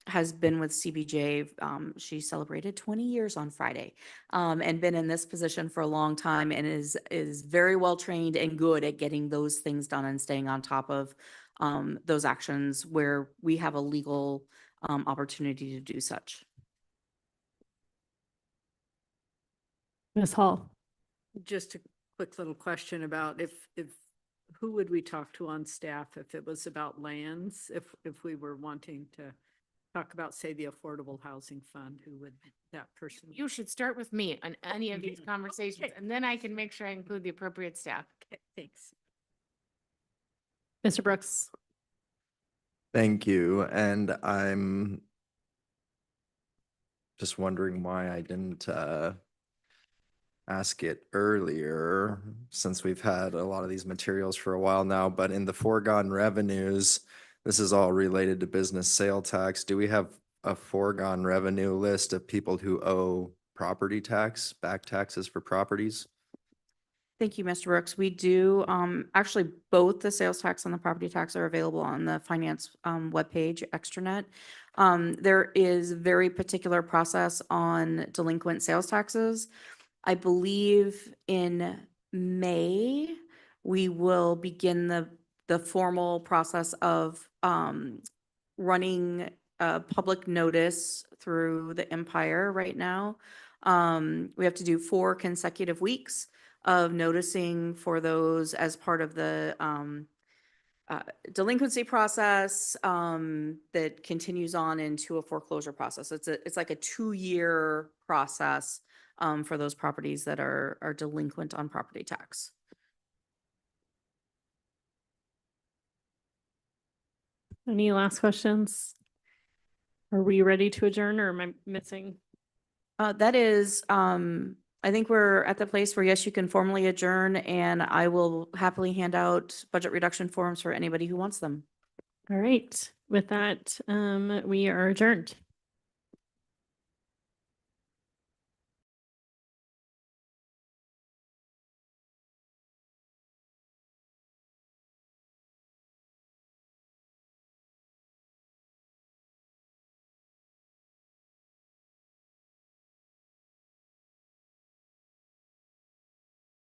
has been with CBJ. She celebrated 20 years on Friday, and been in this position for a long time and is very well trained and good at getting those things done and staying on top of those actions where we have a legal opportunity to do such. Ms. Hall. Just a quick little question about if who would we talk to on staff if it was about lands? If we were wanting to talk about, say, the Affordable Housing Fund, who would that person? You should start with me on any of these conversations, Okay. and then I can make sure I include the appropriate staff. Okay, thanks. Mr. Brooks. Thank you. And I'm just wondering why I didn't ask it earlier, since we've had a lot of these materials for a while now, but in the foregone revenues, this is all related to business sale tax. Do we have a foregone revenue list of people who owe property tax, back taxes for properties? Thank you, Mr. Brooks. We do, actually, both the sales tax and the property tax are available on the finance webpage, Extranet. There is very particular process on delinquent sales taxes. I believe in May, we will begin the formal process of running a public notice through the Empire right now. We have to do 4 consecutive weeks of noticing for those as part of the delinquency process that continues on into a foreclosure process. It's like a 2-year process for those properties that are delinquent on property tax. Any last questions? Are we ready to adjourn or am I missing? That is, I think we're at the place where, yes, you can formally adjourn, and I will happily hand out budget reduction forms for anybody who wants them. All right. With that, we are adjourned.